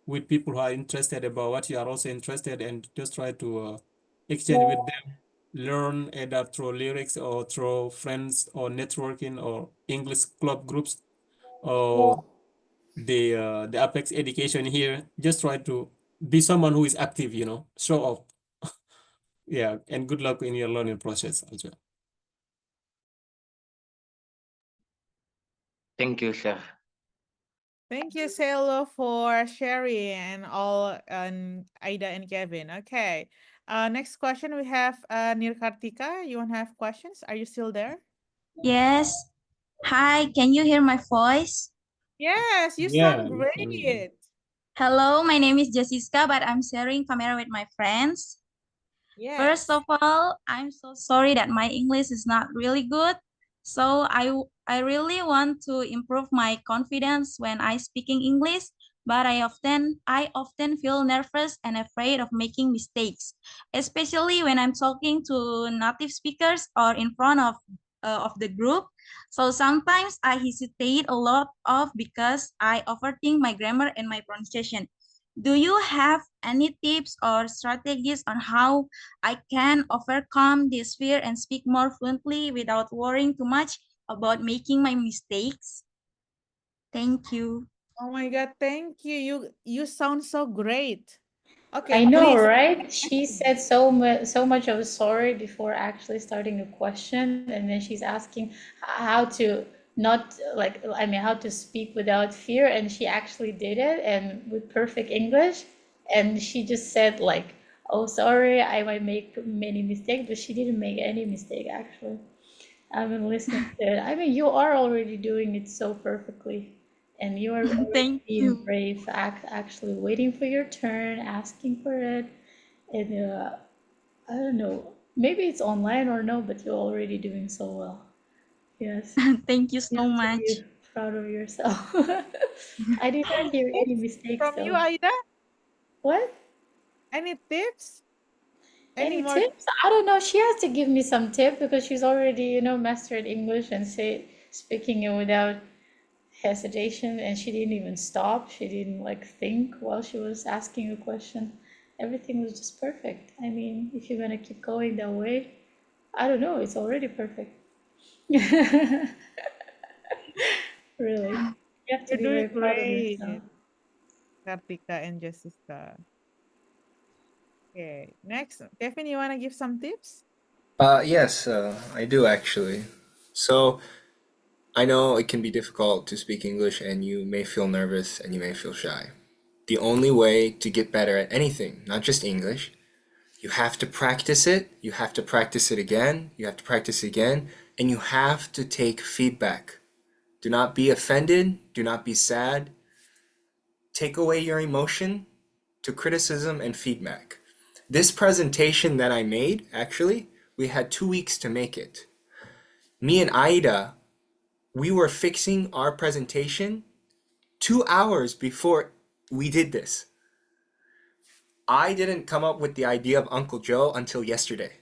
with people who are interested about what you are also interested in, and just try to exchange with them, learn either through lyrics or through friends or networking or English club groups or the Apex education here. Just try to be someone who is active, show up. Yeah, and good luck in your learning process as well. Thank you, sir. Thank you, Selo, for sharing and all, and Aida and Kevin. Okay. Next question we have Nirkartika. You want to have questions? Are you still there? Yes. Hi, can you hear my voice? Yes, you Yeah, sound we can hear you. great. Hello, my name is Jessica, but I'm sharing camera with my friends. First Yes. of all, I'm so sorry that my English is not really good. So I really want to improve my confidence when I speaking English, but I often feel nervous and afraid of making mistakes, especially when I'm talking to native speakers or in front of the group. So sometimes I hesitate a lot of because I overthink my grammar and my pronunciation. Do you have any tips or strategies on how I can overcome this fear and speak more fluently without worrying too much about making my mistakes? Thank you. Oh my God, thank you. You sound so great. Okay, I know, please. right? She said so much of sorry before actually starting a question, and then she's asking how to not like I mean how to speak without fear, and she actually did it and with perfect English. And she just said like, "Oh, sorry, I might make many mistakes," but she didn't make any mistake actually. I've been listening to it. I mean, you are already doing it so perfectly, and you are already Thank being you. brave, actually waiting for your turn, asking for it, and I don't know, maybe it's online or no, but you're already doing so well. Yes, Thank you you so have to much. be proud of yourself. I did not hear any Tips mistakes from you, though. Aida? What? Any tips? Any Any more? tips? I don't know. She has to give me some tip because she's already, mastered English and speaking it without hesitation, and she didn't even stop. She didn't like think while she was asking a question. Everything was just perfect. I mean, if you're gonna keep going that way, I don't know, it's already perfect. Really. You have to You're be doing very proud of yourself. great, Kartika and Jessica. Okay, next, Kevin, you want to give some tips? Yes, I do actually. So I know it can be difficult to speak English and you may feel nervous and you may feel shy. The only way to get better at anything, not just English, you have to practice it, you have to practice it again, you have to practice it again, and you have to take feedback. Do not be offended, do not be sad. Take away your emotion to criticism and feedback. This presentation that I made, actually, we had 2 weeks to make it. Me and Aida, we were fixing our presentation 2 hours before we did this. I didn't come up with the idea of Uncle Joe until yesterday.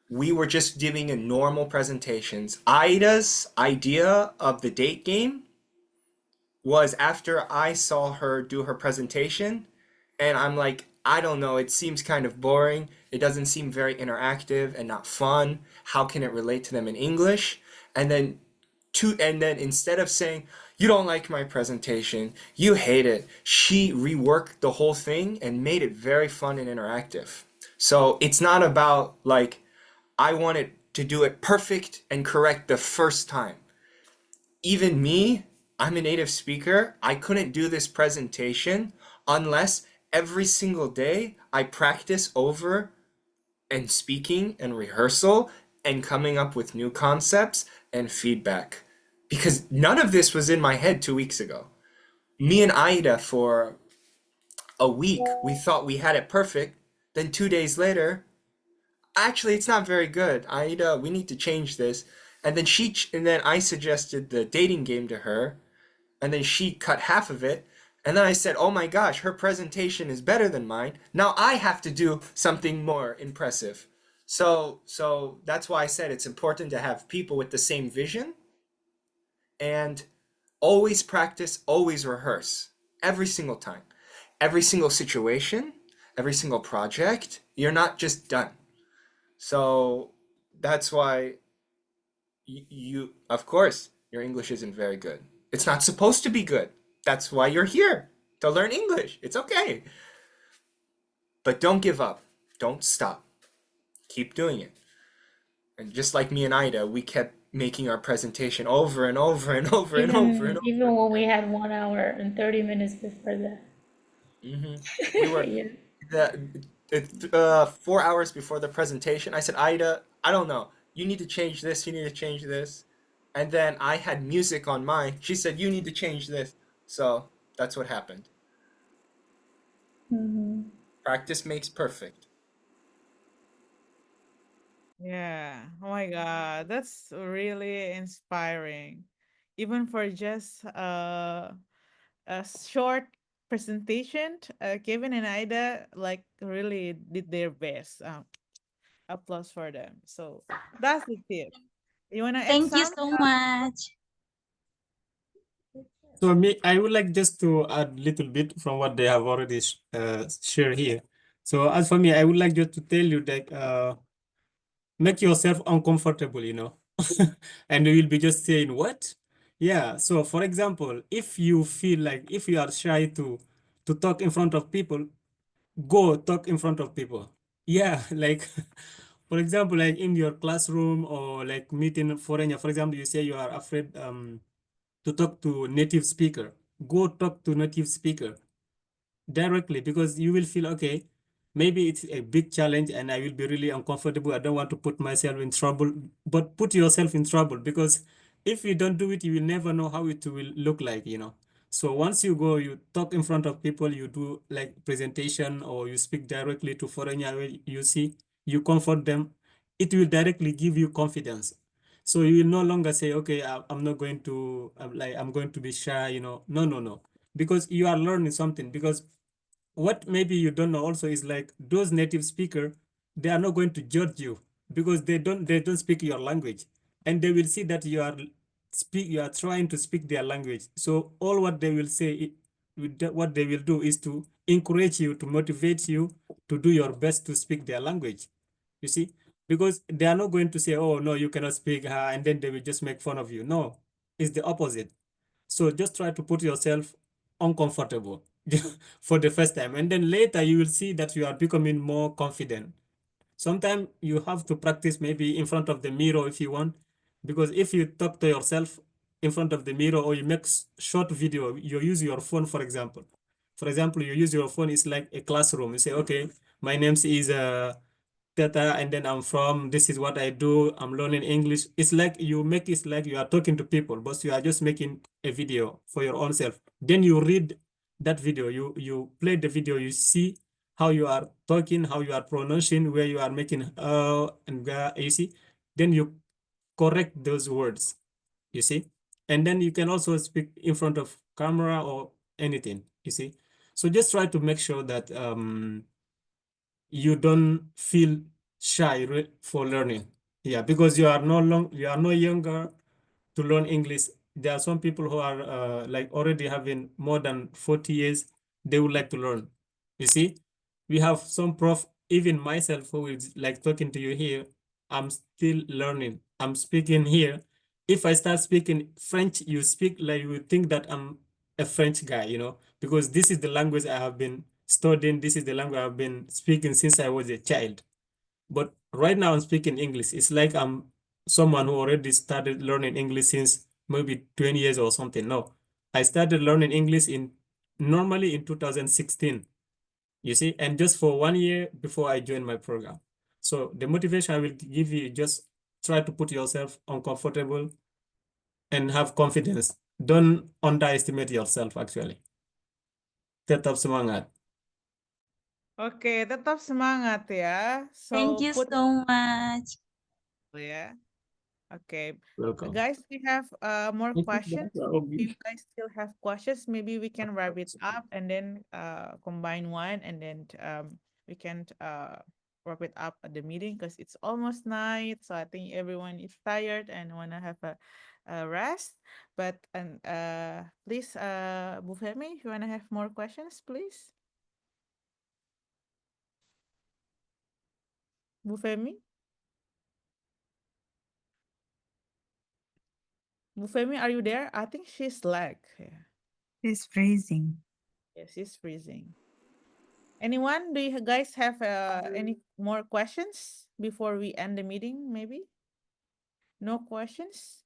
We were just doing a normal presentations. Aida's idea of the date game was after I saw her do her presentation, and I'm like, I don't know, it seems kind of boring. It doesn't seem very interactive and not fun. How can it relate to them in English? And then instead of saying, you don't like my presentation, you hate it, she reworked the whole thing and made it very fun and interactive. So it's not about like, I wanted to do it perfect and correct the first time. Even me, I'm a native speaker. I couldn't do this presentation unless every single day I practice over and speaking and rehearsal and coming up with new concepts and feedback. Because none of this was in my head 2 weeks ago. Me and Aida, for a week, we thought we had it perfect. Then 2 days later, actually, it's not very good. Aida, we need to change this. And then I suggested the dating game to her, and then she cut half of it. And then I said, oh my gosh, her presentation is better than mine. Now I have to do something more impressive. So that's why I said it's important to have people with the same vision and always practice, always rehearse every single time, every single situation, every single project. You're not just done. So that's why of course, your English isn't very good. It's not supposed to be good. That's why you're here, to learn English. It's okay. But don't give up. Don't stop. Keep doing it. And just like me and Ida, we kept making our presentation over and over and over and over and Even when we had 1 hour and 30 minutes before that. over. We were Yeah. 4 hours before the presentation. I said, Ida, I don't know. You need to change this. You need to change this. And then I had music on mine. She said, you need to change this. So that's what happened. Mhm. Practice makes perfect. Yeah. Oh my God, that's really inspiring. Even for just a short presentation, Kevin and Ida like really did their best. Applause for them. So that's the tip. You wanna add Thank you some? so much. So me, I would like just to add a little bit from what they have already shared here. So as for me, I would like just to tell you that make yourself uncomfortable, and you will be just saying, what? Yeah. So for example, if you feel like if you are shy to talk in front of people, go talk in front of people. Yeah, like for example, like in your classroom or like meeting foreigner. For example, you say you are afraid to talk to native speaker. Go talk to native speaker directly, because you will feel okay, maybe it's a big challenge and I will be really uncomfortable. I don't want to put myself in trouble, but put yourself in trouble, because if you don't do it, you will never know how it will look like, you know. So once you go, you talk in front of people, you do like presentation or you speak directly to foreigner, you see, you comfort them, it will directly give you confidence. So you will no longer say, okay, I'm not going to, I'm going to be shy, you know. No, no, no, because you are learning something. Because what maybe you don't know also is like those native speaker, they are not going to judge you, because they don't speak your language, and they will see that you are trying to speak their language. So all what they will say, what they will do is to encourage you, to motivate you to do your best to speak their language, you see. Because they are not going to say, oh no, you cannot speak, and then they will just make fun of you. No, it's the opposite. So just try to put yourself uncomfortable for the first time, and then later you will see that you are becoming more confident. Sometimes you have to practice maybe in front of the mirror if you want, because if you talk to yourself in front of the mirror, or you make short video, you use your phone, for example. For example, you use your phone, it's like a classroom. You say, okay, my name is Tata, and then I'm from, this is what I do, I'm learning English. It's like you make it like you are talking to people, but you are just making a video for your own self. Then you read that video, you play the video, you see how you are talking, how you are pronouncing, where you are making and ga, you see. Then you correct those words, you see. And then you can also speak in front of camera or anything, you see. So just try to make sure that you don't feel shy for learning. Yeah, because you are no younger to learn English. There are some people who are like already having more than 40 years, they would like to learn. You see, we have some prof, even myself who is like talking to you here, I'm still learning. I'm speaking here. If I start speaking French, you speak like you would think that I'm a French guy, you know, because this is the language I have been studying. This is the language I've been speaking since I was a child. But right now I'm speaking English. It's like I'm someone who already started learning English since maybe 20 years or something. No, I started learning English normally in 2016, you see, and just for 1 year before I joined my program. So the motivation I will give you, just try to put yourself uncomfortable and have confidence. Don't underestimate yourself, actually. Tetap semangat. Oke, tetap semangat ya. Thank So you put so much. ya. Okay, Welcome. guys, we have more Thank you, questions. Dr. If you Obi. guys still have questions, maybe we can wrap it up and then combine one, and then we can wrap it up at the meeting, because it's almost night. So I think everyone is tired and wanna have a rest. But and please, Bu Femi, if you wanna have more questions, please. Bu Femi, Bu Femi, are you there? I think she's lag. Yeah, It's freezing. yes, she's freezing. Anyone? Do you guys have any more questions before we end the meeting? Maybe no questions.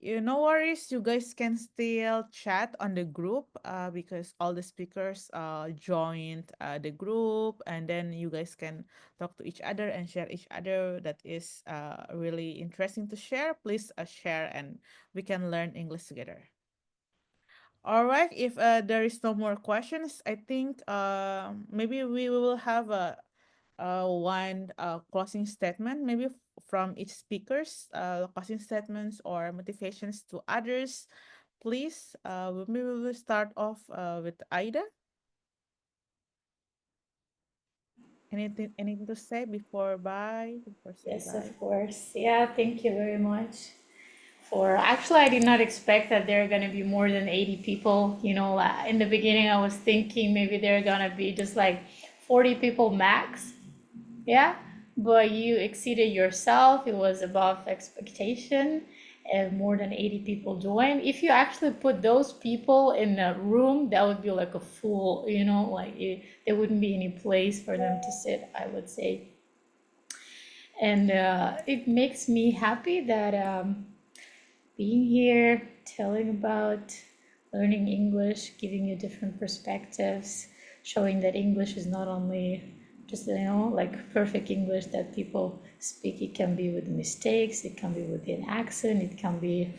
You no worries. You guys can still chat on the group because all the speakers joined the group, and then you guys can talk to each other and share each other. That is really interesting to share. Please share, and we can learn English together. All right. If there is no more questions, I think maybe we will have a one closing statement, maybe from each speakers, closing statements or motivations to others. Please, maybe we will start off with Aida. Anything to say before bye? Before say Yes, of bye. course. Yeah, thank you very much. For actually, I did not expect that there are gonna be more than 80 people. You know, in the beginning, I was thinking maybe there are gonna be just like 40 people max. Yeah, but you exceeded yourself. It was above expectation, and more than 80 people join. If you actually put those people in a room, that would be like a full, you know, like there wouldn't be any place for them to sit, I would say. And it makes me happy that being here, telling about learning English, giving you different perspectives, showing that English is not only just, you know, like perfect English that people speak. It can be with mistakes, it can be with an accent, it can be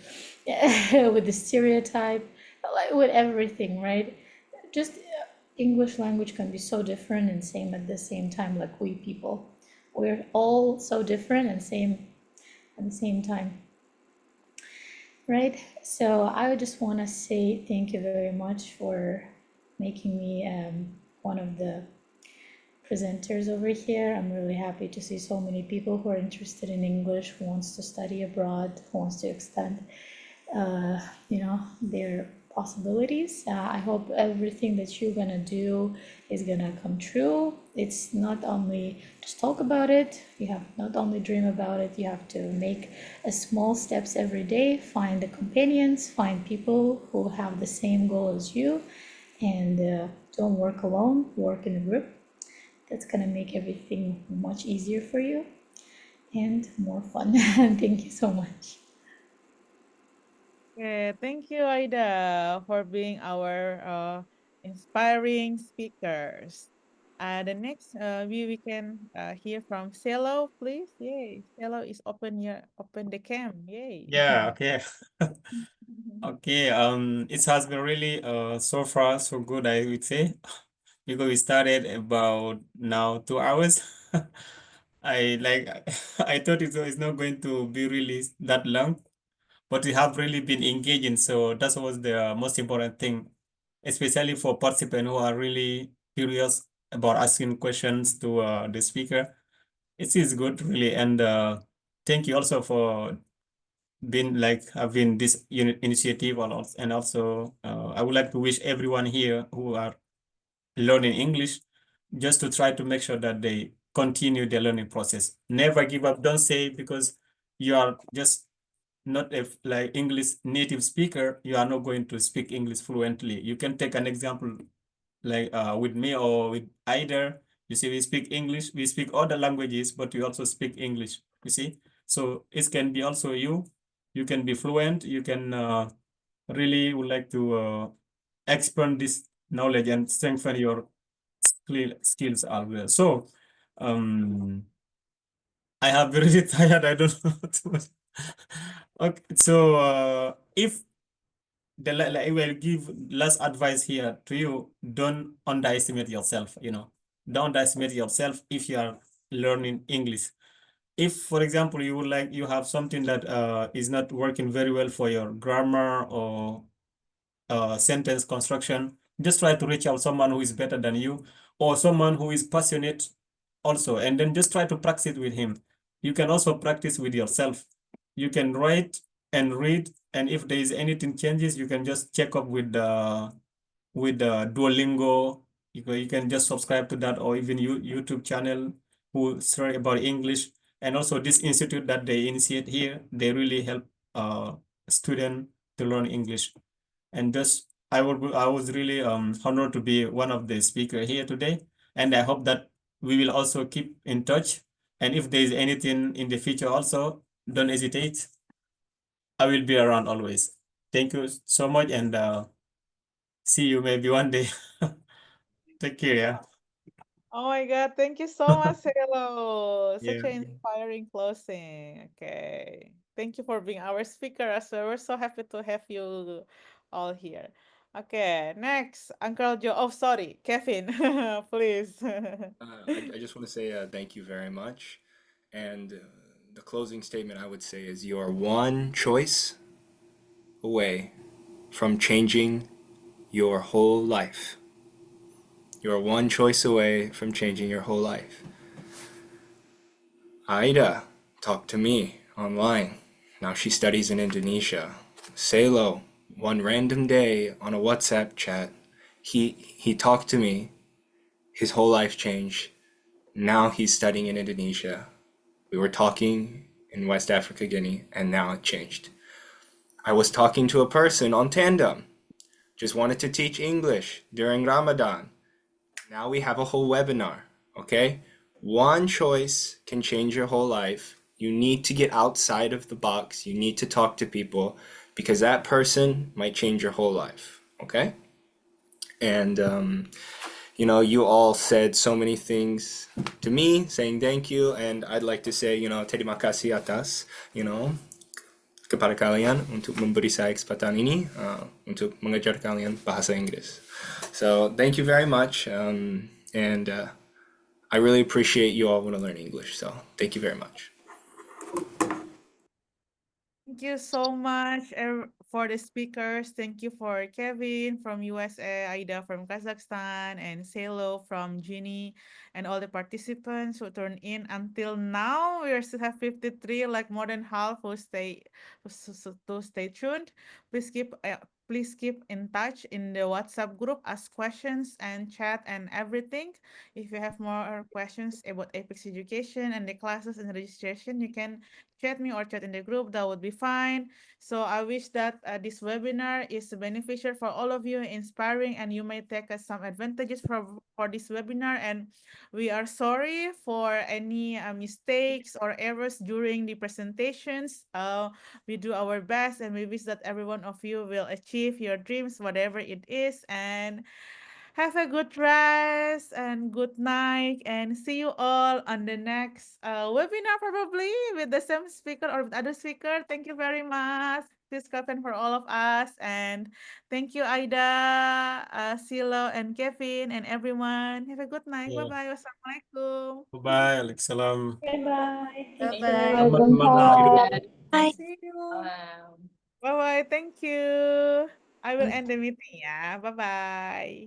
with the stereotype, like with everything, right? Just English language can be so different and same at the same time, like we people. We're all so different and same at the same time. Right, so I would just want to say thank you very much for making me one of the presenters over here. I'm really happy to see so many people who are interested in English, who wants to study abroad, who wants to extend, you know, their possibilities. I hope everything that you're gonna do is gonna come true. It's not only just talk about it, you have not only dream about it, you have to make a small steps every day, find the companions, find people who have the same goal as you, and don't work alone, work in a group. That's gonna make everything much easier for you and more fun. Thank you so much. Yeah, thank you, Aida, for being our inspiring speakers. The next we can hear from Celo, please. Yay, Celo is open the cam. Yay. Yeah, okay. Okay, it has been really so far so good, I would say, because we started about now 2 hours. I like I thought it's not going to be really that long, but we have really been engaging, so that was the most important thing, especially for participants who are really curious about asking questions to the speaker. It is good, really, and thank you also for being like having this initiative, and also I would like to wish everyone here who are learning English just to try to make sure that they continue their learning process. Never give up. Don't say because you are just not a like English native speaker, you are not going to speak English fluently. You can take an example like with me or with either. You see, we speak English, we speak other languages, but we also speak English. You see, so it can be also you. You can be fluent. You can really would like to expand this knowledge and strengthen your skills as well. So, I have been really tired. I don't know too much. Okay, so if like I will give last advice here to you, don't underestimate yourself. Don't underestimate yourself if you are learning English. If, for example, you have something that is not working very well for your grammar or sentence construction, just try to reach out someone who is better than you or someone who is passionate also, and then just try to practice with him. You can also practice with yourself. You can write and read, and if there is anything changes, you can just check up with the Duolingo. You can just subscribe to that, or even YouTube channel who story about English. And also this institute that they initiate here, they really help student to learn English. And just I was really honored to be one of the speaker here today, and I hope that we will also keep in touch. And if there is anything in the future also, don't hesitate. I will be around always. Thank you so much, and see you maybe one day. Take care, yeah. Oh my God, thank you so much, Hello. Such Yeah. an inspiring closing. Okay. Thank you for being our speaker as well. We're so happy to have you all here. Okay, next, Uncle Joe. Oh, sorry, Kevin, please. I just want to say thank you very much. And the closing statement I would say is you are one choice away from changing your whole life. You are one choice away from changing your whole life. Aida talked to me online. Now she studies in Indonesia. Salo, one random day on a WhatsApp chat, he talked to me. His whole life changed. Now he's studying in Indonesia. We were talking in West Africa, Guinea, and now it changed. I was talking to a person on Tandem, just wanted to teach English during Ramadan. Now we have a whole webinar, okay? One choice can change your whole life. You need to get outside of the box. You need to talk to people because that person might change your whole life, okay? And, you know, you all said so many things to me, saying thank you. And I'd like to say, you know, terima kasih atas, you know, kepada kalian untuk memberi saya kesempatan ini untuk mengajar kalian bahasa Inggris. So thank you very much. And I really appreciate you all want to learn English. So thank you very much. Thank you so much for the speakers. Thank you for Kevin from USA, Aida from Kazakhstan, and Selo from Guinea, and all the participants who turned in until now. We still have 53, like more than half who stay tuned. Please keep in touch in the WhatsApp group, ask questions and chat and everything. If you have more questions about Apex Education and the classes and registration, you can chat me or chat in the group. That would be fine. So I wish that this webinar is beneficial for all of you, inspiring, and you may take some advantages for this webinar. And we are sorry for any mistakes or errors during the presentations. We do our best, and we wish that every one of you will achieve your dreams, whatever it is. And have a good rest and good night, and see you all on the next webinar, probably with the same speaker or with other speaker. Thank you very much, this Kevin, for all of us, and thank you, Aida, Silo, and Kevin, and everyone. Have a good night. Yeah. Bye bye. Wassalamualaikum. Bye. Waalaikumsalam. Bye-bye. Thank Bye-bye. Selamat malam. Bye. See you. Bye bye. Thank you. I will end the meeting. Yeah. Bye bye.